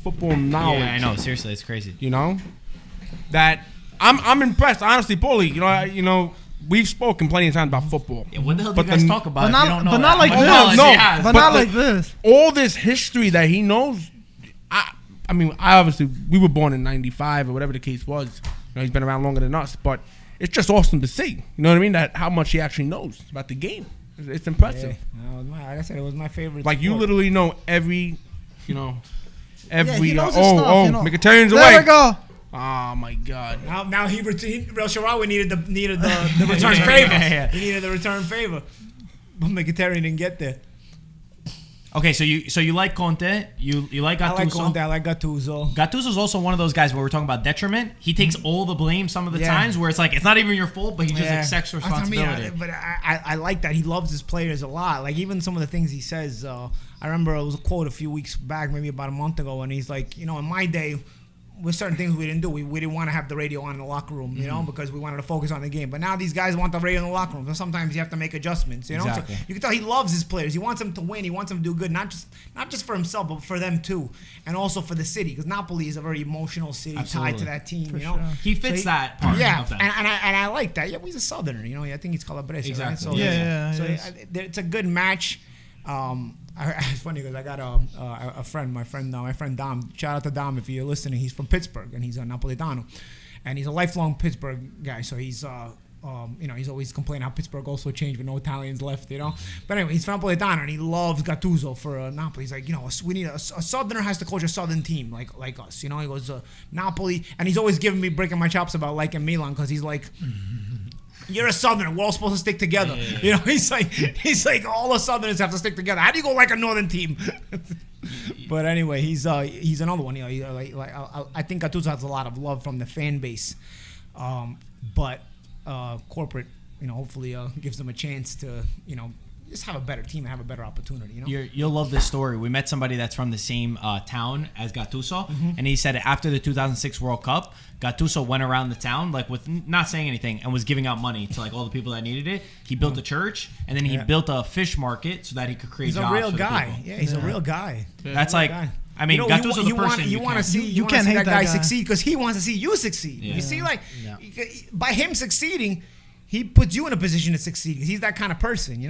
football knowledge. Yeah, I know. Seriously, it's crazy. You know, that I'm impressed. Honestly, Paulie. You know, we've spoken plenty of times about football. Yeah, what the hell do But you guys the- talk about? But if not- you don't know but that not like much this. knowledge No, he has? But But not the- like this. All this history that he knows. I mean, we were born in '95 or whatever the case was. You know, he's been around longer than us, but it's just awesome to see. You know what I mean? That how much he actually knows about the game. It's impressive. Like I said, it was my favorite. Like you sport. literally know every, you know, every. he knows his stuff, you know. Mkhitaryan's There away. we go. Oh my God. Now Real Sharawi needed the return favor. Yeah. He needed the return favor, but Mkhitaryan didn't get there. Okay, so you like Conte? You like Gattuso? I like Conte. I like Gattuso. Gattuso's also one of those guys where we're talking about detriment. He takes all the blame some of the Yeah. times where it's like it's not even your fault, but he just accepts That's what I mean, responsibility. but I like that he loves his players a lot. Like even some of the things he says. I remember it was a quote a few weeks back, maybe about a month ago, and he's like, you know, in my day, with certain things we didn't do. We didn't want to have the radio on in the locker room, you know, because we wanted to focus on the game. But now these guys want the radio in the locker room. So sometimes you have to make adjustments, you know. Exactly. So you can tell he loves his players. He wants them to win. He wants them to do good, not just for himself, but for them too, and also for the city. Because Napoli is a very emotional city tied to that team, you know. He fits So that part Yeah, of that. and I like that. Yeah, he's a Southerner, you know. I think he's Calabrese, Exactly. right? So Yeah, so he is. it's a good match. It's funny because I got a friend, my friend Dom. Shout out to Dom if you're listening. He's from Pittsburgh and he's a Napolitano, and he's a lifelong Pittsburgh guy. So he's he's always complaining how Pittsburgh also changed with no Italians left, But anyway, he's Napolitano and he loves Gattuso for Napoli. He's like, we need a Southerner has to coach a Southern team like us. He goes Napoli, and he's always breaking my chops about liking Milan because he's like, you're a Southerner. We're all supposed to stick together. Yeah. He's like all the Southerners have to stick together. How do you go like a Northern team? But anyway, he's another one. I think Gattuso has a lot of love from the fan base, but corporate, hopefully gives them a chance to, just have a better team and have a better opportunity. You'll love this story. We met somebody that's from the same town as Gattuso, and he said after the 2006 World Cup, Gattuso went around the town with not saying anything and was giving out money to all the people that needed it. He built a church, and then he built a fish market so that he could create He's jobs. He's a real for guy. the people. Yeah, he's a real guy. That's I mean, Gattuso's the person you want to see. You can't see hate that guy that guy. succeed because he wants to see you succeed. Yeah. You see, by him succeeding, he puts you in a position to succeed. He's that kind of person,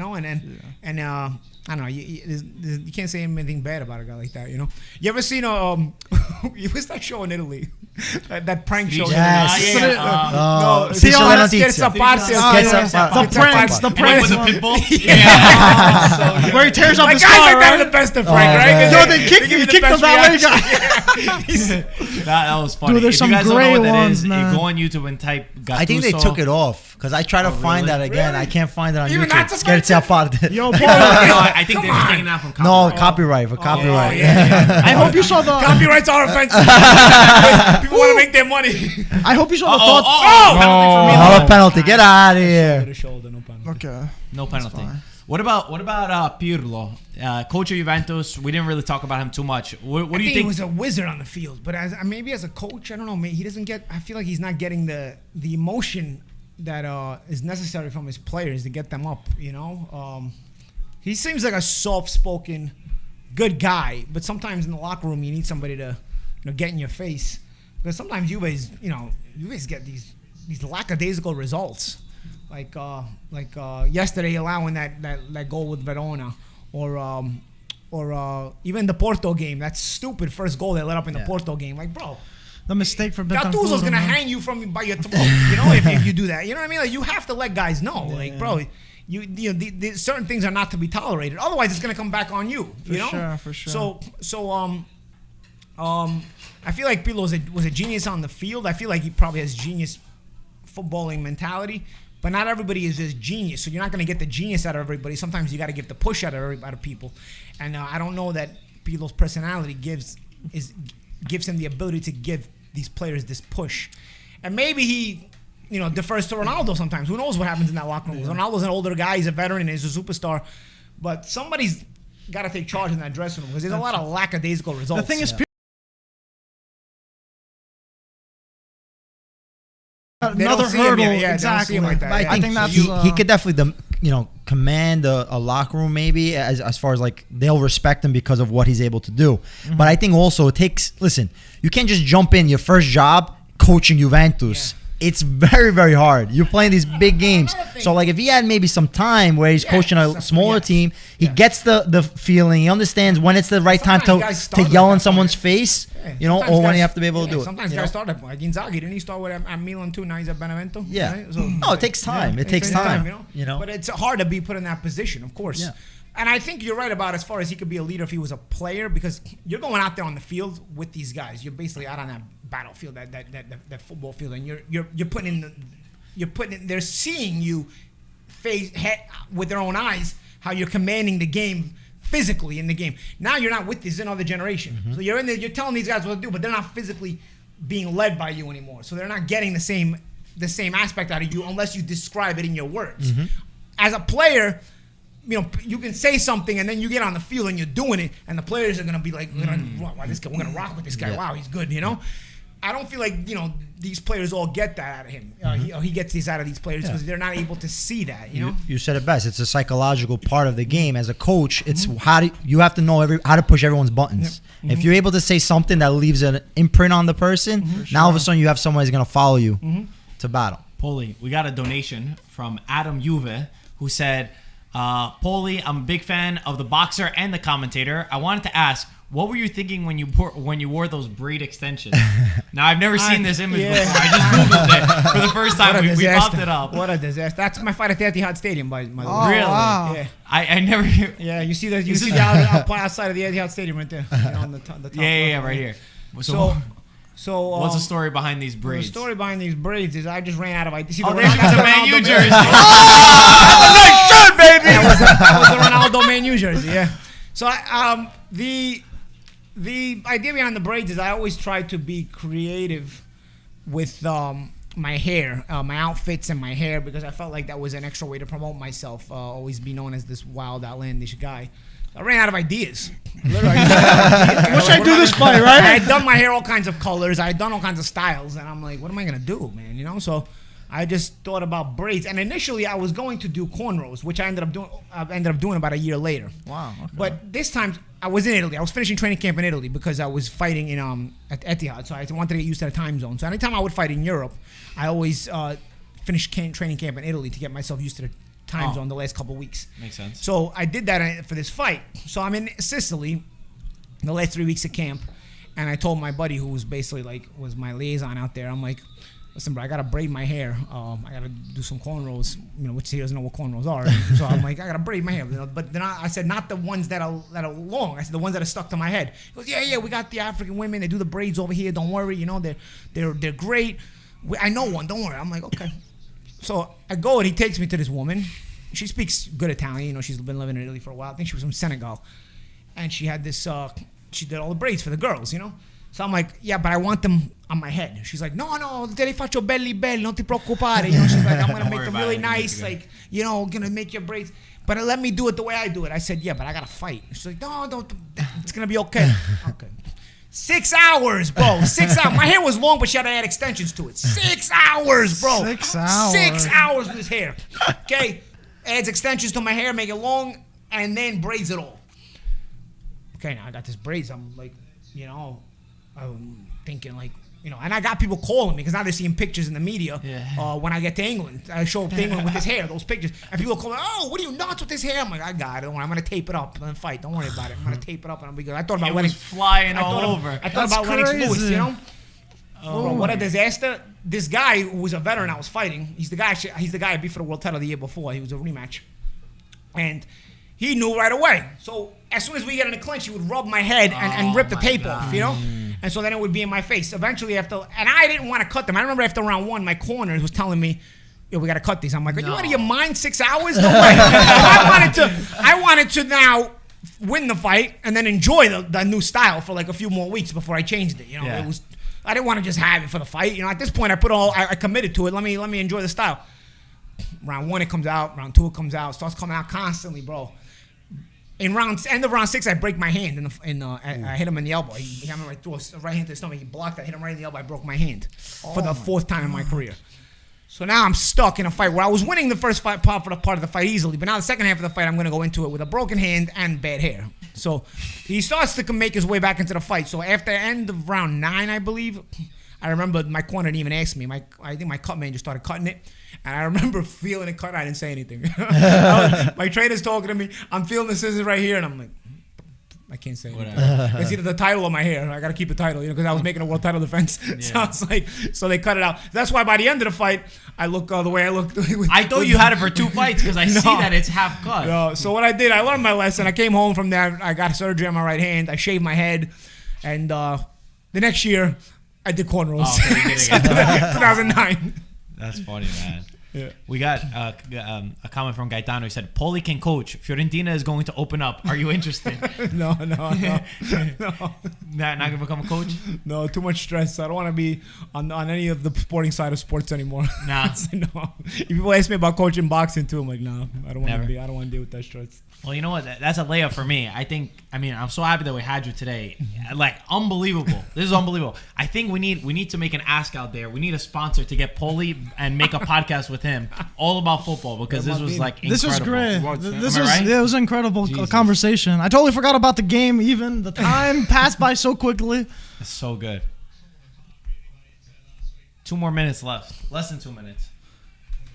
And I don't know. You can't say anything bad about a guy like that, You ever seen what's that show in Italy? that prank show. Yes. No, Scherza Parte. The With pranks. a pit bull. Where he tears up Like his guys car, like that are right? the best of prank, right? man. Yo, they kicked give he the kicked the best valet reaction. guy. That was funny. Dude, there's if some you guys don't gray know what that ones, is, man. you go on YouTube and type Gattuso. I think they took it off because I try to find really? that again. Really? I can't find it on Even YouTube. that's Scherza Parte. Yo, No, Paul, I think they're taking that from No, copyright. copyright for copyright. I hope you saw the. Copyrights are offensive. People want to make their money. I hope you saw the thought. Penalty for me. Another penalty. Get out of here. Okay. No penalty. What about Pirlo, coach of Juventus? We didn't really talk about him too much. What do you He think? was a wizard on the field, but maybe as a coach, I don't know. Maybe he doesn't get. I feel like he's not getting the emotion that is necessary from his players to get them up. He seems like a soft-spoken, good guy, but sometimes in the locker room you need somebody to, get in your face because sometimes Juve's get these lackadaisical results. Like yesterday allowing that goal with Verona, or even the Porto game. That stupid first goal they let up in the Porto game. Like, bro, The mistake for Gattuso's gonna man. hang you by your throat. If you do that, you know what I mean. Like, you have to let guys know, bro. Certain things are not to be tolerated. Otherwise, it's gonna come back on you. For sure. So I feel like Pirlo was a genius on the field. I feel like he probably has genius footballing mentality. But not everybody is just genius, so you're not going to get the genius out of everybody. Sometimes you got to get the push out of people, and I don't know that Pirlo's personality gives him the ability to give these players this push, and maybe he, defers to Ronaldo sometimes. Who knows what happens in that locker room? Ronaldo's an older guy, he's a veteran, and he's a superstar, but somebody's got to take charge in that dressing room because there's a lot of lackadaisical results. The thing is, They don't another see him hurdle. yet. Yeah, they don't Exactly. see him like that. I think that's he could definitely command a locker room maybe as far as they'll respect him because of what he's able to do. But I think also it takes you can't just jump in your first job coaching Juventus. It's very, very hard. You're playing these big games. So if he had maybe some time where he's coaching a smaller team, he gets the feeling, he understands when it's the right time to yell in someone's face, or when you have to be able to do it. Sometimes guys start like Inzaghi. Didn't he start with at Milan too? Now he's at Benevento. Yeah. Right? So, it takes time. It takes time. But it's hard to be put in that position, of course. Yeah. And I think you're right about as far as he could be a leader if he was a player, because you're going out there on the field with these guys. You're basically out on that battlefield, that football field, and you're putting in. They're seeing you with their own eyes how you're commanding the game physically in the game. Now you're not with this another generation, so you're in there. You're telling these guys what to do, but they're not physically being led by you anymore. So they're not getting the same aspect out of you unless you describe it in your words. As a player, you can say something and then you get on the field and you're doing it, and the players are gonna be like, we're gonna rock with this guy. Wow, he's good. I don't feel like these players all get that out of him. He gets these out of these players because they're not able to see that. You said it best. It's a psychological part of the game. As a coach, it's you have to know how to push everyone's buttons. If you're able to say something that leaves an imprint on the person, now all of a sudden you have someone who's gonna follow you to battle. Paulie, we got a donation from Adam Juve who said, Paulie, I'm a big fan of the boxer and the commentator. I wanted to ask, what were you thinking when you wore those braid extensions? Now, I've never seen this image before. I just Googled it for the first time. We popped it up. What a disaster. That's my fight at the Etihad Stadium, by the way. Oh, Really? wow. Yeah. I never... Yeah, you see the outside of the Etihad Stadium right there. On the top Yeah, right here. So What's the story behind these braids? The story behind these braids is I just ran out of ideas. Oh, there's a Man U jersey. Nice shirt, baby. That was the Ronaldo Man U jersey, yeah. So the idea behind the braids is I always try to be creative with my hair, my outfits and my hair, because I felt like that was an extra way to promote myself, always be known as this wild, outlandish guy. I ran out of ideas. Literally. Wish I do this fight, right? I had done my hair all kinds of colors. I had done all kinds of styles, and I'm like, what am I gonna do, man? You know, so I just thought about braids. And initially, I was going to do cornrows, which I ended up doing about a year later. Wow. Okay. But this time, I was in Italy. I was finishing training camp in Italy because I was fighting in at Etihad, so I wanted to get used to the time zone. So anytime I would fight in Europe, I always finished training camp in Italy to get myself used to the time zone the last couple of weeks. Makes sense. So I did that for this fight. So I'm in Sicily the last 3 weeks of camp, and I told my buddy, who was basically was my liaison out there, I'm like, listen, bro, I gotta braid my hair. I gotta do some cornrows, which he doesn't know what cornrows are. So I'm like, I gotta braid my hair. But then I said, not the ones that are long. I said the ones that are stuck to my head. He goes, yeah, we got the African women. They do the braids over here. Don't worry, they're great. I know one. Don't worry. I'm like, okay. So I go and he takes me to this woman. She speaks good Italian. She's been living in Italy for a while. I think she was from Senegal, and she had this. She did all the braids for the girls, So I'm like, yeah, but I want them on my head. She's like, no, te li faccio belli, non ti preoccupare. She's like, I'm gonna make them really nice, gonna make your braids. But let me do it the way I do it. I said, yeah, but I gotta fight. She's like, no, don't. It's gonna be okay. Okay. 6 hours, bro. 6 hours. My hair was long, but she had to add extensions to it. 6 hours, bro. 6 hours. 6 hours with this hair. Okay. Adds extensions to my hair, make it long, and then braids it all. Okay, now I got this braids. I'm like, I'm thinking and I got people calling me because now they're seeing pictures in the media. Yeah. When I get to England, I show up to England with this hair, those pictures, and people call me, oh, what are you nuts with this hair? I'm like, I got it. Don't worry, I'm gonna tape it up and then fight. Don't worry about it. I'm gonna tape it up and I'll be good. I thought about It was flying all over. I thought about Lennox crazy. Lewis, Bro, what a disaster. This guy who was a veteran I was fighting, he's the guy I beat for the world title the year before. He was a rematch. And he knew right away. So as soon as we get in a clinch, he would rub my head and rip the tape off, And so then it would be in my face. Eventually and I didn't want to cut them. I remember after round one, my corner was telling me, yo, we got to cut these. I'm like, are you out of your mind? 6 hours? No way. I wanted to now win the fight and then enjoy the new style for a few more weeks before I changed it. Yeah. I didn't want to just have it for the fight. At this point, I committed to it. Let me enjoy the style. Round one, it comes out. Round two, it comes out. Starts coming out constantly, bro. End of round six, I break my hand. I hit him in the elbow. He got me right through a right hand to the stomach. He blocked. I hit him right in the elbow. I broke my hand for the fourth time in my career. So now I'm stuck in a fight where I was winning the first part of the fight easily, but now the second half of the fight, I'm going to go into it with a broken hand and bad hair. So he starts to make his way back into the fight. So after the end of round 9, I believe, I remember my corner didn't even ask me. I think my cut man just started cutting it. And I remember feeling it cut. I didn't say anything. My trainer's talking to me. I'm feeling the scissors right here. And I'm like, I can't say anything. It's either the title or my hair. I got to keep the title, because I was making a world title defense. Yeah. So they cut it out. That's why by the end of the fight, I look the way I looked. I thought you had it for 2 fights because I see that it's half cut. No. So what I did, I learned my lesson. I came home from there. I got surgery on my right hand. I shaved my head. And the next year, I did cornrows. Oh, okay, you did it again. 2009. That's funny, man. Yeah. We got a comment from Gaetano. He said, Paulie can coach. Fiorentina is going to open up. Are you interested? No. Not going to become a coach? No, too much stress. I don't want to be on any of the sporting side of sports anymore. Nah. No. If people ask me about coaching boxing too, I'm like, no, I don't want Never. to be. I don't want to deal with that stress. Well, you know what? That's a layup for me. I'm so happy that we had you today. Unbelievable. This is unbelievable. I think we need to make an ask out there. We need a sponsor to get Paulie and make a podcast with him all about football because this was incredible. This was great. Right? It was an incredible conversation. I totally forgot about the game. Even the time passed by so quickly. It's so good. 2 more minutes left. Less than 2 minutes.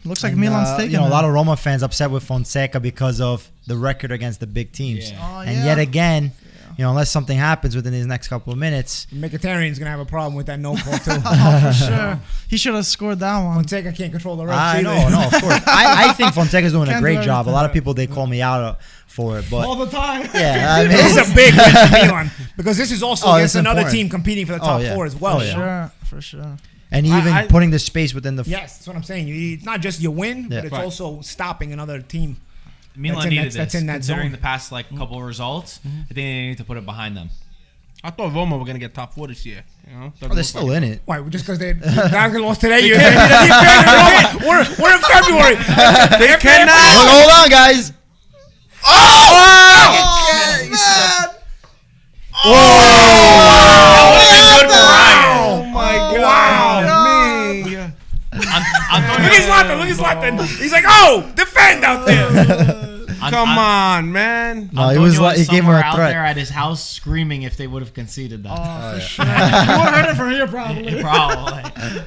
Looks like And, Milan's taking a it. lot of Roma fans upset with Fonseca because of the record against the big teams. Yeah. Oh, And yeah. yet again, unless something happens within these next couple of minutes, Mkhitaryan's gonna have a problem with that no call too. Oh, for sure. He should have scored that one. Fonseca can't control the refs I either. know, of course. I think Fonseca's doing a Can't great do job. A everything. lot of people, they call me out for it, but All the time. yeah, I mean, This is a big win for Milan because this is also Oh, against it's another important. team competing for the top yeah. four as well. Oh, For you know? sure. For sure. and even I- putting the space within the Yes, that's what I'm saying. It's not just you win, Yeah. but it's Right. also stopping another team. Milan needed that's this. in that Considering zone. the past couple of results, I think they need to put it behind them. I thought Roma were gonna get top 4 this year. they're still in it. Why? Just because they lost today? We're in February. They cannot. Hold on, guys. Oh my God! Me. Look at Zlatan. He's like, oh, defend out there. Come on, man. No, it was Antonio like is he gave him somewhere a out threat. there at his house screaming if they would have conceded that. Oh, for sure. You would have heard it from here, probably. Probably.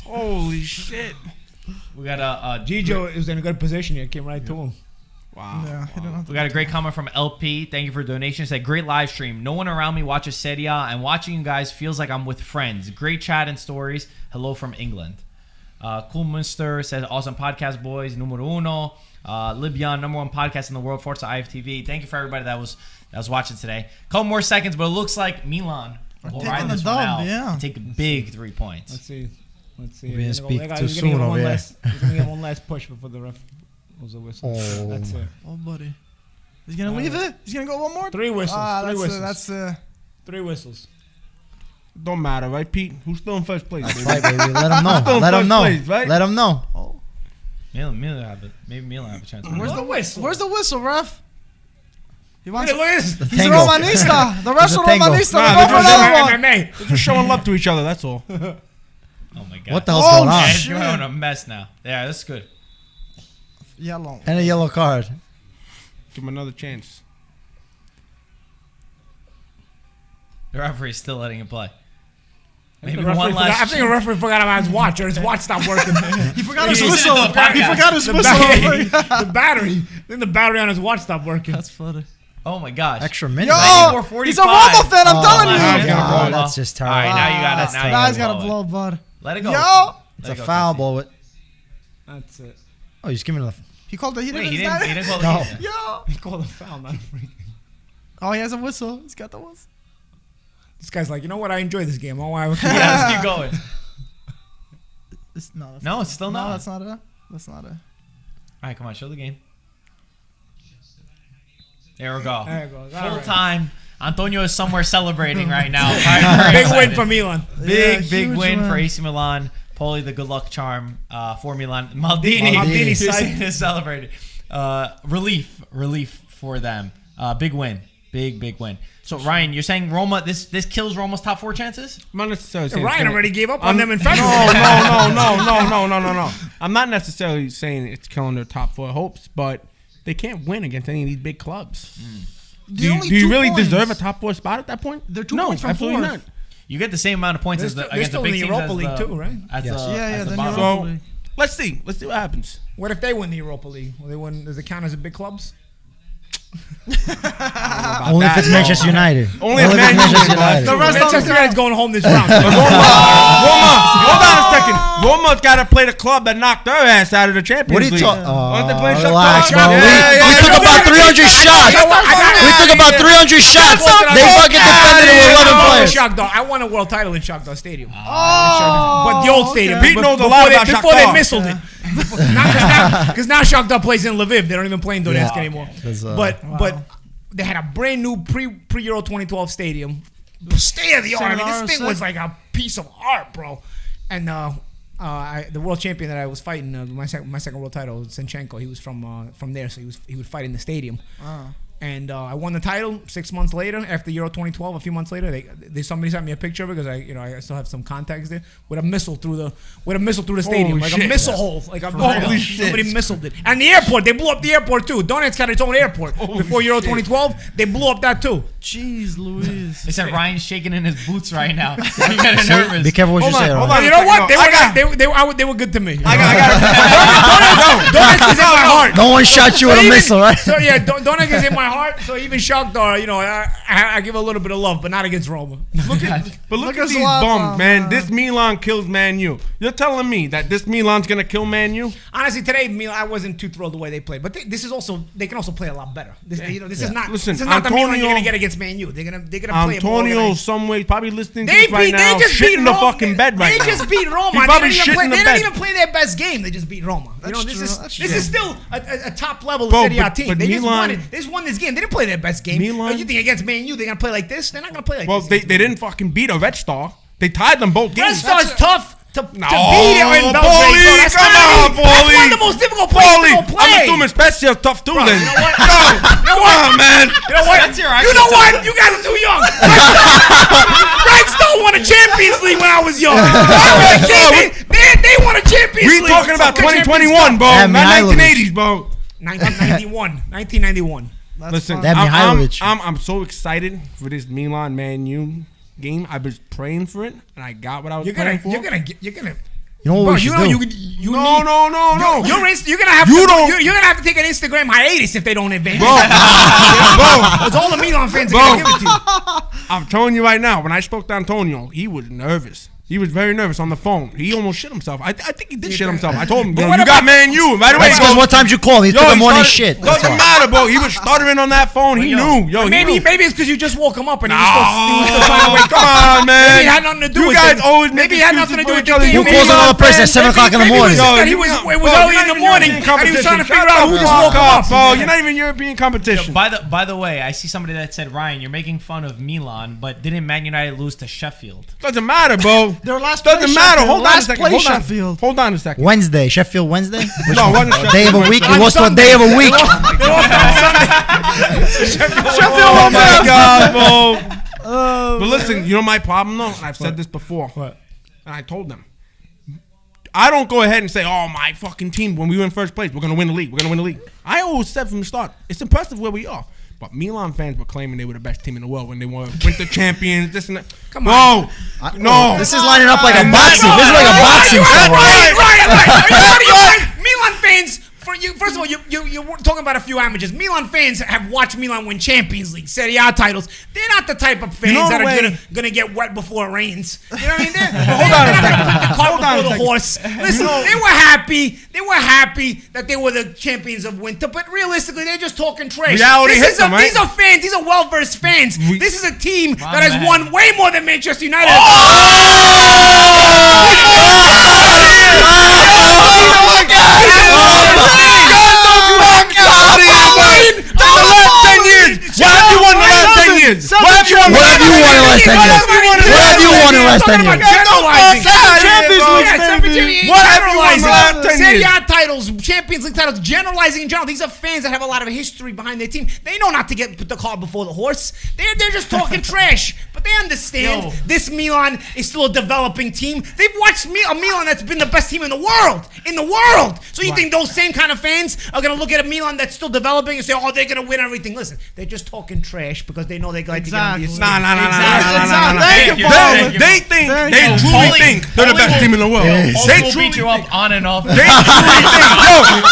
Holy shit! We got a Gigio was in a good position. It came right to him. Wow. Yeah, he didn't have to- We got a great comment from LP. Thank you for donation. Said great live stream. No one around me watches Serie A, and watching you guys feels like I'm with friends. Great chat and stories. Hello from England. Cool Munster says awesome podcast, boys. Numero uno. Libyan, #1 podcast in the world. Forza IFTV. Thank you for everybody that was watching today. Couple more seconds, but it looks like Milan will taking ride the this one dub, out yeah. and take a big 3 points. Let's see. We didn't speak He's too gonna soon get over one here. last. He's gonna get one last push before the ref blows a whistle. Oh. That's it. Oh, buddy. He's going to leave it? He's going to go one more? 3 whistles. Ah, 3 that's whistles. that's 3 whistles. Don't matter, right, Pete? Who's still in first place? That's baby? right, baby. Let them know. Still in Let them first know. place, right? Let them know. Milan have it. Maybe Milan have a chance. Where's the whistle? Where's the whistle, ref? He Look wants. at this. The He's tango. Romanista. The rest He's are a tango. Romanista. Nah, We'll go they're for just another one. MMA. They're just showing love to each other. That's all. Oh my god. What the hell's Oh, going on? Yeah, shit. you're in a mess now. Yeah, that's good. Yellow. And a yellow card. Give him another chance. The referee's still letting it play. Maybe The referee one forgot- last. I think the referee forgot about his watch, or his watch stopped working. He forgot his He's whistle. in the podcast. He forgot his the, whistle. the battery. Then the battery on his watch stopped working. That's funny. Oh my gosh. Extra minute. Yo, right? 94-45. he's a Roma fan. I'm telling Oh, you. my Yeah. God, that's just All terrible. right, now you got it. Now you Guys gotta got to blow, bud. Let it go. Yo. Let It's it a go, foul Cassie. ball. With, That's it. oh, he's giving it a. He called it. He Wait, didn't. he didn't call the No. game. Yo. He called a foul, not a free. Oh, he has a whistle. He's got the whistle. This guy's like, you know what? I enjoy this game. Oh, why? Yeah, let's keep going. No, that's No, it's still no, not. that's not it. That's not it. All right, come on, show the game. There we go. There it goes. All Full right. time. Antonio is somewhere celebrating right now. Big win for Milan. Big, Yeah, big huge win win. for AC Milan. Paulie, the good luck charm for Milan. Maldini Maldini. is celebrating. Relief for them. Big win. Big win. So, Ryan, you're saying Roma, this kills Roma's top 4 chances? I'm not necessarily saying Ryan it's gonna- already gave up on them in February. No. I'm not necessarily saying it's killing their top 4 hopes, but they can't win against any of these big clubs. Do only you 2 really points. deserve a top 4 spot at that point? They're 2 no, points from absolutely fourth. not. You get the same amount of points They're as the, still- against they're the big still in the teams Europa as League the, too, right? As Yeah, as the then bottom. Europa So League. let's see what happens. What if they win the Europa League? Will they win? Does it count as a big clubs? Only if it's Manchester United. Only if it's Manchester United. The rest of Manchester United's going home this round. Roma, hold on a second. Roma's got to play the club that knocked their ass out of the Champions What are you League. talking? Aren't they playing Relax, Shakhtar? bro. Yeah, We took about 300 shots. We took about 300 shots. They fucking defended it with 11 players. Shakhtar. I won a world title in Shakhtar Stadium. But the old stadium. Pete knows a before lot they- about Before they Shakhtar. missiled it. Because now Shakhtar plays in Lviv. They don't even play in Donetsk anymore. But they had a brand new pre-Euro 2012 stadium. State of the art. I mean, this thing was like a piece of art, bro. And the world champion that I was fighting, my second world title, Zinchenko, he was from there, so he would fight in the stadium. And I won the title 6 months later after Euro 2012. A few months later, somebody sent me a picture because I still have some contacts there with a missile through the stadium, Holy like shit. a missile hole, like a Holy shit. somebody missiled it. And the airport, they blew up the airport too. Donetsk had its own airport before Euro 2012. They blew up that too. Jeez, Louise. They said Ryan's shaking in his boots right now. He's getting nervous. Be careful what you say. hold Ryan. on. You know what? No, They were good to me. I got Donetsk is in my heart. No one shot you with a missile, right? So yeah, Donetsk is in my heart. So even shocked, I give a little bit of love, but not against Roma. Look at these Zlatan, bums, man. man. This Milan kills Man U. You're telling me that this Milan's gonna kill Man U? Honestly, today Milan, I wasn't too thrilled the way they played, but this is also they can also play a lot better. This is not Listen, this is not the Milan you're Antonio- gonna get against Man U. They're gonna play Antonio, more some way, probably listening to They this right now, just shit beat in the Roma. fucking bed right now. They just beat Roma. He probably They shit in the didn't bed. even play their best game. They just beat Roma. That's This true. is still a top level Bro, Serie A but team. They just won Milan- it. They just won this game. They didn't play their best game. Milan- You think against Man U they're gonna play like this? They're not gonna play like Well, this. they didn't fucking beat a Red Star. They tied them both Red games. Star is tough to beat in Paulie, Belgrade. bro. That's come not on, easy. That's Paulie. one of the most difficult places Paulie, to go play. I'm assuming Spezia is tough too then. You know what? Come on, man. You know what? That's your You actual know what? tough. You guys are too young. Red Star won a Champions League when I was young. They won a Champions League. We talking about Fucking Champions 2021, bro. Yeah, Not Mihailovic. 1980s, bro. 1991. That's Listen, fine. That Mihailovic. I'm so excited for this Milan Man U game. I've been praying for it, and I got what I was praying for. You're gonna. You know what Bro, we should do? No. You're gonna have You to. don't- You're gonna have to take an Instagram hiatus if they don't advance. Bro, Because all the Milan fans are gonna give it to you. I'm telling you right now, when I spoke to Antonio, he was nervous. He was very nervous on the phone. He almost shit himself. I think he did shit himself. I told him, But yo, what you got about- Man U. Right away, That's he because goes, what time you call? He took a morning started- shit. That's Doesn't why. matter, bro. He was stuttering on that phone. He knew. Yo, he Maybe knew. it's because you just woke him up and he No, was still trying to wake come up. on, man. Maybe it had nothing to do You with guys it. always make Maybe it had nothing to do with excuses for the each game. other. Who calls another person at 7 o'clock in the morning? It was early in the morning and he was trying to figure out who just woke him up. bro. You're not even European competition. By the way, I see somebody that said, Ryan, you're making fun of Milan, but didn't Man United lose to Sheffield? Doesn't matter, bro. Their last Doesn't play matter. Sheffield. Hold on a Last second. play Hold on. Sheffield. Hold on a second. Wednesday, Sheffield Wednesday. Which No, one? wasn't Day of a Sheffield week. Wednesday. It was to a day of a week. Oh my God, bro. But listen, you know my problem though, and I've said this before. What? And I told them, I don't go ahead and say, "Oh, my fucking team, when we were in first place, we're gonna win the league. We're gonna win the league." I always said from the start, it's impressive where we are. But Milan fans were claiming they were the best team in the world when they were winter champions. This and that. Come on. No. This is lining up like a And boxing. This is like a boxing show. Right. Milan fans, first of all, you're talking about a few amateurs. Milan fans have watched Milan win Champions League, Serie A titles. They're not the type of fans know that the are way- gonna get wet before it rains. You know what I mean? Hold on a second. The cart Hold on a before the second. horse. Listen, they were happy. They were happy that they were the champions of winter, but realistically, they're just talking trash. Reality This hit is them, right? These are fans. These are well-versed fans. This is a team that has man. won way more than Manchester United. What have you won the last 10 years? What have you won the What have you won in the last 10 years? What have you won in the last 10 years? What have you won the last 10 Serie years? A titles, Champions League titles, generalizing in general. These are fans that have a lot of history behind their team. They know not to put the cart before the horse. They're just talking trash, but they understand this Milan is still a developing team. They've watched a Milan that's been the best team in the world. So you think those same kind of fans are going to look at a Milan that's still developing and say, oh, they're going to win everything? Listen, they're just talking trash because they know they like to get on the Exactly. Nah. Thank you, Paulie. They truly think they're the best team in the world. They They truly beat you up on and off. They truly think.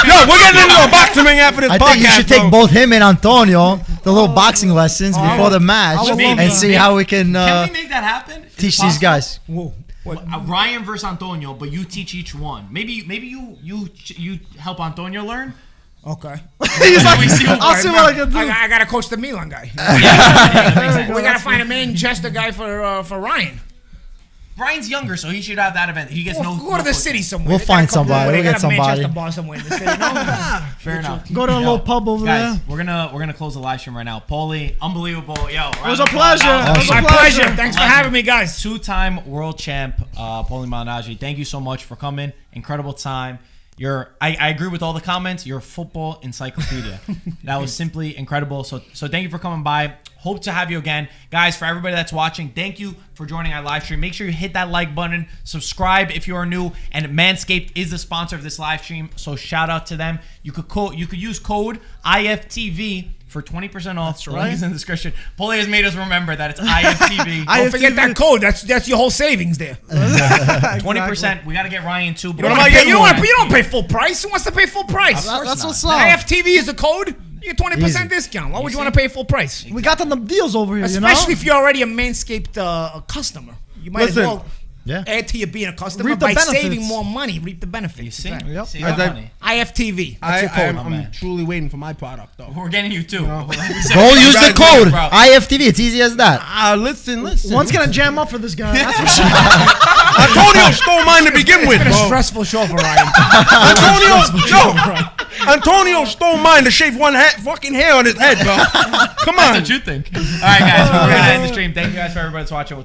Yo, we're getting into a boxing ring after this I podcast. think you should take bro. both him and Antonio, the little boxing lessons before the match, I would love and that. see how we can Can we make that happen? teach Is it these possible? guys. Whoa. Ryan versus Antonio, but you teach each one. Maybe you help Antonio learn. Okay. He's like, We see what- I'll see what I can do. I got to coach the Milan guy. We got to find a Manchester guy for Ryan. Ryan's younger, so he should have that event. He gets We'll no. go to the coaching. city somewhere. We'll They got a find couple somebody. over there. We'll They get got a Manchester somebody. bar somewhere in the city. No? Fair enough. Go to a little pub over Guys, there. we're gonna close the live stream right now. Paulie, unbelievable. Yo, It was a pleasure. It was a My pleasure. pleasure. Thanks for having me, guys. Two-time world champ, Paulie Malignaggi. Thank you so much for coming. Incredible time. I agree with all the comments. You're a football encyclopedia. That was simply incredible. So thank you for coming by. Hope to have you again. Guys, for everybody that's watching, thank you for joining our live stream. Make sure you hit that like button. Subscribe if you are new. And Manscaped is the sponsor of this live stream. So shout out to them. You could use code IFTV for 20% off. That's right. Link is in the description. Paulie has made us remember that it's IFTV. Don't forget that code. That's your whole savings there. 20%. We got to get Ryan too. But you don't pay full price. Who wants to pay full price? That's what's up. IFTV is the code. You get 20% discount. Why would you want to pay full price? We got the deals over here, especially if you're already a Manscaped customer. You might as well add to your being a customer by saving more money. Reap the benefits. You see? Yep. See money. IFTV. That's your code. I'm truly waiting for my product, though. We're getting you too. Go use the code IFTV. It's easy as that. Listen. One's gonna jam up for this guy. That's for sure. Antonio stole mine to begin with, It's been a bro. stressful show for Ryan. Antonio stole mine to shave one fucking hair on his head, bro. Come on. That's what you think. All right, guys. We're gonna end the stream. Thank you guys for everybody that's watching.